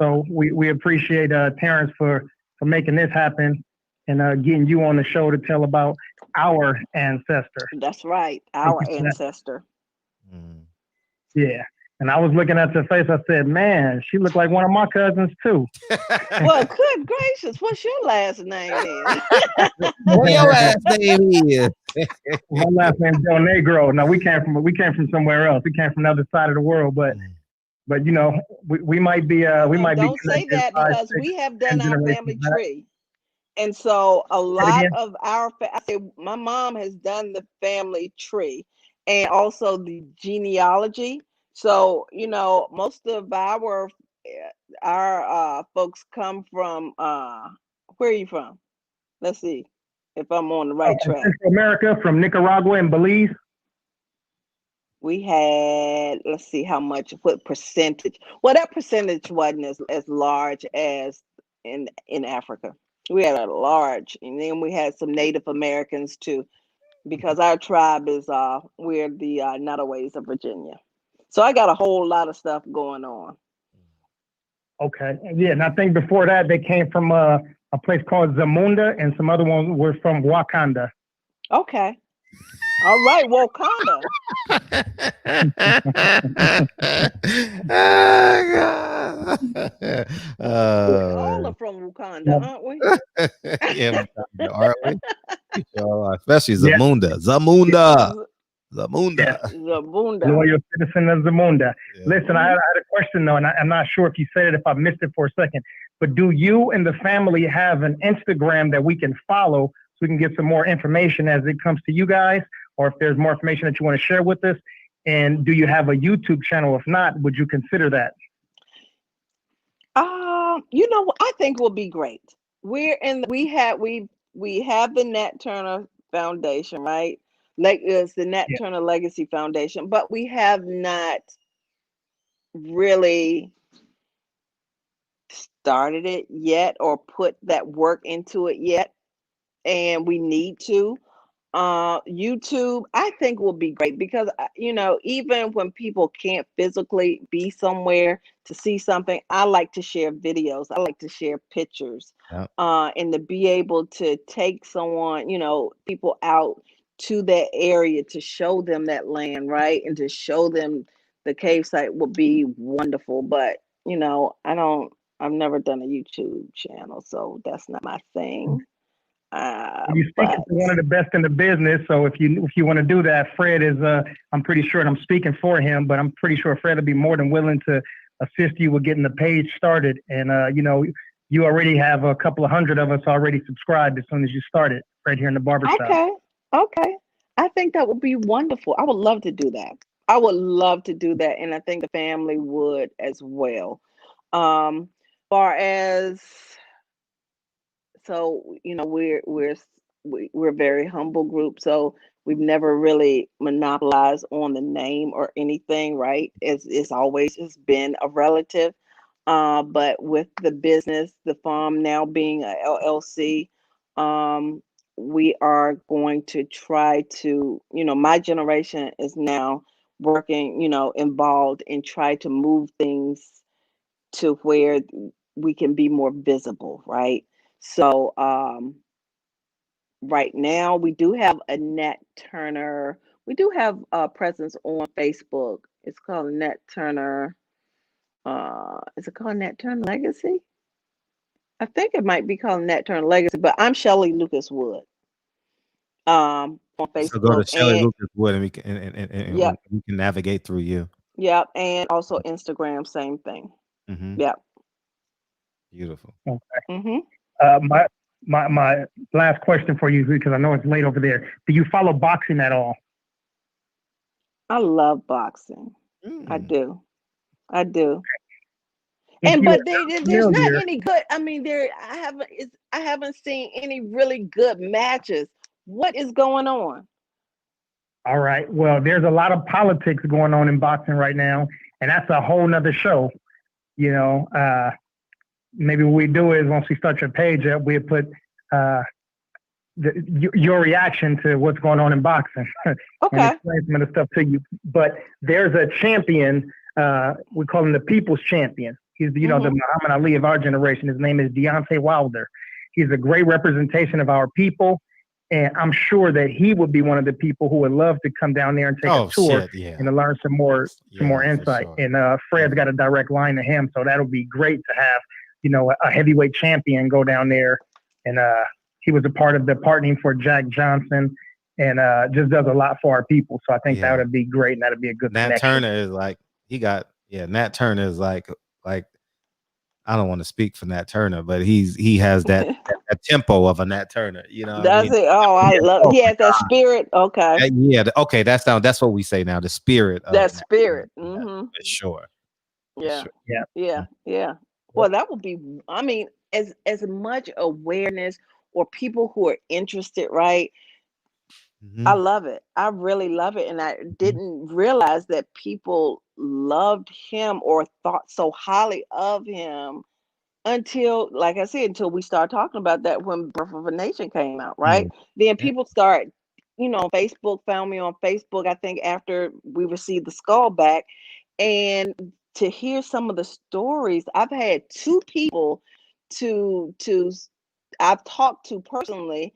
So we appreciate Terrence for making this happen and getting you on the show to tell about our ancestor. That's right, our ancestor. Yeah. And I was looking at her face. I said, "Man, she looked like one of my cousins too." Well, good gracious, what's your last name then? What your last name is? My last name is Del Negro. Now we came from somewhere else. We came from the other side of the world, but we might be Don't say that, because we have done our family tree. And so a lot of my mom has done the family tree and also the genealogy. So, most of our folks come from, where are you from? Let's see if I'm on the right track. Central America, from Nicaragua and Belize. We had, let's see what percentage. Well, that percentage wasn't as large as in Africa. We had a large, and then we had some Native Americans too, because our tribe is we're the Nottaways of Virginia. So I got a whole lot of stuff going on. Okay, yeah, and I think before that they came from a place called Zamunda, and some other ones were from Wakanda. Okay. All right, Wakanda. We all are from Wakanda, aren't we? Yeah, we kinda are we? We sure are. Especially Yeah. Zamunda. Zabunda. Loyal citizen of Zamunda. Yeah. Listen, I had a question though, and I'm not sure if you said it, if I missed it for a second, but do you and the family have an Instagram that we can follow so we can get some more information as it comes to you guys, or if there's more information that you want to share with us? And do you have a YouTube channel? If not, would you consider that? I think will be great. We have the Nat Turner Foundation, right? Like it's the Nat Yeah. Turner Legacy Foundation, but we have not really started it yet or put that work into it yet, and we need to. YouTube, I think will be great because even when people can't physically be somewhere to see something, I like to share videos. I like to share pictures, Yep. and to be able to take someone, people out to that area to show them that land, right, and to show them the cave site would be wonderful. But I've never done a YouTube channel, so that's not my thing. You're speaking But to one of the best in the business, so if you want to do that, Fred is. I'm pretty sure, and I'm speaking for him, but I'm pretty sure Fred will be more than willing to assist you with getting the page started. And you already have a couple of hundred of us already subscribed as soon as you started right here in the barbershop. okay. I think that would be wonderful. I would love to do that. I would love to do that, and I think the family would as well. Far as so, we're a very humble group, so we've never really monopolized on the name or anything, right? It's always just been a relative. But with the business, the farm now being a LLC, um, we are going to try to, my generation is now working, involved and try to move things to where we can be more visible, right? So right now we do have a Nat Turner. We do have a presence on Facebook. It's called Nat Turner. Is it called Nat Turner Legacy? I think it might be called Nat Turner Legacy, but I'm Shelly Lucas Wood. On So go to Facebook Shelly and Lucas Wood and yep, we can navigate through you. yep, and also Instagram, same thing. Mm-hmm. Yep. Beautiful. Okay. Mm-hmm. My last question for you, because I know it's late over there. Do you follow boxing at all? I love boxing. I Mm. do. I do. If But you're there's not familiar, any good. I mean, I haven't seen any really good matches. What is going on? all right. Well, there's a lot of politics going on in boxing right now, and that's a whole nother show. Maybe what we do is once we start your page up, we put your reaction to what's going on in boxing and Okay. explain some of the stuff to you. But there's a champion. We call him the People's Champion. He's the Muhammad Ali of our generation. His name is Deontay Wilder. He's a great representation of our people. And I'm sure that he would be one of the people who would love to come down there and take a tour and to learn some more insight. Sure. And Fred's got a direct line to him, so that'll be great to have a heavyweight champion go down there. And he was a part of the partnering for Jack Johnson, and just does a lot for our people. So I think that would be great, and that'd be a good Nat connection. Turner is like Nat Turner is like I don't want to speak for Nat Turner, but he has that tempo of a Nat Turner. Does it? Oh, I love. He has that spirit. Okay. Okay. That's what we say now. The spirit of That Nat spirit. Turner. Mm-hmm. For sure. Yeah. For Yeah. Yeah. Well, that would be. I mean, as much awareness or people who are interested, right? Mm-hmm. I love it. I really love it, and I didn't realize that people loved him or thought so highly of him until, like I said, until we started talking about that when Birth of a Nation came out, right? Then people start, Facebook, found me on Facebook, I think after we received the skull back. And to hear some of the stories, I've had two people to I've talked to personally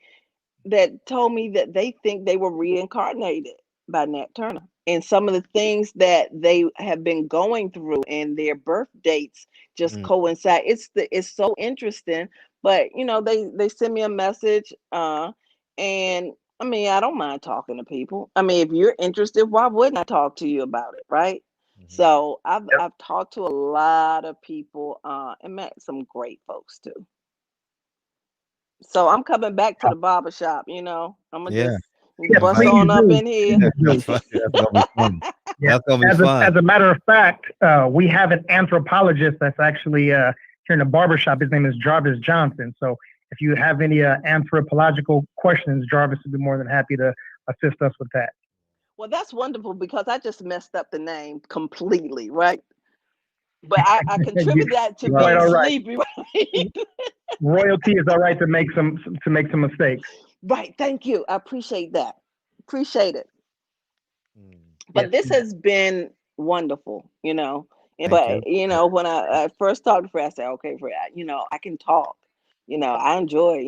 that told me that they think they were reincarnated by Nat Turner. And some of the things that they have been going through and their birth dates just Mm. coincide. It's so interesting. But they send me a message, and I mean, I don't mind talking to people. I mean, if you're interested, why wouldn't I talk to you about it, right? Mhm. So I've talked to a lot of people, and met some great folks too. So I'm coming back to the barber shop. I'm gonna Yeah. just Yeah, bust please on up do. in here. Please do. That's funny. That's gonna be fun. Yeah. That's gonna be fun. As a matter of fact, we have an anthropologist that's actually here in the barbershop. His name is Jarvis Johnson. So if you have any anthropological questions, Jarvis would be more than happy to assist us with that. Well, that's wonderful because I just messed up the name completely, right? But I You, contribute that to you're quite being all right. sleepy, right? Royalty is all right to make some mistakes. Right. Thank you. I appreciate that. Appreciate it. Mm. Yes. But this has been wonderful. Thank you. But when I first talked to Fred, I said, okay, Fred, I can talk. I enjoy,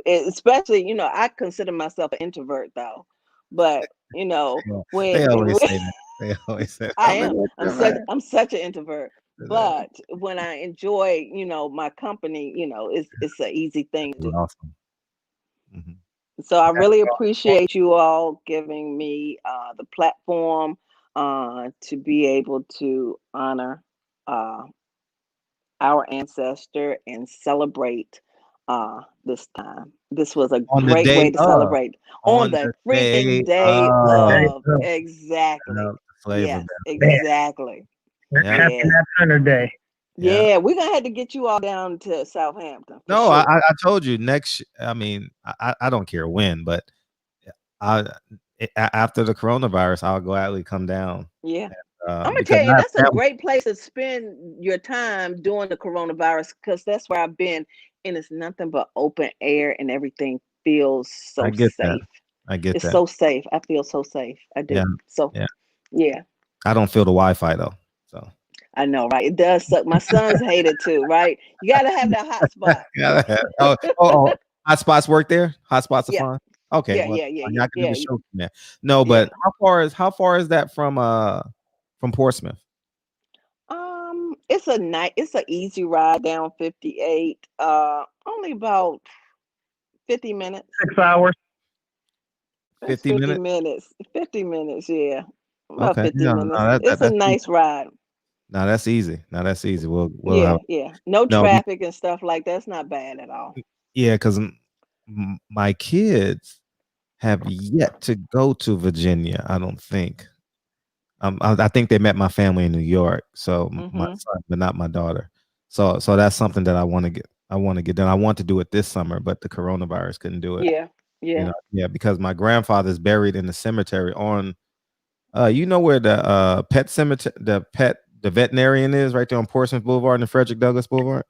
especially, I consider myself an introvert though. But Yeah. They when, always when say that. They always say, I I'm an am, introvert. I'm such an introvert. But when I enjoy, my company, it's an easy thing to do. Awesome. Mhm. So I really appreciate you all giving me the platform to be able to honor uh, our ancestor and celebrate this time. This was a On the great way day to of. celebrate on On the the freaking day day of. Hey, of. Exactly. Flavor Yes, Bell. man, exactly. Yeah. happy Yeah. Nat Turner Day. Yeah. Yeah. We're going to have to get you all down to Southampton for No, I, sure. I I told you next. I mean, I don't care when, but I after the coronavirus, I'll gladly come down. Yeah. I'm gonna Because tell you, I have that's a family. great place to spend your time during the coronavirus because that's where I've been, and it's nothing but open air, and everything feels I so get that. safe. I get It's that. so safe. I feel so safe. I Yeah. do. So, Yeah. yeah, I don't feel the Wi-Fi though. So I know, right? It does suck. My sons hate it too, right? You gotta have that hot spot. hot spots work there. Hot spots are Yeah, fine. Okay, yeah, well, yeah, yeah, I yeah, can do yeah, the show from there. No, yeah. but how far is that from Portsmouth? It's a easy ride down 58. Only about 50 minutes. 6 hours. It's 50 50 minutes. minutes. 50 minutes, yeah. About Okay, 50 yeah, minutes. no, It's a that's easy. nice ride. No, that's easy. No, that's easy. We'll have Yeah, yeah. No no, traffic and stuff like that's not bad at all. yeah, because my kids have yet to go to Virginia. I don't think. I think they met my family in New York, so my Mm-hmm. son, but not my daughter. So that's something that I want to get. I want to get done. I want to do it this summer, but the coronavirus couldn't do it. Yeah, yeah. Yeah, because my grandfather's buried in the cemetery on. Where the pet cemetery, the veterinarian is right there on Portsmouth Boulevard and Frederick Douglass Boulevard,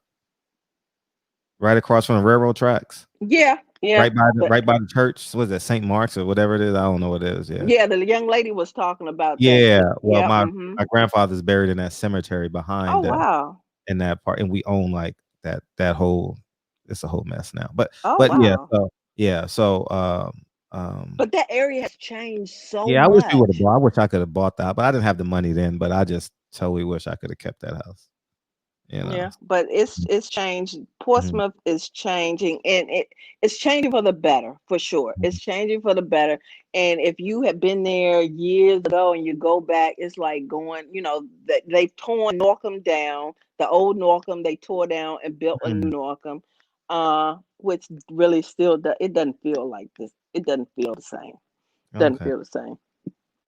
right across from the railroad tracks, Yeah, yeah. But right by the church. Was it St. Mark's or whatever it is? I don't know what it is. Yeah. yeah, the young lady was talking about that. Yeah, well, Yeah, my mm-hmm. my grandfather's buried in that cemetery behind Oh wow. in that part, and we own like that whole. It's a whole mess now, but Oh but yeah, wow. um, But that area has changed so yeah, I wish we would have much. bought. I wish I could have bought that, but I didn't have the money then. But I just totally wish I could have kept that house. You know. Yeah, but it's changed. Mhm, Portsmouth is changing, and it's changing for the better, for sure. mhm, It's changing for the better. And if you have been there years ago and you go back, it's like going, they've torn Norcom down, the old Norcom, they tore down and built a new mhm. Norcom, which really still it doesn't feel like this. It doesn't feel the same. Doesn't Okay. feel the same.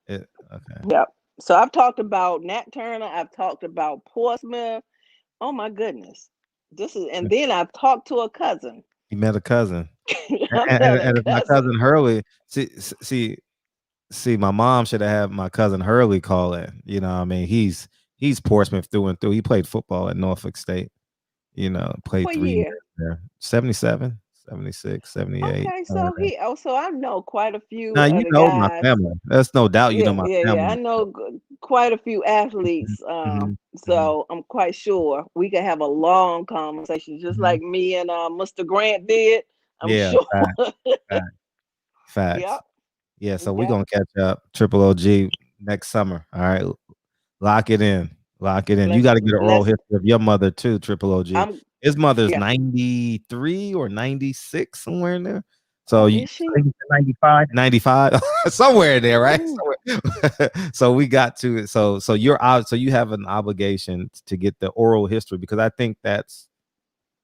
Okay. Yep. So I've talked about Nat Turner. I've talked about Portsmouth. Oh my goodness. And then I've talked to a cousin. You met a cousin, I met a and if my cousin. cousin Hurley. See, my mom should have had my cousin Hurley call in. You know, what I mean, he's Portsmouth through and through. He played football at Norfolk State. Played What 3 years year? there. 77, 76, 78. Okay, so I know quite a few Now of you the know my guys. family. There's no doubt you know Yeah, my yeah, yeah. I family. know quite a few Mhm, athletes. mhm, mhm, So I'm quite sure we could have a long conversation, just mhm. like me and Mr. Grant did. I'm Yeah, sure. fact, fact. Facts. Yep. Yeah, so we're Yep. gonna catch up Triple OG next summer. All right. Lock it in. Lock it in. You got to get an oral history of your mother too, Triple OG. His mother's 93 or 96, somewhere in there. So you Is she? 95. 95, somewhere in there, right? So we got to so you're out. So you have an obligation to get the oral history, because I think that's,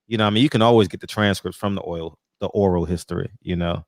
you know, I mean, you can always get the transcripts from the oral history, you know.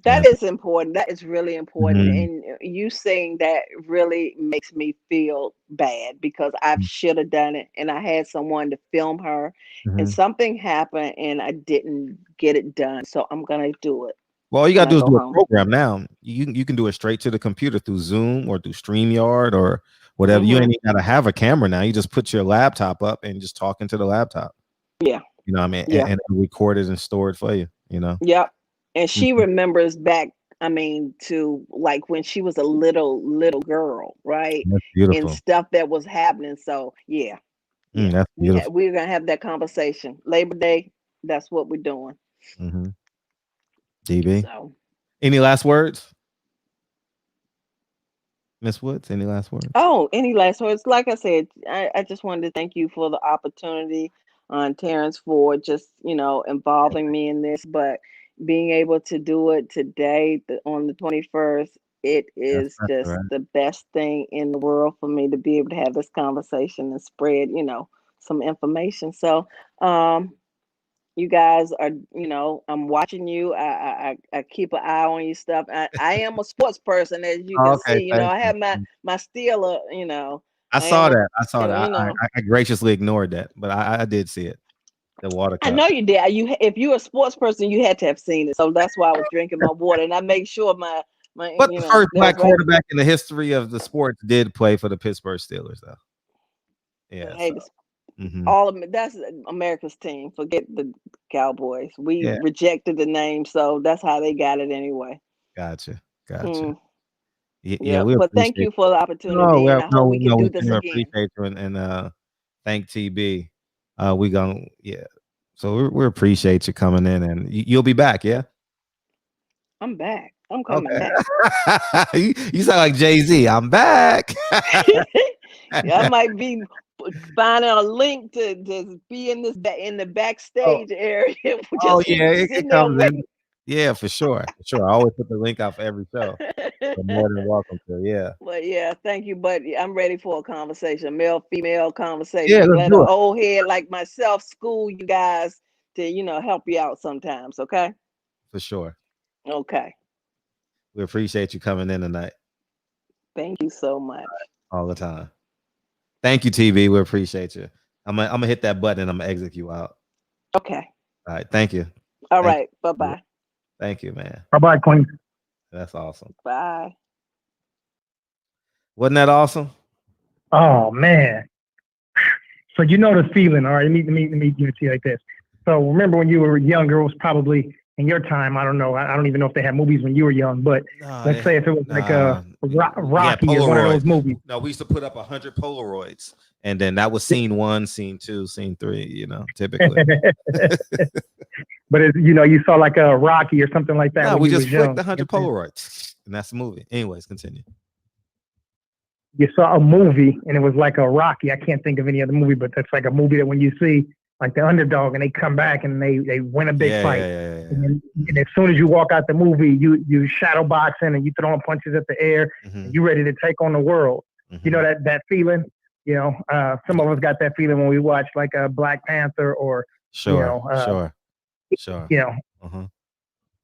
That is important. That is really important. Mhm. And you saying that really makes me feel bad, because I should have done it, and I had someone to film her, and Mhm. something happened and I didn't get it done. So I'm gonna do it. Well, all you when gotta I do is go do a home. program now. You can do it straight to the computer through Zoom or through StreamYard or whatever. You ain't even gotta have a camera now. You just put your laptop up and just talk into the laptop. Yeah. You know what I mean? Yeah. And record it and store it for you, you know? Yep. And she Mhm. remembers back, I mean, to like when she was a little girl, right? That's And beautiful. stuff that was happening. So yeah, That's beautiful. we're gonna have that conversation. Labor Day, that's what we're doing. DB. So Any last words? Miss Woods, any last words? Oh, any last words? Like I said, I just wanted to thank you for the opportunity, Terrence, for just, involving me in this. But being able to do it today, on the 21st, it That's is all just right. the best thing in the world for me to be able to have this conversation and spread, some information. So, you guys are, I'm watching you. I keep an eye on your stuff. I am a sports person, as you Oh, can okay, see. thank I you. have my Steeler. I I am saw a, that. I saw that. you know. I graciously ignored that, but I did see it. The water I cup. know you did. If you're a sports person, you had to have seen it. So that's why I was drinking my water, and I make sure my But the first that black was right. quarterback in the history of the sports did play for the Pittsburgh Steelers, though. Yeah. Hey, So. all of that's America's team. Forget the Cowboys. We Yeah. rejected the name, so that's how they got it anyway. Gotcha. Yeah, Yeah, we but thank appreciate. you for the No, opportunity, and I hope we can we do this do again. appreciate you and thank TB. We gonna So we appreciate you coming in, and you'll be back, yeah. I'm back. I'm coming Okay. back. You sound like Jay-Z. I'm back. I might be finding a link to be in the Oh, backstage area, oh just yeah, sitting it there comes in. waiting. Yeah, for sure. For sure. I always put the link out for every show. You're more than welcome to. Yeah. But yeah, thank you. But I'm ready for a conversation, male female Yeah, conversation. let's Let do an it. old head like myself school you guys to help you out sometimes. Okay. For sure. Okay. We appreciate you coming in tonight. Thank you so much. All the time. Thank you, TV. We appreciate you. I'm gonna hit that button and I'm gonna exit you out. Okay. All right. Thank you. All Thank right. you. Bye-bye. Thank you, man. Bye-bye, Queen. That's awesome. Bye. Wasn't that awesome? Oh man. So you know the feeling, all right? Let me give it to you like this. So remember when you were younger, it was probably in your time. I don't know. I don't even know if they had movies when you were young, but let's say if it was like a Rocky or one of those movies. No, we used to put up 100 Polaroids, and then that was scene 1, scene 2, scene 3. Typically. But you saw like a Rocky or something like that. No, when we you just was flicked young. 100 Polaroids, and that's the movie. Anyways, continue. You saw a movie and it was like a Rocky. I can't think of any other movie, but that's like a movie that when you see like the underdog and they come back and they win a big fight. Yeah. And as soon as you walk out the movie, you shadow boxing and you throwing punches at the air and you ready to take on the world. You know that feeling? Some of us got that feeling when we watch like a Black Panther or Sure. Yeah.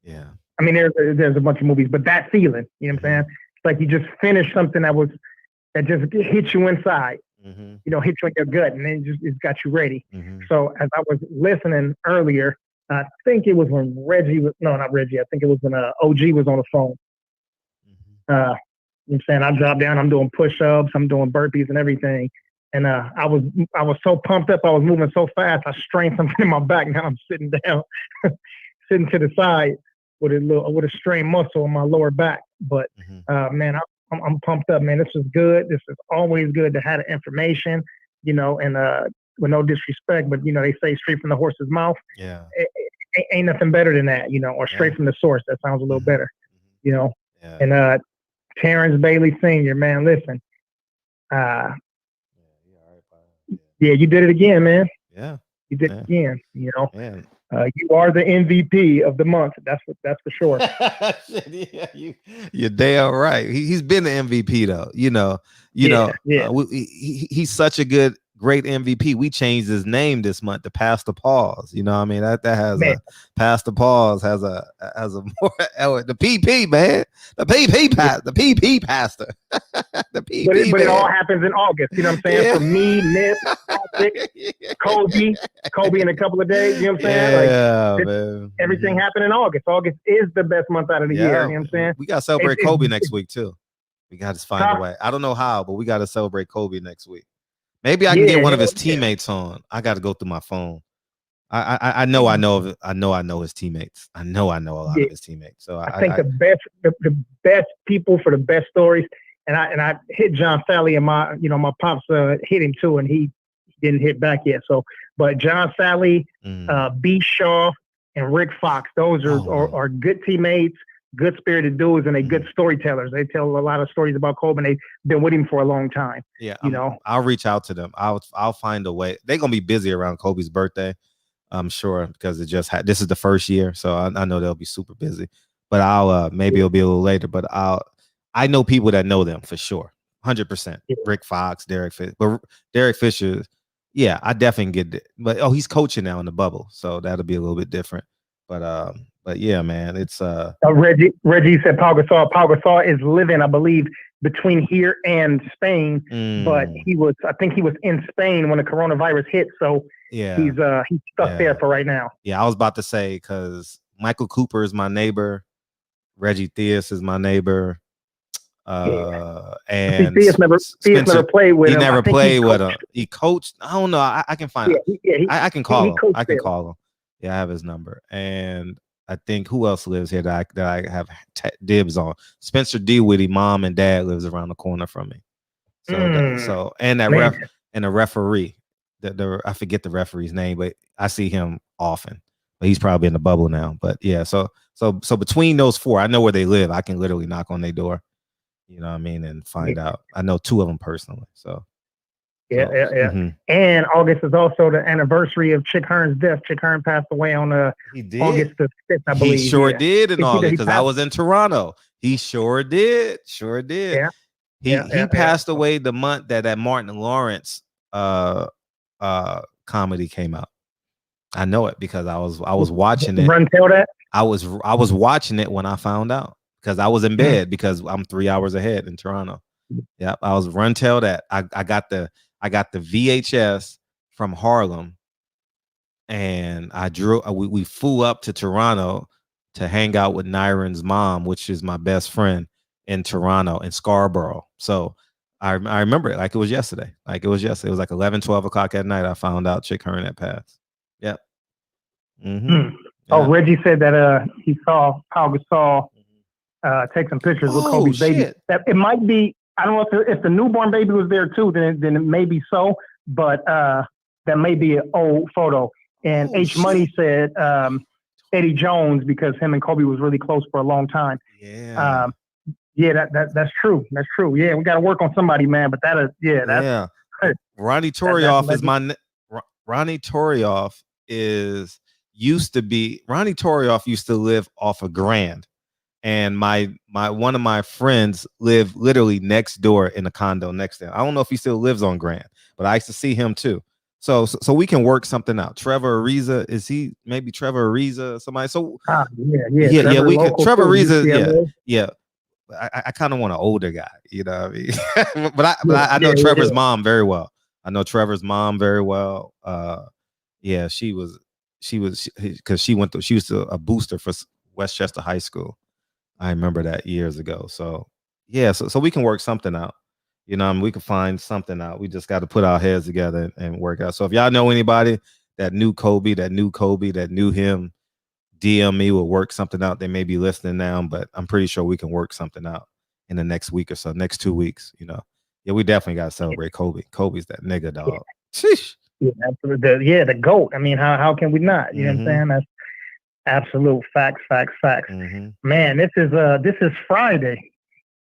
Yeah. I mean, there's a bunch of movies, but that feeling, you know what I'm saying? It's like you just finished something that just hit you inside, hit you in your gut, and then it's got you ready. So as I was listening earlier, I think it was when not Reggie, I think it was when OG was on the phone. You know what I'm saying? I dropped down, I'm doing push-ups, I'm doing burpees and everything. And I was so pumped up, I was moving so fast, I strained something in my back. Now I'm sitting down, sitting to the side with a strained muscle in my lower back. But man, I'm pumped up, man. This is good. This is always good to have the information, and with no disrespect, but they say straight from the horse's mouth. Yeah. Ain't nothing better than that, or straight from the source. That sounds a little better. you know. Yeah. And Terrence Bailey Sr., man, listen. Yeah, you did it again, man. Yeah. You did it again, you know. Man. You are the MVP of the month. That's for sure. Yeah, you're damn right. He's been the MVP though. He's such a great MVP. We changed his name this month to Pastor Pause. You know what I mean? That has man. Pastor Pause has a more the PP, man. The PP pastor. The PP. But it all happens in August. You know what I'm saying? Yeah. For me, Nip, Kobe in a couple of days. You know what I'm saying? Yeah, man. Everything happened in August. August is the best month out of the year. You know what I'm saying? We got to celebrate Kobe next week too. We got to find a way. I don't know how, but we got to celebrate Kobe next week. Maybe I can get one of his teammates on. I got to go through my phone. I know his teammates. I know a lot of his teammates. So I think the best people for the best stories. And I hit John Sally and my pops hit him too, and he didn't hit back yet. So, but John Sally, B. Shaw, and Rick Fox, those are good teammates, good spirited dudes, and they good storytellers. They tell a lot of stories about Kobe, and they've been with him for a long time. Yeah, I'll reach out to them. I'll find a way. They're gonna be busy around Kobe's birthday, I'm sure, because this is the first year, so I know they'll be super busy. But I'll maybe it'll be a little later. But I know people that know them for sure, 100%. Yeah. Rick Fox, Derek Fisher, but Derek Fisher, yeah, I definitely get it. But he's coaching now in the bubble, so that'll be a little bit different. But yeah, man, it's Reggie said Pau Gasol is living, I believe, between here and Spain, but I think he was in Spain when the coronavirus hit, so yeah, he's stuck there for right now. Yeah, I was about to say because Michael Cooper is my neighbor, Reggie Theus is my neighbor. And Theus never played with him. He never played with him. He coached. I don't know. I can find it. I can call him. I can call him. Yeah, I have his number. And I think who else lives here that I have dibs on? Spencer Dinwiddie, mom and dad lives around the corner from me. So and the referee. I forget the referee's name, but I see him often. But he's probably in the bubble now. But yeah, so between those four, I know where they live. I can literally knock on their door. You know what I mean? And find out. I know two of them personally. So yeah. Mm-hmm. And August is also the anniversary of Chick Hearn's death. Chick Hearn passed away on August the 5th, I believe. He sure did in August because I was in Toronto. He sure did. Yeah. He passed away the month that Martin Lawrence comedy came out. I know it because I was watching it. Run tell that? I was watching it when I found out. Because I was in bed because I'm 3 hours ahead in Toronto. Yep, I was run tell that. I got the VHS from Harlem, and we flew up to Toronto to hang out with Nyron's mom, which is my best friend in Toronto, in Scarborough. So I remember it like it was yesterday. It was like 11, 12 o'clock at night. I found out Chick Hearn had passed. Yep. Mm-hmm. Oh, yeah. Reggie said that he saw Pau Gasol take some pictures with Kobe's baby. That it might be. I don't know if the newborn baby was there too. Then it may be so, but that may be an old photo. And Money said Eddie Jones because him and Kobe was really close for a long time. Yeah. That's true. That's true. Yeah, we got to work on somebody, man. But Ronnie Torioff is my. Ronnie Torioff used to live off of Grand. And one of my friends lived literally next door in a condo next to him. I don't know if he still lives on Grand, but I used to see him too. So we can work something out. Trevor Ariza, is he maybe Trevor Ariza? Somebody? So yeah. We could. Trevor Ariza, yeah. I kind of want an older guy, you know what I mean? but I know Trevor's mom very well. Yeah, she was because she was a booster for Westchester High School. I remember that years ago. So yeah, so we can work something out. You know, I mean, we can find something out. We just got to put our heads together and work out. So if y'all know anybody that knew Kobe, that knew him, DM me, will work something out. They may be listening now, but I'm pretty sure we can work something out in the next week or so, next 2 weeks. You know, yeah, we definitely got to celebrate Kobe. Kobe's that nigga, dog. Sheesh. Yeah, the GOAT. I mean, how can we not? You know what I'm saying? Absolute facts. Mm-hmm. Man, this is Friday.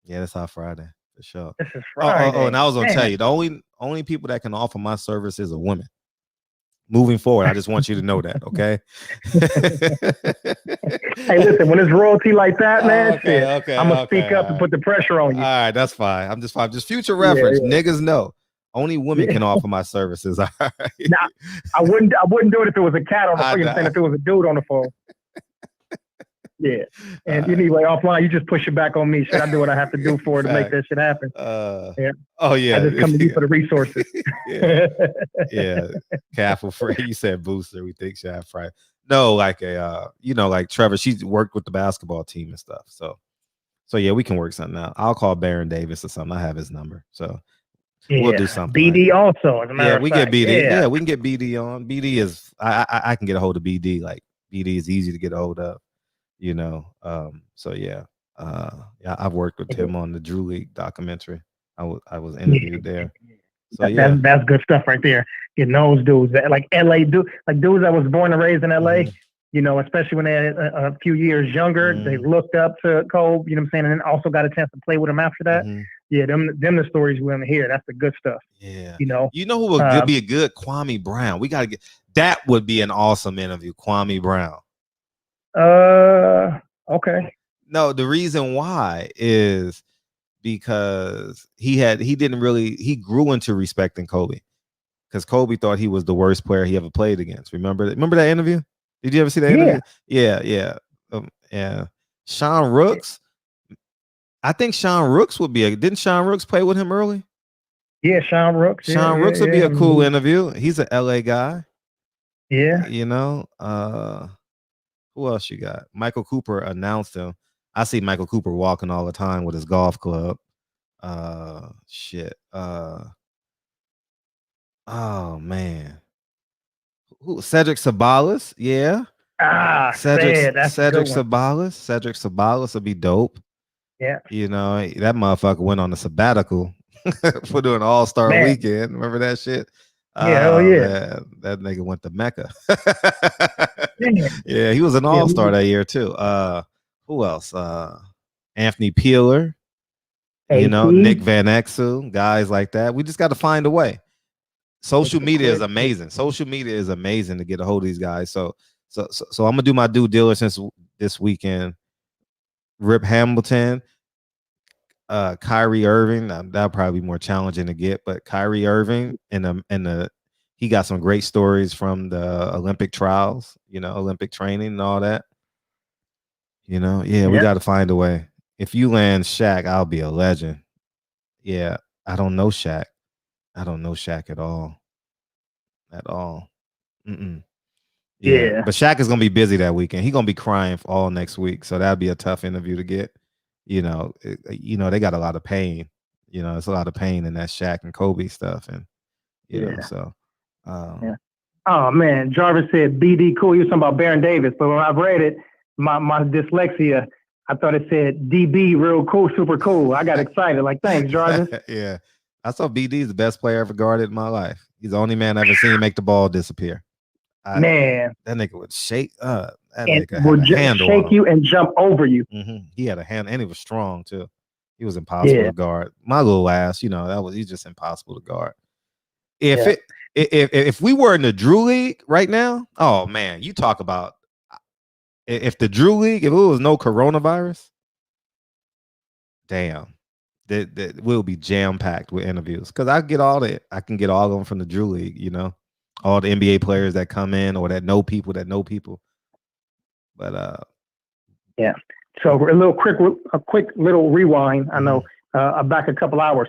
Yeah, that's our Friday for sure. This is Friday. And I was gonna tell you, the only people that can offer my services are women. Moving forward, I just want you to know that, okay? Hey, listen, when it's royalty like that, man, okay, I'm gonna speak up and put the pressure on you. All right, that's fine. I'm just fine. Just future reference. Yeah. Niggas know. Only women can offer my services. All right. Nah, I wouldn't do it if it was a cat on the phone. I'm saying if it was a dude on the phone. Yeah. And anyway, offline, you just push it back on me. Should I do what I have to do for it to make that shit happen? Yeah. Oh yeah. I just come to you for the resources. Yeah. Careful free. You said booster. We think she had Friday. No, like like Trevor, she's worked with the basketball team and stuff. So yeah, we can work something out. I'll call Baron Davis or something. I have his number. So we'll do something. BD like also, as a matter of fact. Get BD. Yeah, we can get BD on. BD is I can get a hold of BD. Like BD is easy to get a hold of. So yeah. I've worked with him on the Drew League documentary. I was interviewed there. So yeah, that's good stuff right there. Getting those dudes that like LA dudes that was born and raised in LA, especially when they're a few years younger, they looked up to Kobe, you know what I'm saying, and then also got a chance to play with him after that. Yeah, them the stories we want to hear. That's the good stuff. Yeah. You know who would be a good Kwame Brown? We gotta get that would be an awesome interview, Kwame Brown. Okay. No, the reason why is because he grew into respecting Kobe because Kobe thought he was the worst player he ever played against. Remember that interview? Did you ever see that interview? Yeah. Yeah. Sean Rooks. I think Sean Rooks would be didn't Sean Rooks play with him early? Yeah, Sean Rooks. Sean Rooks would be a cool interview. He's an LA guy. Yeah. Who else you got? Michael Cooper announced him. I see Michael Cooper walking all the time with his golf club. Oh man. Cedric Sabalas, yeah. Cedric Sabalas. Cedric Sabalas would be dope. Yeah. That motherfucker went on a sabbatical for doing All-Star Weekend. Remember that shit? Yeah, Man, that nigga went to Mecca. Yeah, he was an All-Star that year too. Who else? Anthony Peeler, Nick Van Exel, guys like that. We just got to find a way. Social media is amazing. Social media is amazing to get a hold of these guys. So I'm gonna do my due diligence this weekend. Rip Hamilton, Kyrie Irving. That'll probably be more challenging to get, but Kyrie Irving he got some great stories from the Olympic trials, Olympic training and all that. We got to find a way. If you land Shaq, I'll be a legend. Yeah, I don't know Shaq. I don't know Shaq at all. Yeah, but Shaq is gonna be busy that weekend. He's gonna be crying for all next week, so that'd be a tough interview to get. They got a lot of pain. It's a lot of pain in that Shaq and Kobe stuff, and so. Yeah. Oh man, Jarvis said BD cool. You was talking about Baron Davis, but when I read it, my dyslexia, I thought it said DB real cool, super cool. I got excited. Like, thanks, Jarvis. Yeah, I saw BD is the best player I ever guarded in my life. He's the only man I've ever seen make the ball disappear. Man, that nigga would shake. That and nigga would shake you and jump over you. Mm-hmm. He had a hand, and he was strong too. He was impossible to guard. My little ass, he's just impossible to guard. If we were in the Drew League right now, oh man, you talk about if the Drew League, if it was no coronavirus, damn, that will be jam packed with interviews because I can get all of them from the Drew League, all the NBA players that come in or that know people. But yeah. So a quick little rewind. I know back a couple hours.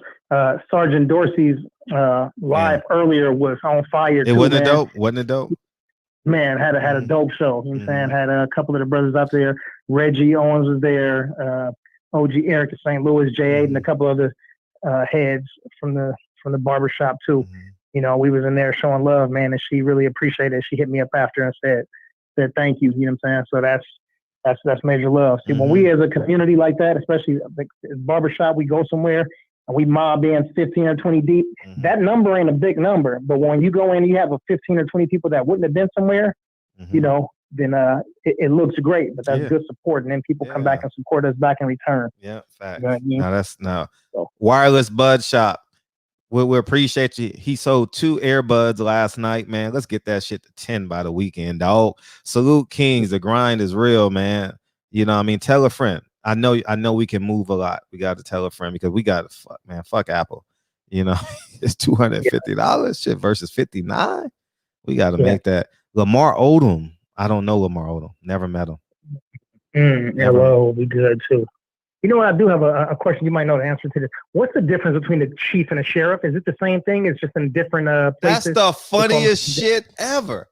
Sergeant Dorsey's live earlier was on fire. Wasn't it dope? Man, had a dope show. You know what I'm saying? Had a couple of the brothers out there. Reggie Owens was there. OG Eric of St. Louis, J8, and a couple other heads from the barbershop too. We was in there showing love, man, and she really appreciated it. She hit me up after and said thank you. You know what I'm saying? So that's major love. See, when we as a community like that, especially like barbershop, we go somewhere and we mob in 15 or 20 deep. That number ain't a big number, but when you go in, you have a 15 or 20 people that wouldn't have been somewhere. then it looks great. But that's good support, and then people come back and support us back in return. Yeah, facts. You know what I mean? No, that's Wireless Bud Shop. We appreciate you. He sold 2 earbuds last night, man. Let's get that shit to 10 by the weekend, dog. Salute Kings. The grind is real, man. You know what I mean? Tell a friend. I know we can move a lot. We got to tell a friend because we got to fuck Apple. You know, it's $250 shit versus $59. We got to make that. Lamar Odom. I don't know Lamar Odom. Never met him. Hello, will be good too. You know what? I do have a question. You might know the answer to this. What's the difference between the chief and a sheriff? Is it the same thing? It's just in different places? That's the funniest shit ever.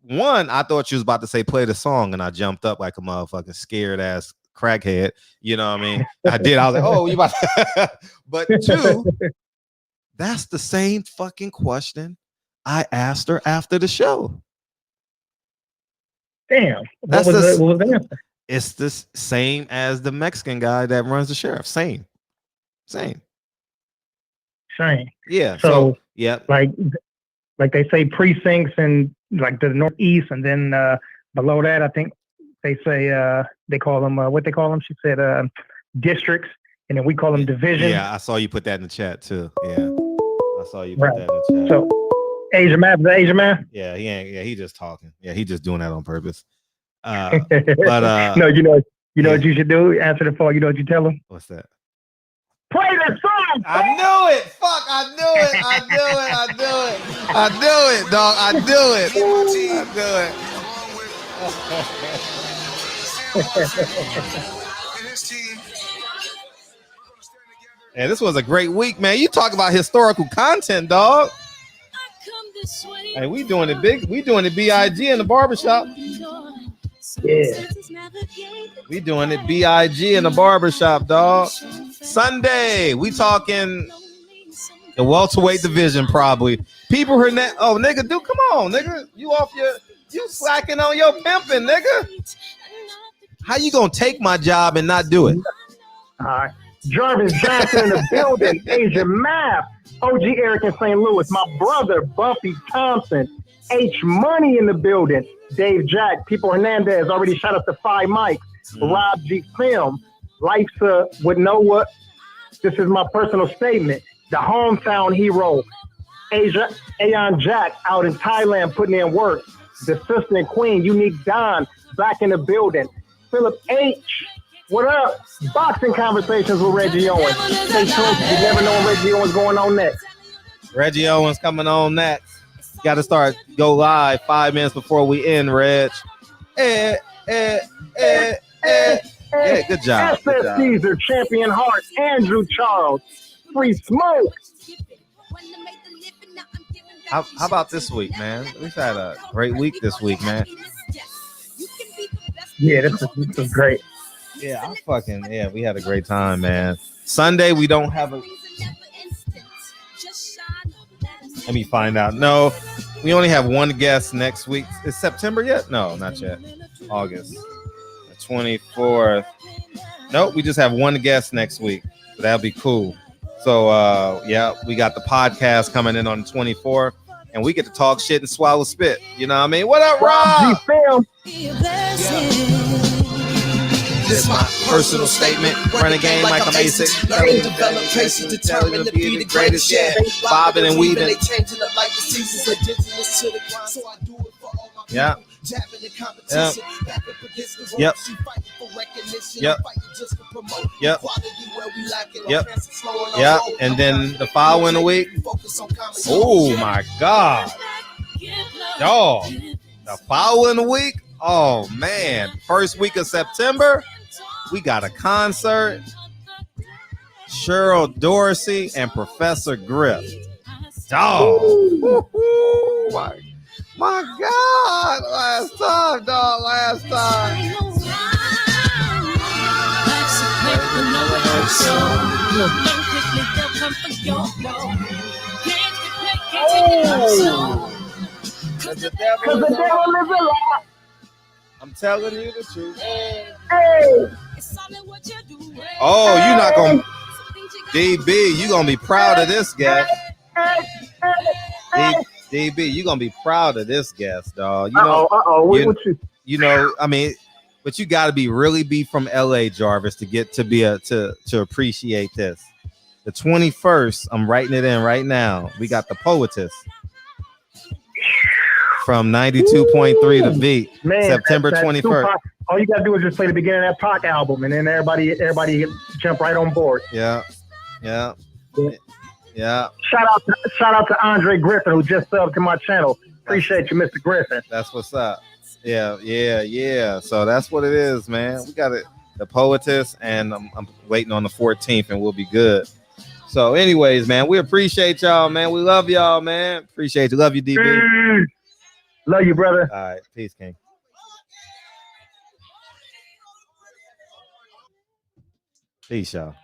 One, I thought you was about to say play the song, and I jumped up like a motherfucking scared ass crackhead. You know what I mean? I did. I was like, oh, you about to. But 2, that's the same fucking question I asked her after the show. Damn. What was the answer? It's the same as the Mexican guy that runs the sheriff. Same. Yeah. So yeah. Like they say precincts and like the northeast, and then below that, I think they say they call them what they call them. She said districts, and then we call them divisions. Yeah, I saw you put that in the chat too. Yeah, I saw you put that in the chat. So Asia man, the Asia man. Yeah, he ain't. Yeah, he just talking. Yeah, he just doing that on purpose. But no, you know what you should do? Answer the phone. You know what you tell him? What's that? Play the song. I knew it. Fuck, I knew it, dog. I knew it. Yeah, this was a great week, man. You talk about historical content, dog. Hey, we doing it big. We doing it BIG in the barbershop. Yeah. We doing it BIG in the barbershop, dog. Sunday, we talking the welterweight division, probably. People Hernandez. Oh, nigga, dude, come on, nigga. You slacking on your pimping, nigga. How you gonna take my job and not do it? All right. Jarvis Johnson in the building. Asia Math. OG Eric in St. Louis. My brother, Buffy Thompson. H Money in the building. Dave Jack. People Hernandez already shot up to 5 mics. Rob G Film. Life's with Noah. This is my personal statement. The hometown hero. Aeon Jack out in Thailand putting in work. The sister and queen, Unique Don, back in the building. Philip H. What up? Boxing conversations with Reggie Owens. Stay tuned. You never know when Reggie Owens going on next. Reggie Owens coming on next. Got to go live 5 minutes before we end, Reg. Yeah, good job. SS Caesar, Champion Heart, Andrew Charles, Free Smoke. How about this week, man? We've had a great week this week, man. Yeah, this is great. Yeah, we had a great time, man. Sunday, we don't have a... Let me find out. No, we only have one guest next week. Is September yet? No, not yet. August. The 24th. Nope, we just have one guest next week. So that'll be cool. So, we got the podcast coming in on the 24th. And we get to talk shit and swallow spit. You know what I mean? What up, Rob? This is my personal statement. Running game like I'm ASIC. Brain developed traces determined to be the greatest. Yeah, bobbing and weaving. They changing up like the seasons. Indigenous to the grind, so I do it for all my people. Yeah. Jabbing the competition. Back up against the Yep. fighting for recognition. Yep. Fighting just to promote Yep. quality where we lack it. Yep. Yep. And then the following week. Oh my God. Dog. The following week. Oh man. First week of September. We got a concert. Cheryl Dorsey and Professor Griff. Dog. My God. Last time, dog. Last time. Because the devil is alive. I'm telling you the truth. Hey. Oh, you're not going to... DB, you're going to be proud of this guest. DB, you're going to be proud of this guest, dog. You know, What you... you know, I mean, but you got to really be from LA, Jarvis, to get to be to appreciate this. The 21st, I'm writing it in right now. We got the Poetess from 92.3 The Beat, September 21st. All you gotta do is just play the beginning of that Pac album, and then everybody jump right on board. Yeah. Shout out to Andre Griffin, who just subbed to my channel. Appreciate you, Mr. Griffin. That's what's up. Yeah. So that's what it is, man. We got it, the Poetess, and I'm waiting on the 14th, and we'll be good. So, anyways, man, we appreciate y'all, man. We love y'all, man. Appreciate you. Love you, DB. Love you, brother. All right, peace, King. Peace, y'all.